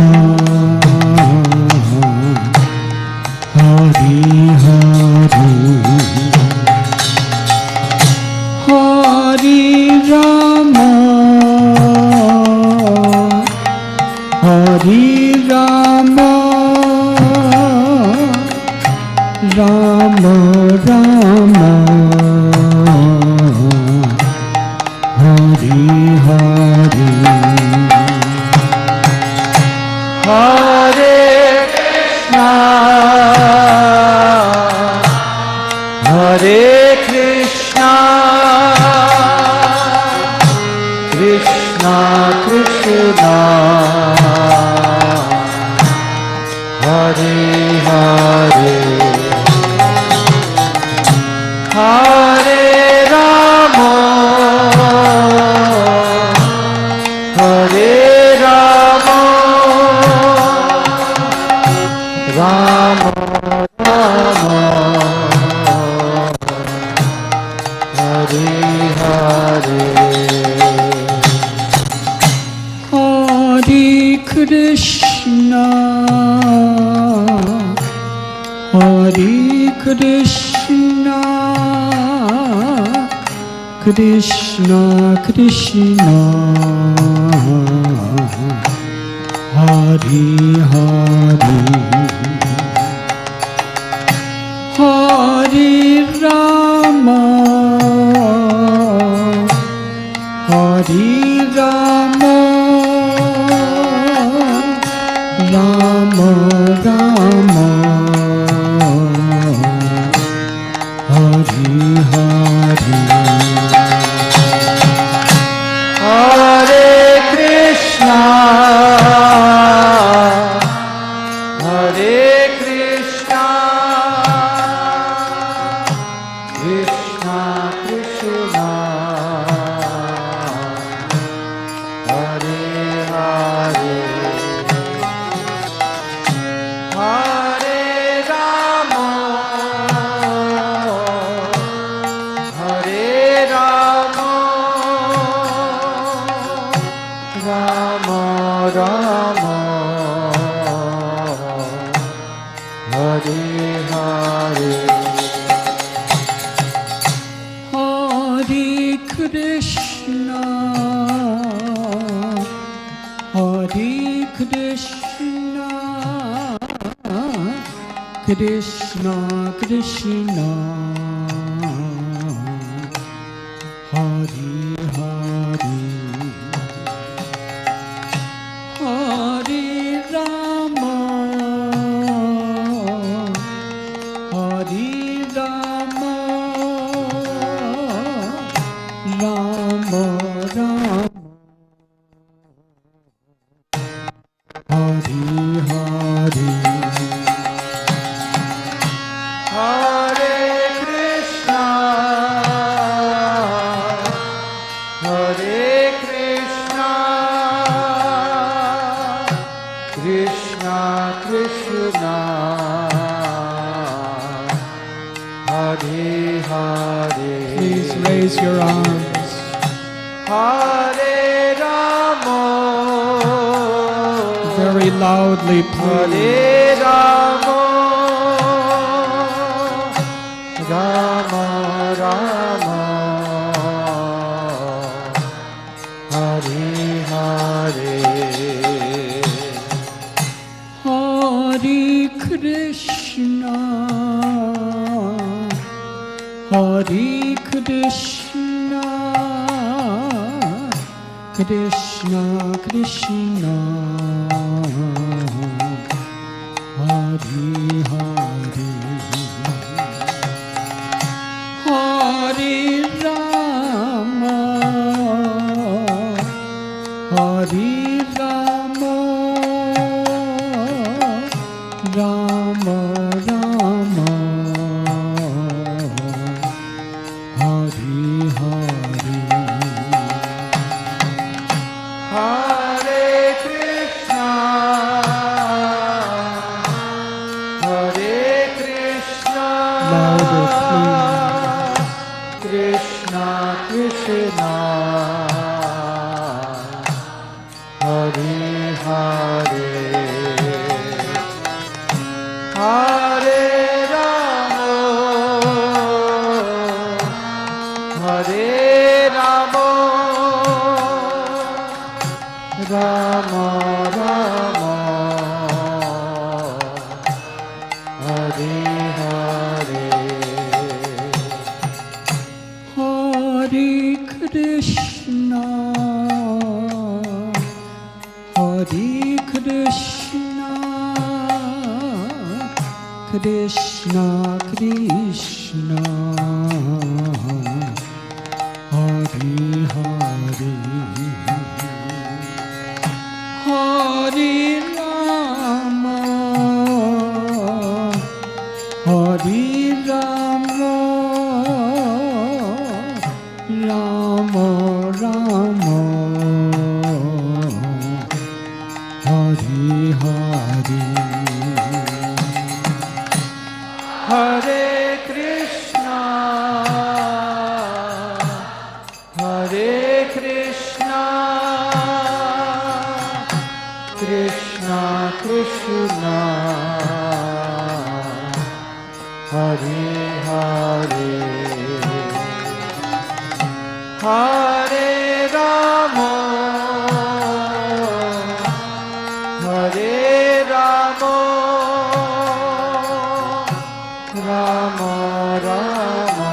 Hare Hare Hare Rama Hare Rama Rama Rama Hare Hare Hare Krishna Hare Krishna Krishna Krishna Hare Hare Hare Rama Hare Krishna, Hare Krishna, Krishna Krishna, Hare Hare, Hare Rama, Hare Rama, Rama Rama, Hare Hare, Hare Krishna, Hare Krishna, Krishna Krishna, Hare Hare, Hare Rama, Hare Rama, Rama Rama, Hare Hare, Hare Krishna, Hare Krishna, Krishna Krishna, Hare Hare, Hare Rama, Hare Rama, Rama Rama, Hare Hare, Hare Krishna, Hare Krishna, Krishna Krishna, Hare Hare. Please raise your arms. Hare Rama, very loudly, please. Hare Rama, Rama Rama, Hare Hare, Hare Krishna, Hare Krishna, Krishna Krishna, Hare Hare, Hare Rama, Hare Rama, Rama Rama, Hare Hare, Hare Krishna, Hare Krishna, louder please, Krishna Krishna, Hare Hare, Hare Rama, Hare Rama, Rama Rama, Hare Hare, Hare Krishna, Hare Krishna, Krishna Krishna, Hare Hare, Hare Rama, Hare Rama, Rama Rama, Hare Hare, Hare Krishna, Hare Krishna, Krishna Krishna, Hare Hare, Hare Rama, Hare Rama, Rama Rama,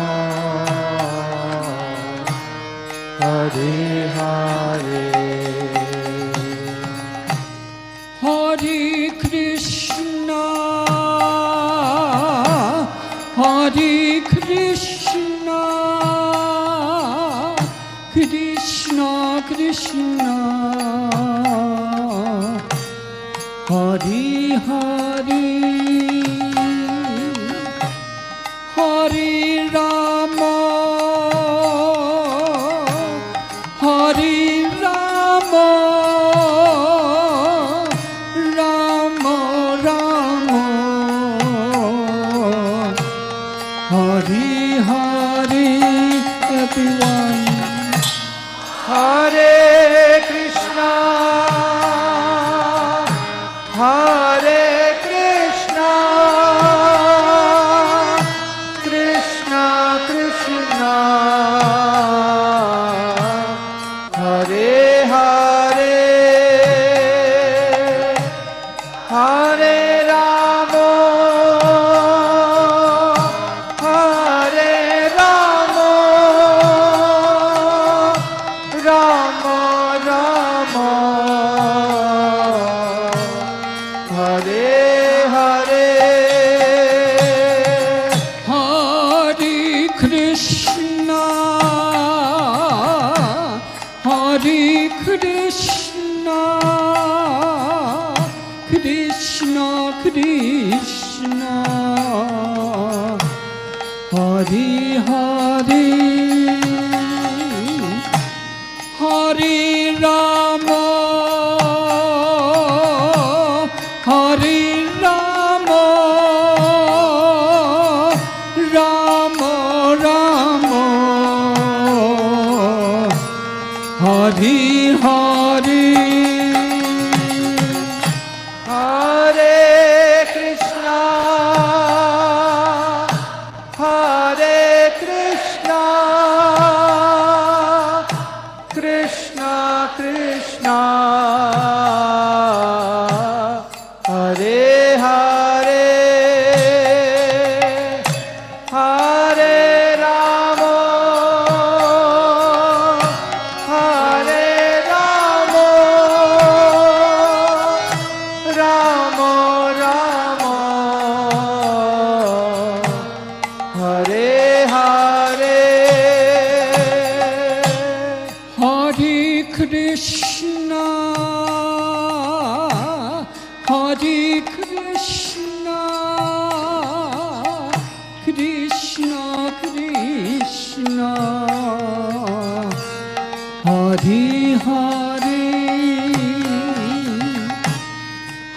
Hare Hare. Hare Krishna, Hare Krishna, Krishna Krishna, Hare Hare, Hare Rama, Hare Rama, Rama Rama, Hare Hare, everyone. Hare Krishna, Hare Krishna, Krishna Krishna, Hare Hare, Hare Rama, Hare Rama, Rama Rama, Hare Hare. Hare Krishna, Hare Krishna, Krishna Krishna, Hare Hare, Hare Rama, Hare Rama, Rama Rama, Hare Hare. Hare Krishna, Hare Krishna, Krishna Krishna, Hare Hare, Hare Rama, Hare Rama, Rama Rama, Hare Hare. Hare Krishna, Hare Krishna, Krishna Krishna, Hare Hare,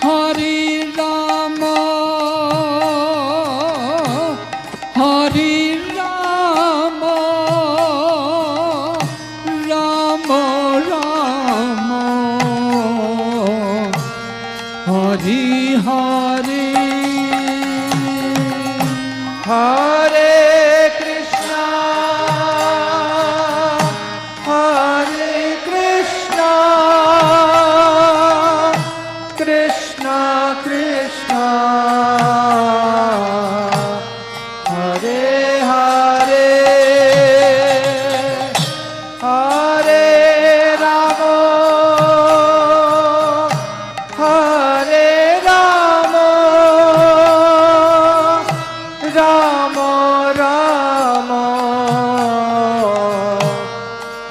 Hare Rama, Hare Rama, Rama Rama, Hare Hare. Hare Krishna, Hare Krishna, Krishna Krishna, Hare Hare, Hare Rama, Hare Rama, Rama Rama,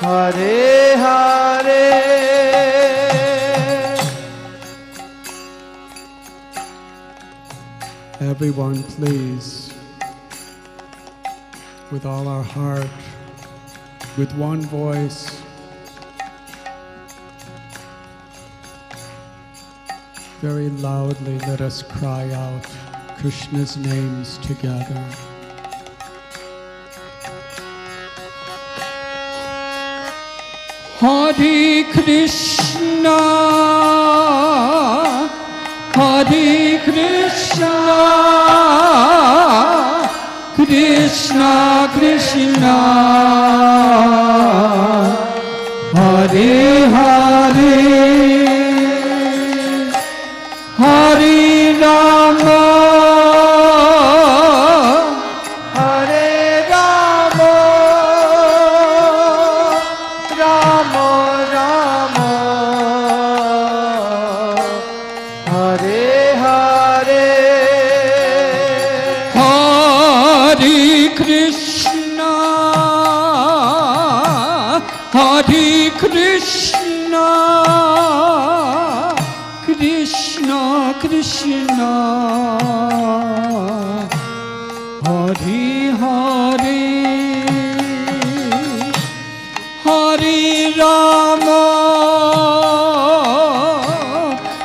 Hare Hare. Everyone, please, with all our heart, with one voice, very loudly let us cry out Krishna's names together. Hare Krishna, Hare Krishna, Krishna Krishna, Hare Hare, Hare Rama, Hare Rama, Rama Rama, Hare Hare, Hare Krishna, Hare Krishna, Krishna Krishna, Hare Hare, Hare Rama,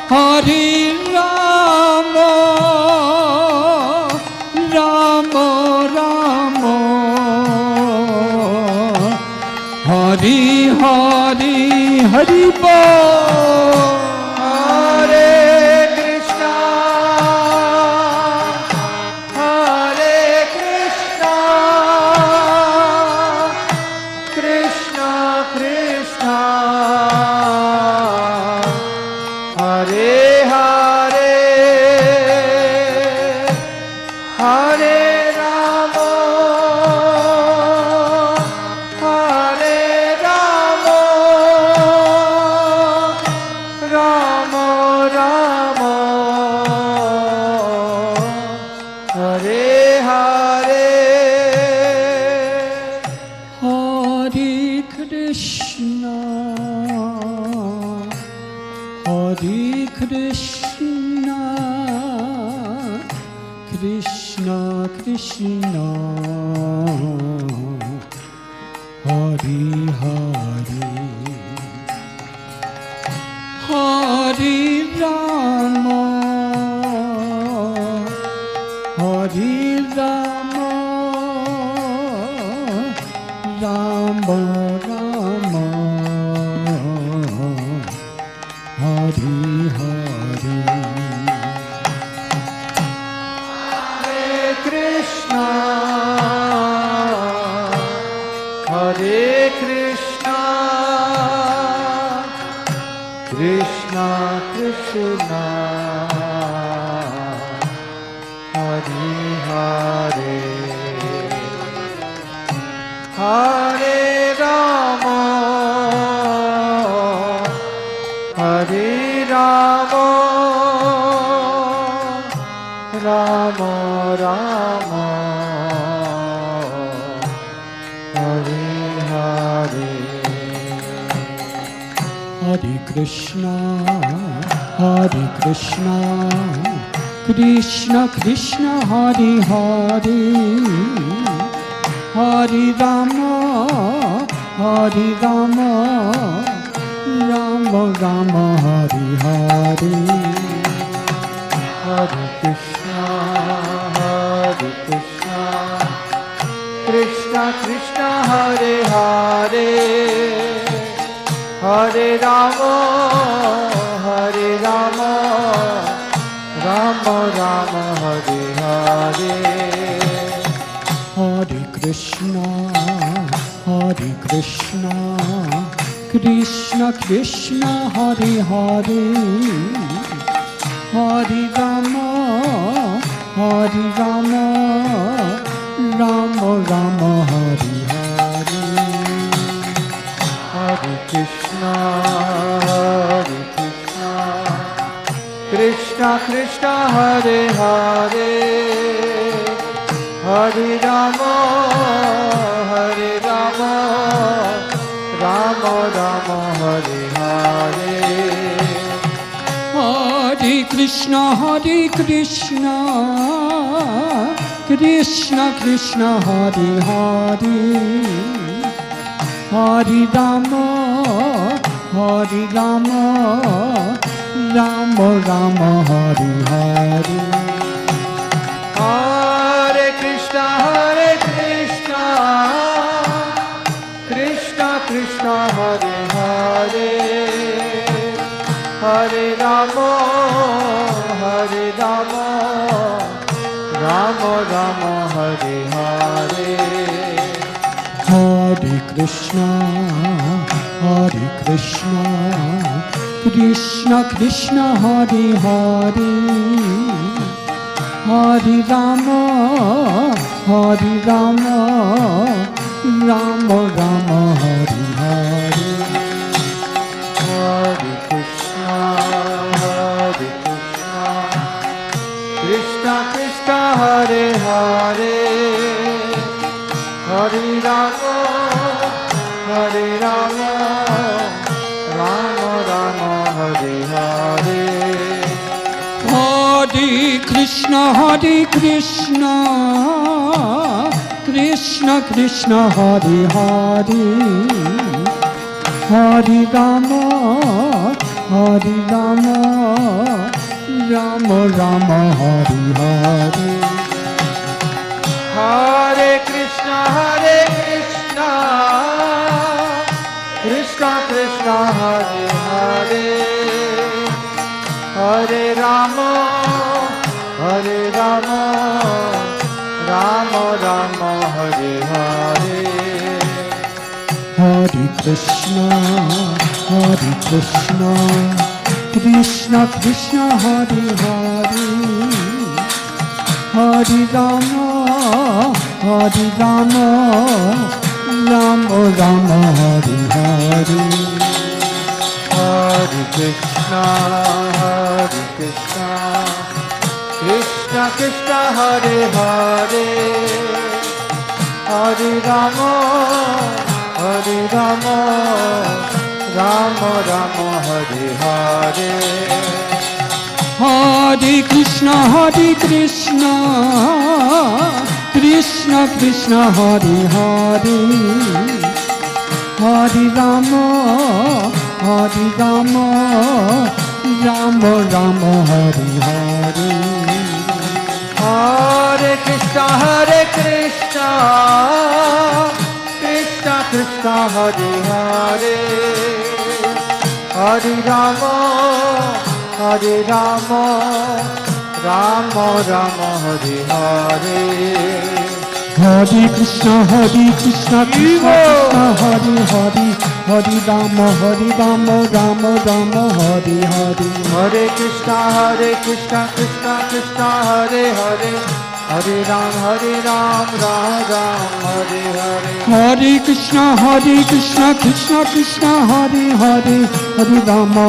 Hare Rama, Rama Rama, Hare Hare, Hari Bol. Hare Krishna, Hare Krishna, Krishna Krishna, Hare Hare, Hare Rama, Hare Rama, Rama Rama, Hare Hare, Hare Krishna, Hare Krishna, Krishna Krishna, Hare Hare, Hare Rama, Hare Rama, Rama Rama, Hare Hare, Hare Krishna, Hare Krishna, Krishna Krishna, Hare Hare, Hare Rama, Hare Rama, Rama Rama, Hare Hare, Hare Krishna, Hare Krishna, Krishna Krishna, Hare Hare, Hare Rama, Hare Rama, Rama Rama, Hare Hare, Hare Krishna, Hare Krishna, Krishna Krishna, Hare Hare, Hare Rama, Hare Rama, Rama Rama, Hare Hare, Hare Krishna, Hare Krishna, Krishna Krishna, Hare Hare, Hare Rama, Hare Rama, Rama Rama, Hare Hare, Hare Krishna, Hare Krishna, Krishna Krishna, Hare Hare, Hare Rama, Hare Rama, Rama Rama, Hare Hare, Hare Krishna, Hare Krishna, Krishna Krishna, Hare Hare, Hare Rama, Hare Rama, Rama Rama, Hare Hare, Hare Krishna, Krishna Krishna, Hare Hare Hare Rama Hare Rama Rama Rama Hare Hare Hare Krishna Krishna Krishna Hare Hare Hare Rama Rama Rama Hare Hare Hare Krishna Krishna Krishna Hare Hare Hare Rama Rama Rama Hare Hare Hare Krishna Krishna Krishna Hare Hare Hare Rama Rama Rama Hare Hare Hare Krishna Krishna Krishna Hare Hare Hare Rama Rama Rama Hare Hare Hare Krishna Krishna Krishna Hare Hare Hare Rama Rama Rama Hare Hare Hare Krishna Krishna Krishna Hare Hare Hare Rama Rama Rama Hare Hare Hare Krishna Krishna Krishna Hare Hare Hare Rama Rama Rama Hare Hare Hare Krishna Krishna Krishna Hare Hare Hare Rama Rama Rama Hare Hare Hare Krishna Krishna Krishna Hare Hare Hare Rama Rama Rama Hare Hare Hare Krishna Krishna Krishna Hare Hare Hare Ram Ram Hare Hare Hare Krishna Krishna Krishna Hare Hare Hare Rama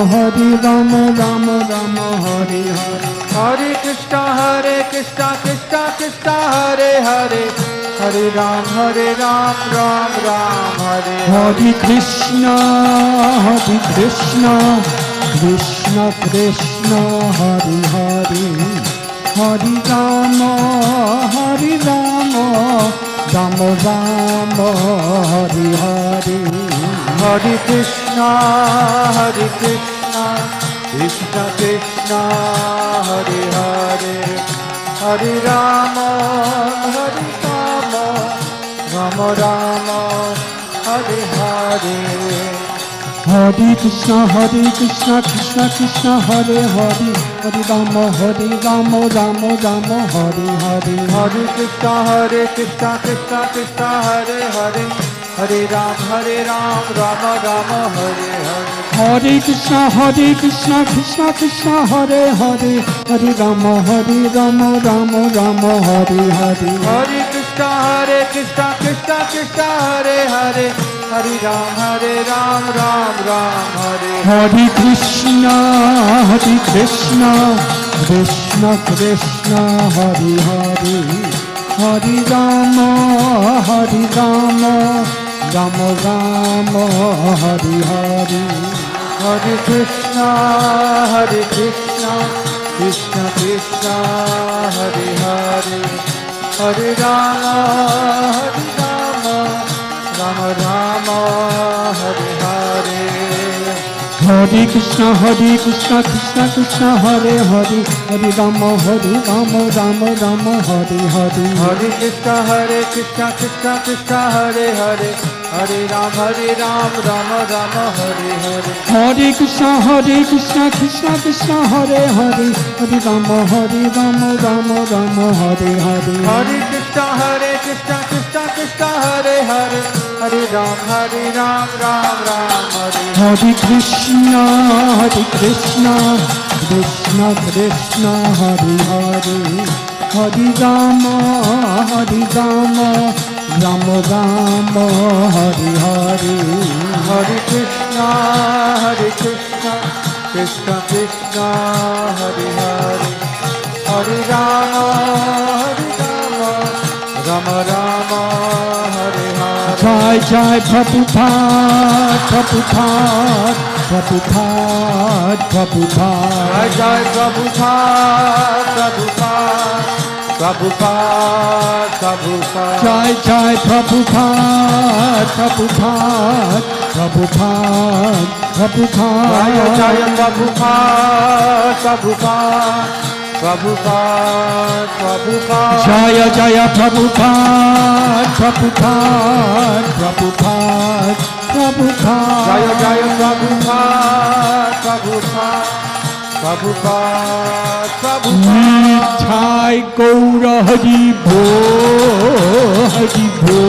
Rama Rama Hare Hare Hare Krishna Krishna Krishna Hare Hare Hare Ram Ram Hare Hare Krishna Krishna Krishna Hare Hare Hare Rama Rama Rama Hare Hare Hare Krishna Krishna Krishna Hare Hare Hare Rama Rama Rama Hare Hare Hare Krishna Krishna Krishna Hare Hare Hare Rama Rama Rama Hare Hare Hare Krishna Krishna Krishna Hare Hare Hare Ram Rama Rama Hare Hare Hare Krishna Krishna Krishna Hare Hare Hare Rama Rama Rama Hare Hare Hare Krishna Krishna Krishna Hare Hare Hare Ram Ram Hare Hare Krishna Krishna Krishna Hare Hare Hare Rama Rama Rama Hare Hare Hare Krishna Krishna Krishna Hare Hare Hare Rama Rama Rama Hare Hare Hare Krishna, Krishna Krishna, Hare Hare, Hare Rama, Rama Rama, Hare Hare. Hare Krishna, Krishna Krishna, Hare Hare, Hare Ram, Rama Rama, Hare Hare. Hare Krishna, Krishna Krishna, Hare Hare, Hare Rama, Rama Rama, Hare Hare. Hare Krishna, Krishna Krishna, Hare Hare, Hare Ram, Ram Ram, Hare Hare. Hare Krishna, Krishna Krishna, Hare Hare, Hare Rama, Rama Rama, Hare Hare. Hare Krishna, Krishna Krishna, Hare Hare, Hare Rama, Rama Rama, Hare Hare. Jai Jai Prabhupada, Prabhupada, Prabhupada, Prabhupada. Jai Jai Prabhupada, Prabhupada, Prabhupada. Jai Jai Prabhupada, Prabhupada, Prabhupada, Prabhupada. Jai Jai Prabhupada, Prabhupada, Prabhupada, Prabhupada. Jaya Jaya Prabhupada, Prabhupada, Prabhupada, Prabhupada. Jaya Jaya Prabhupada, Prabhupada, Prabhupada, Prabhupada. Nitai Gaura Hari Bo, Hari Bo,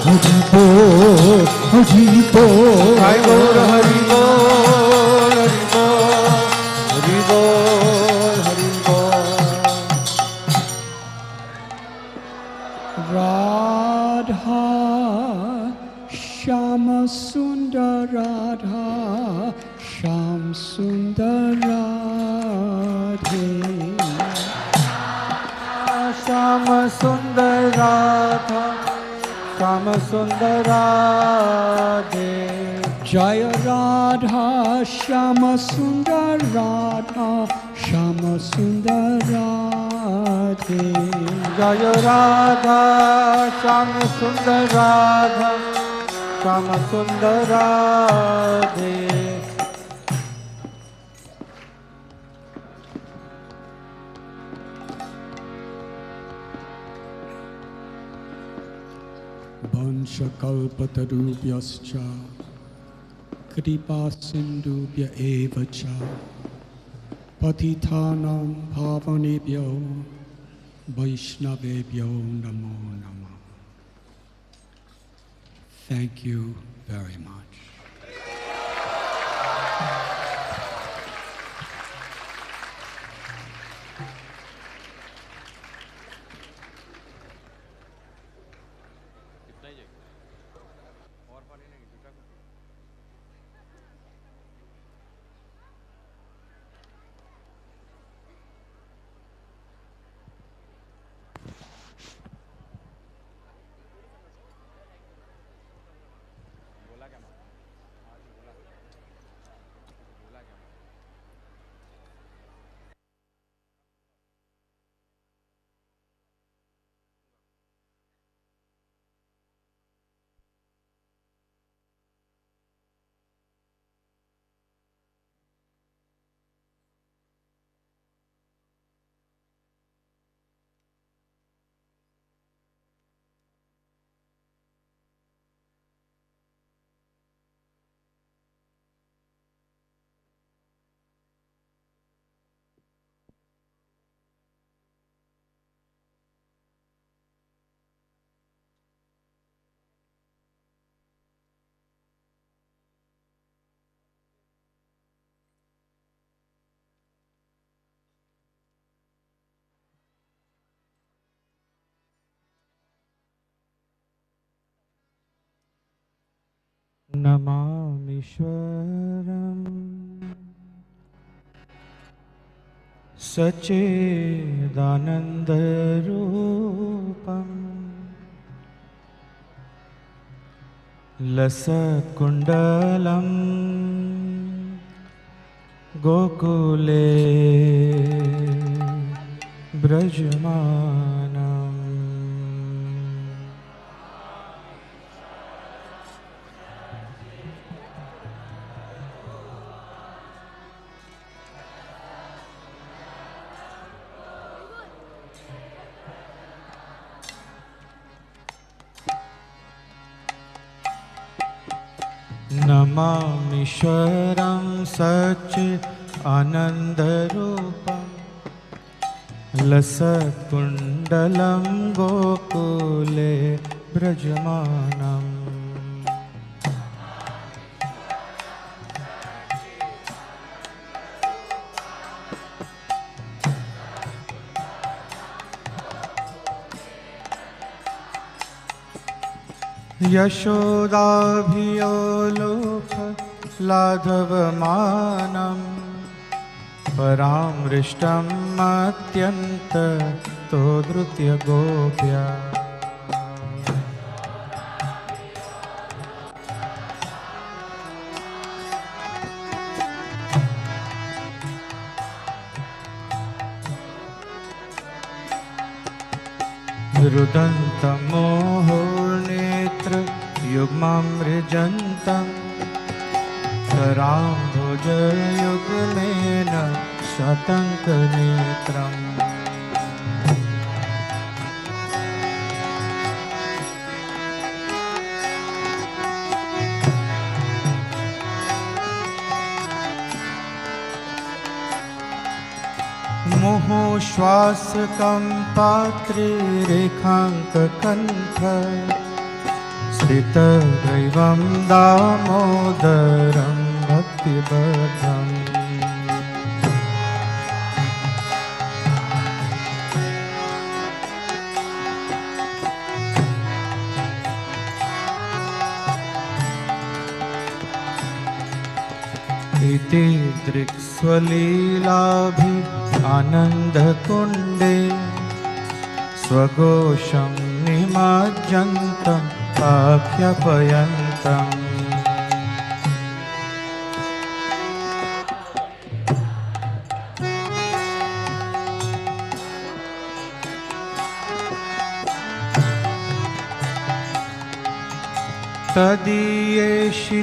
Hari Bo, Hari Bo. Jai Gaura Hari Bol, Hari Bol, Hari Bol, Hari Bol. Radha Shama Sundar Radha Sham Sundar Radhe. Shama Sundar Radha, Shama Sundar Radhe. Jaya Radha Shama Sundar Radha Shama Sundar Radhe. Jaya Radha, Shama Sundar Radha, Shama Sundar Radhe. Vanshakalpatarubhyascha Kripa Sindhubhya eva cha Patithanam Pavanebhyo Vaishnavebhyo Namo Namah. Thank you very much. Namamishwaram Sachidanandarupam Lasatkundalam Gokule Brajamanam. नमामीश्वरं सच्चिदानन्दरूपं लसत्कुण्डलं गोकुले व्रजमानम् यशोदाभियोलोक लाघवमानं परामृष्टम् अत्यन्ततो धृत्य Gopya रुदन्तमोहोर्नेत्र युग्ममृजन्तं कराम्भोजयुग्मेन शतङ्कनेत्रम् मुहुश्वासकं पात्रे रेखाङ्ककण्ठ स्थितदैवं दामोदरं भक्तिबद्धम् इति दृक्स्वलीलाभि आनन्दकुण्डे स्वघोषं निमज्जन्तम् आख्यापयन्तम्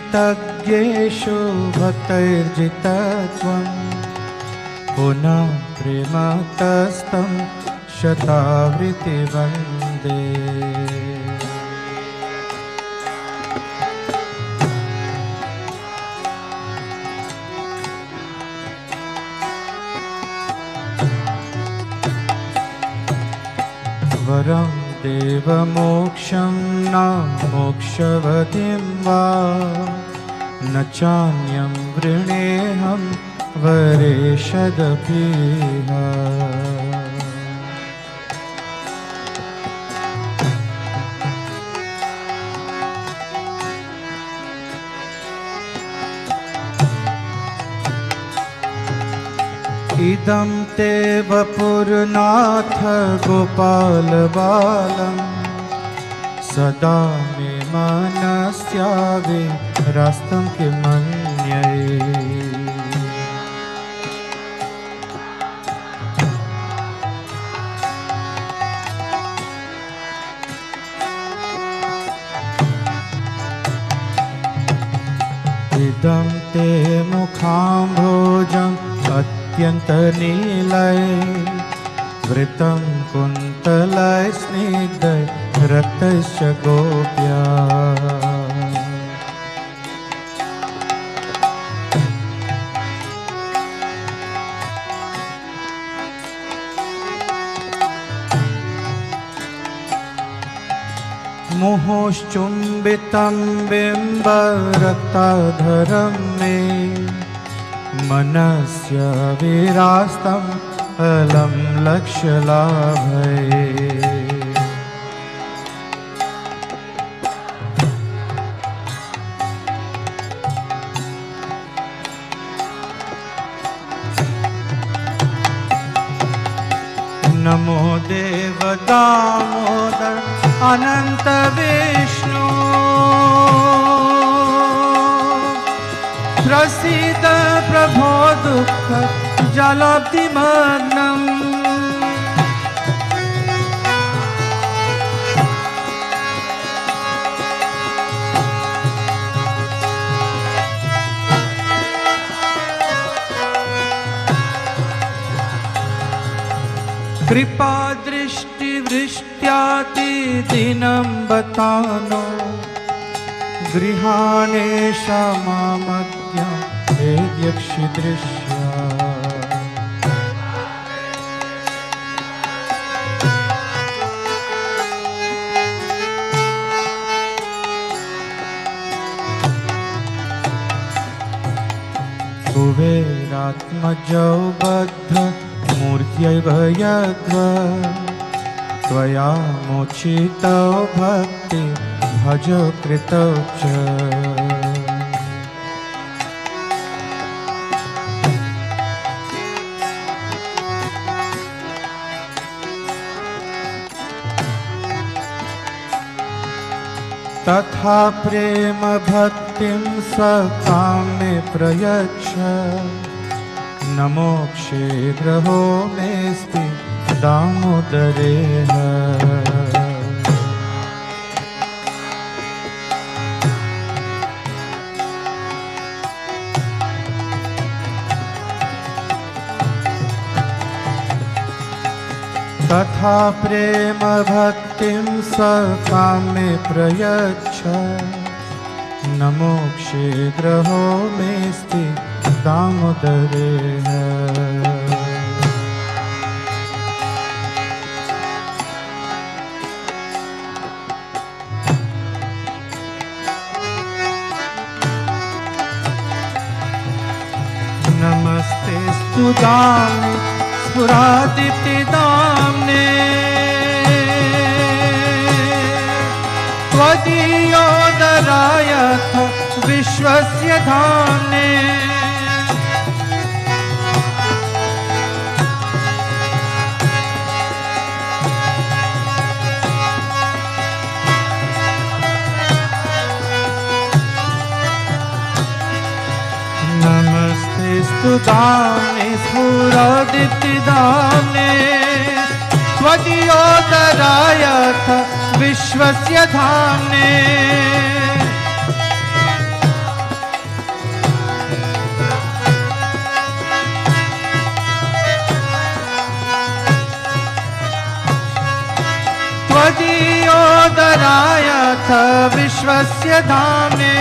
तदीयेषितज्ञेषु भक्तैर्जितत्वं पुनः प्रेमतस्तं शतावृत्ति वन्दे वरं देवमोक्षं न मोक्षवतीं वा न चान्यं वृणेऽहं वरेशदपीह इदं ते वपुर्नाथ गोपाल बालं सदा मे मनस्याविरस्तं किमन्ये इदं ते मुखाम्भोजम् अत्यन्तनीलय वृतं कुन्तलय स्निग्धय रक्तश्च गोप्या मुहुश्चुम्बितं बिम्बरक्ताधरं मे मनस्य विरास्तं अलं लक्ष्यलाभये नमो देव दामोदर अनंत विष्णु प्रसीद प्रभो दुःख जलाब्धिमग्नम् कृपा दृष्टि वृष्ट्याति दिनं बतानो गृहाणेशा मामद्य वेद्यक्षिदृश्या कुबेरात्मजौ बद्ध मूर्त्यैव यद्व त्वया मोचितौ भक्ति भज कृतौ च तथा प्रेम भक्तिं सकामे प्रयच्छ न मोक्षे ग्रहो मेऽस्ति दामोदरेण तथा प्रेम भक्तिं सकामे प्रयच्छ न मोक्षे ग्रहो मेऽस्ति दामोदरेण नमस्ते स्तुतामि स्फुरादितिदाम्ने त्वदीयोदरायथ विश्वस्य धाम्ने नमस्ते स्तुतामि स्फुरादितिदाम्ने त्वदीयोदरायथ विश्वस्य धाम्ने त्वदीयोदरायथ विश्वस्य धाम्ने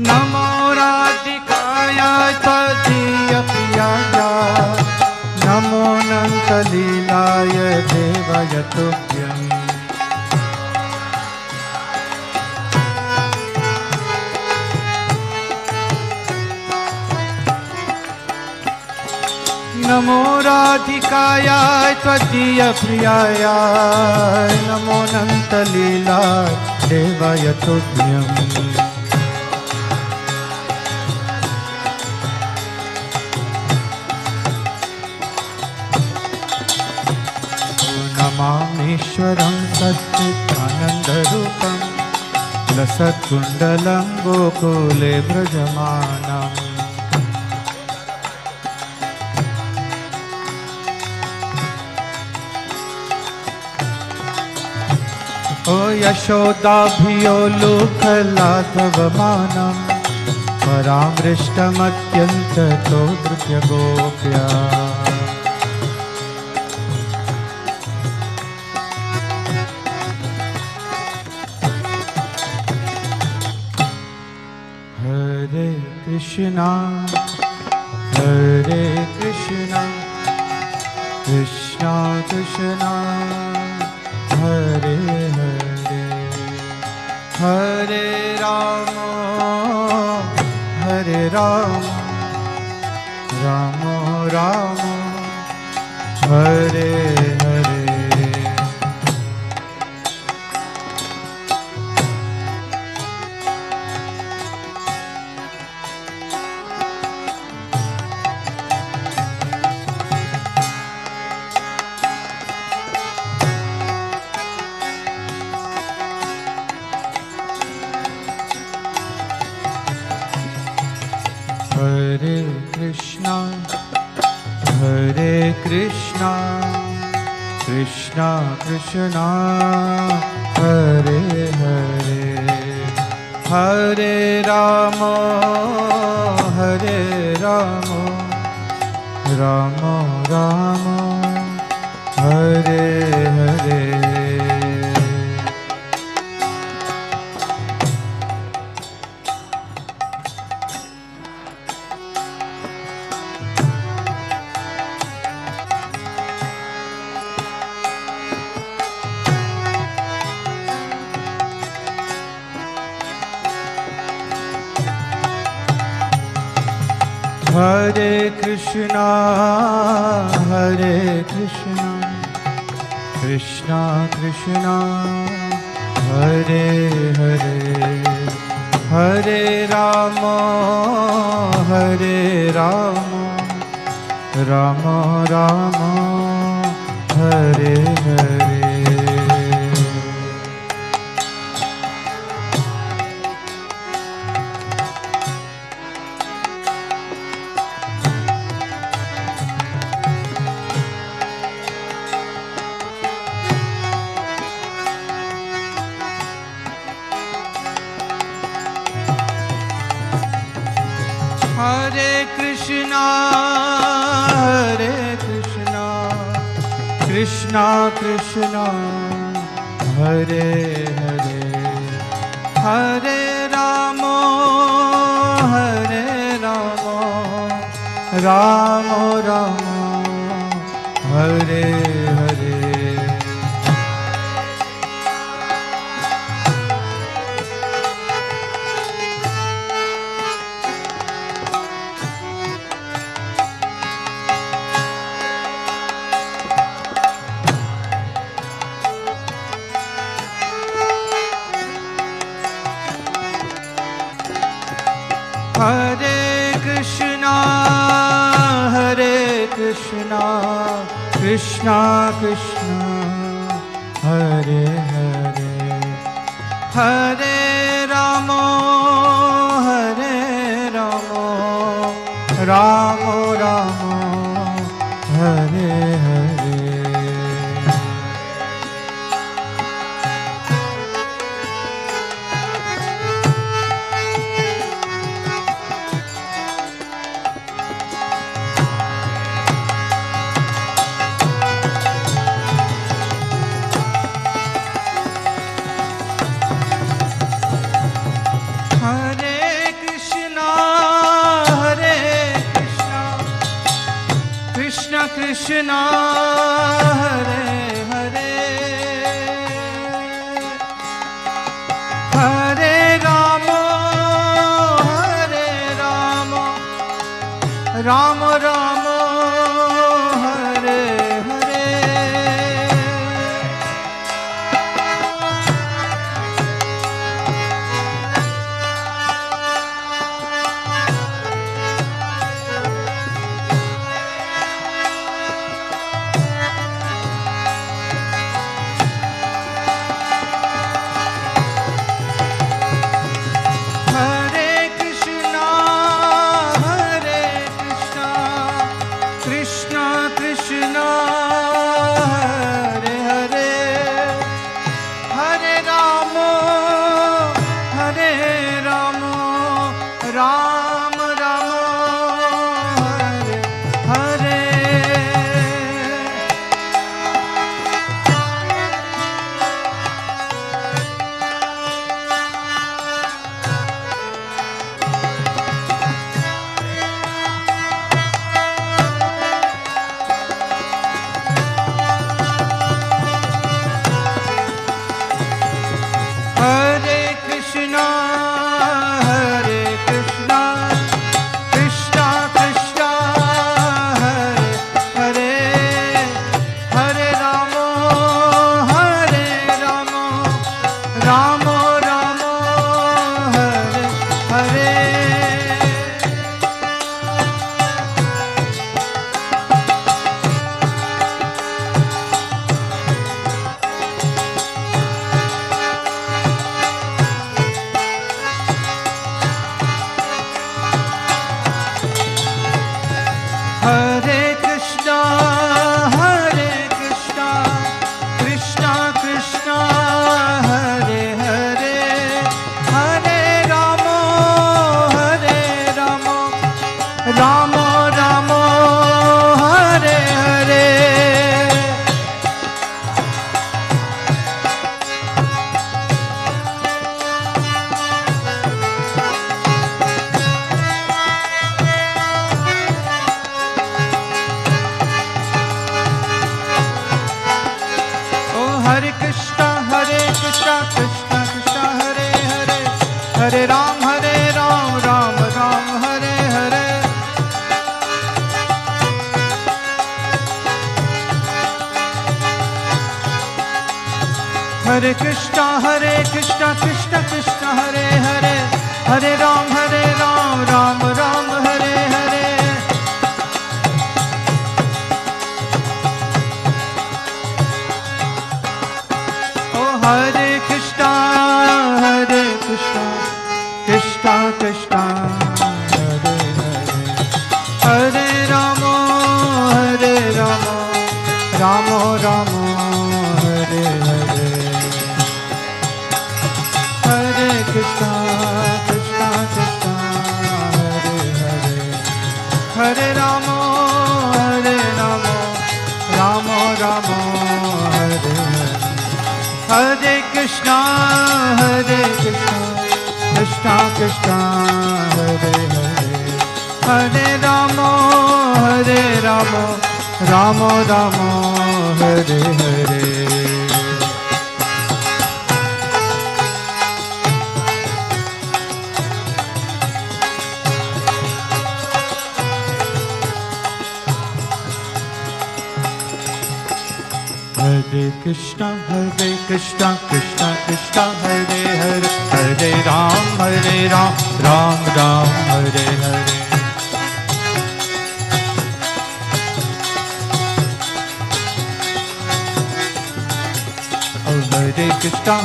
नमो राधिकाय त्वदीयप्रियाय नमो अनन्तलीलाय देवाय तुभ्यम् नमो राधिकाय त्वदीयप्रियाय नमो अनन्तलीलाय देवाय तुभ्यम् नमामीश्वरं सच्चिदानन्दरूपं लसत्कुण्डलं गोकुले व्रजमानम् ओ यशोदाभियो लूखलाधवमानं परामृष्टमत्यन्ततो धृत्यगोप्या Krishna, Hare Krishna, Krishna Krishna, Hare Hare, Hare Rama, Hare Rama, Rama Rama, Hare Hare. Hare Krishna, Hare Krishna, Krishna Krishna, Hare Hare, Hare Rama, Hare Rama, Rama Rama, Hare Hare. Hare Krishna, Krishna Krishna, Hare Hare, Hare Rama, Rama Rama, Hare Hare. Hare Krishna, Krishna Krishna, Hare Hare, Hare Rama, Rama Rama, Hare Hare. Hare Krishna, Krishna Krishna, Hare Hare, Hare Rama, Rama Rama, Hare Hare. Krishna, Hare Hare, Hare Rama, Rama Rama, Hare Hare. Krishna Krishna Krishna Hare Hare, Hare Ram Ram Ram Hare Hare. Oh Hare Krishna Krishna Krishna Hare Hare, Hare Rama Rama Rama Hare Hare, Hare Krishna Krishna Krishna Hare Hare, Hare Rama Rama Rama Hare Hare, Hare Krishna Krishna Krishna Hare Hare, Hare Rama Rama Rama Hare Hare. Hare Krishna Krishna Krishna Hare Hare, Hare Ram Ram Ram Hare Hare. Hare Krishna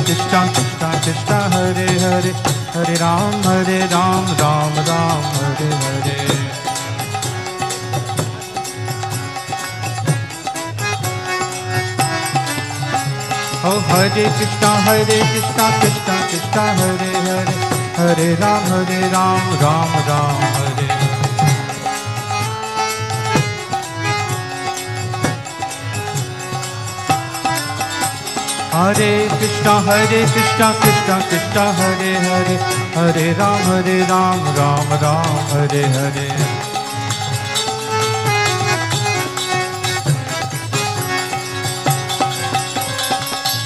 Krishna Krishna Hare Hare, Hare Ram Ram Ram Hare Hare. Oh Hare Krishna Krishna Krishna Hare Hare, Hare Ram Ram Ram Hare Hare. Hare Krishna Krishna Krishna Hare Hare, Hare Ram Ram Ram Hare Hare.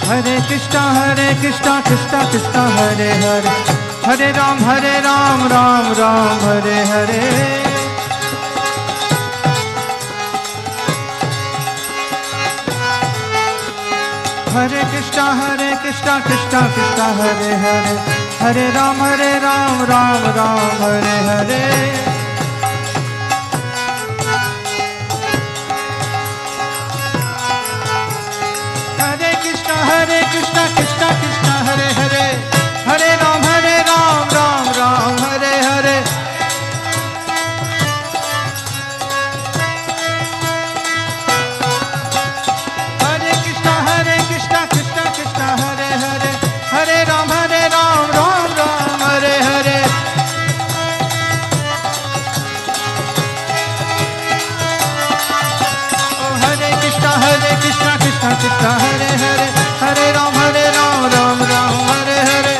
Hare Krishna Krishna Krishna Hare Hare, Hare Ram Ram Ram Hare Hare. Hare Krishna Krishna Krishna Hare Hare, Hare Ram Ram Ram Hare Hare. Hare Krishna Krishna Krishna Hare Hare, Hare Ram Ram Ram Hare Hare. Hare Krishna Krishna Hare Hare, Hare Ram Ram Ram Hare Hare. Oh Hare Krishna Krishna Krishna Hare Hare, Hare Ram Ram Ram Hare Hare.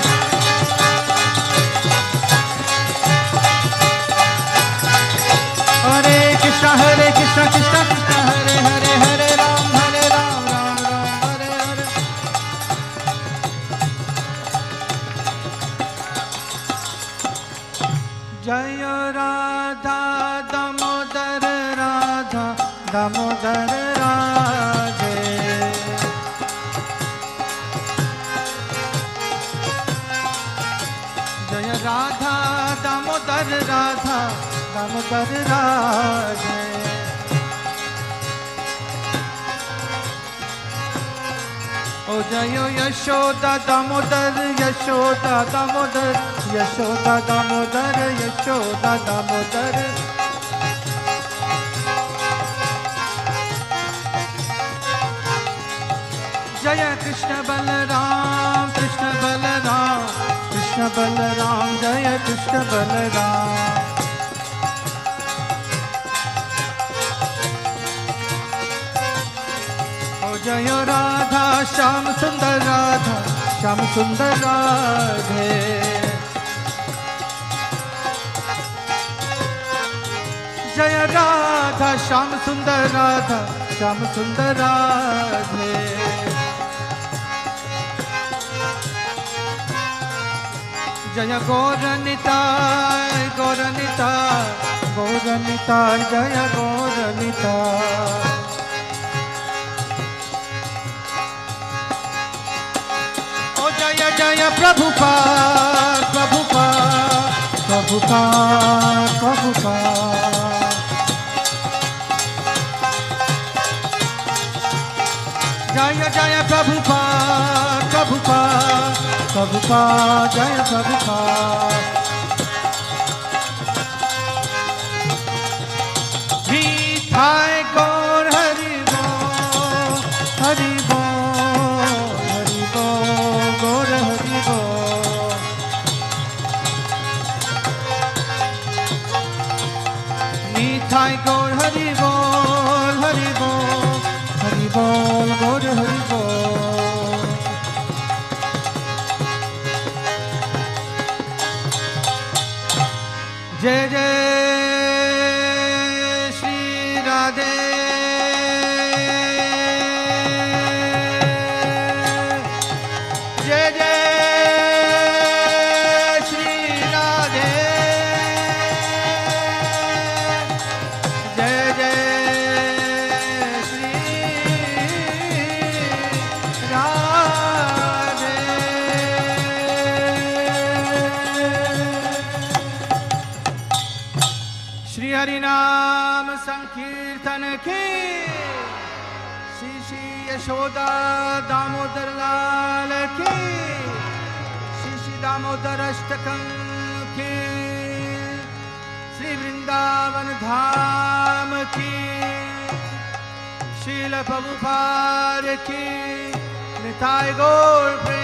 Hare Krishna Krishna Hare Hare, Hare Ram Ram Hare Hare. Jaya Radha Damodar Radha Damodar Radhe. Jaya Radha Damodar Radha Damodar Radhe. O Jayo Yashoda Damodar Yashoda Damodar Yashoda Damodar Yashoda Damodar. Jaya Krishna Balaram Krishna Balaram Krishna Balaram, Jaya Krishna Balaram. O Jaya Radha Sham Sundar Radha Sham Sundar Radhe. Jaya Radha Sham Sundar Radha Sham Sundar Radhe. Jaya Gauranitai, Gauranitai, Gauranitai, Jaya Gauranitai. जय जय प्रभुपाद प्रभुपाद प्रभुपाद प्रभुपाद जय जय प्रभुपाद प्रभुपाद प्रभुपाद जय प्रभुपाद हाय गौर हरि बोल हरि बोल गौर हरि बोल नीथाय गौर हरि बोल गौर हरि बोल जय जय श्री राधे जय जय श्री राधे जय जय श्री राधे श्री हरि नाम संकीर्तन की श्री श्री यशोदा दामोदर लाल की श्री श्री दामोदर अष्टकं की श्री वृंदावन धाम की श्रील प्रभुपाद की निताय गौर प्रेम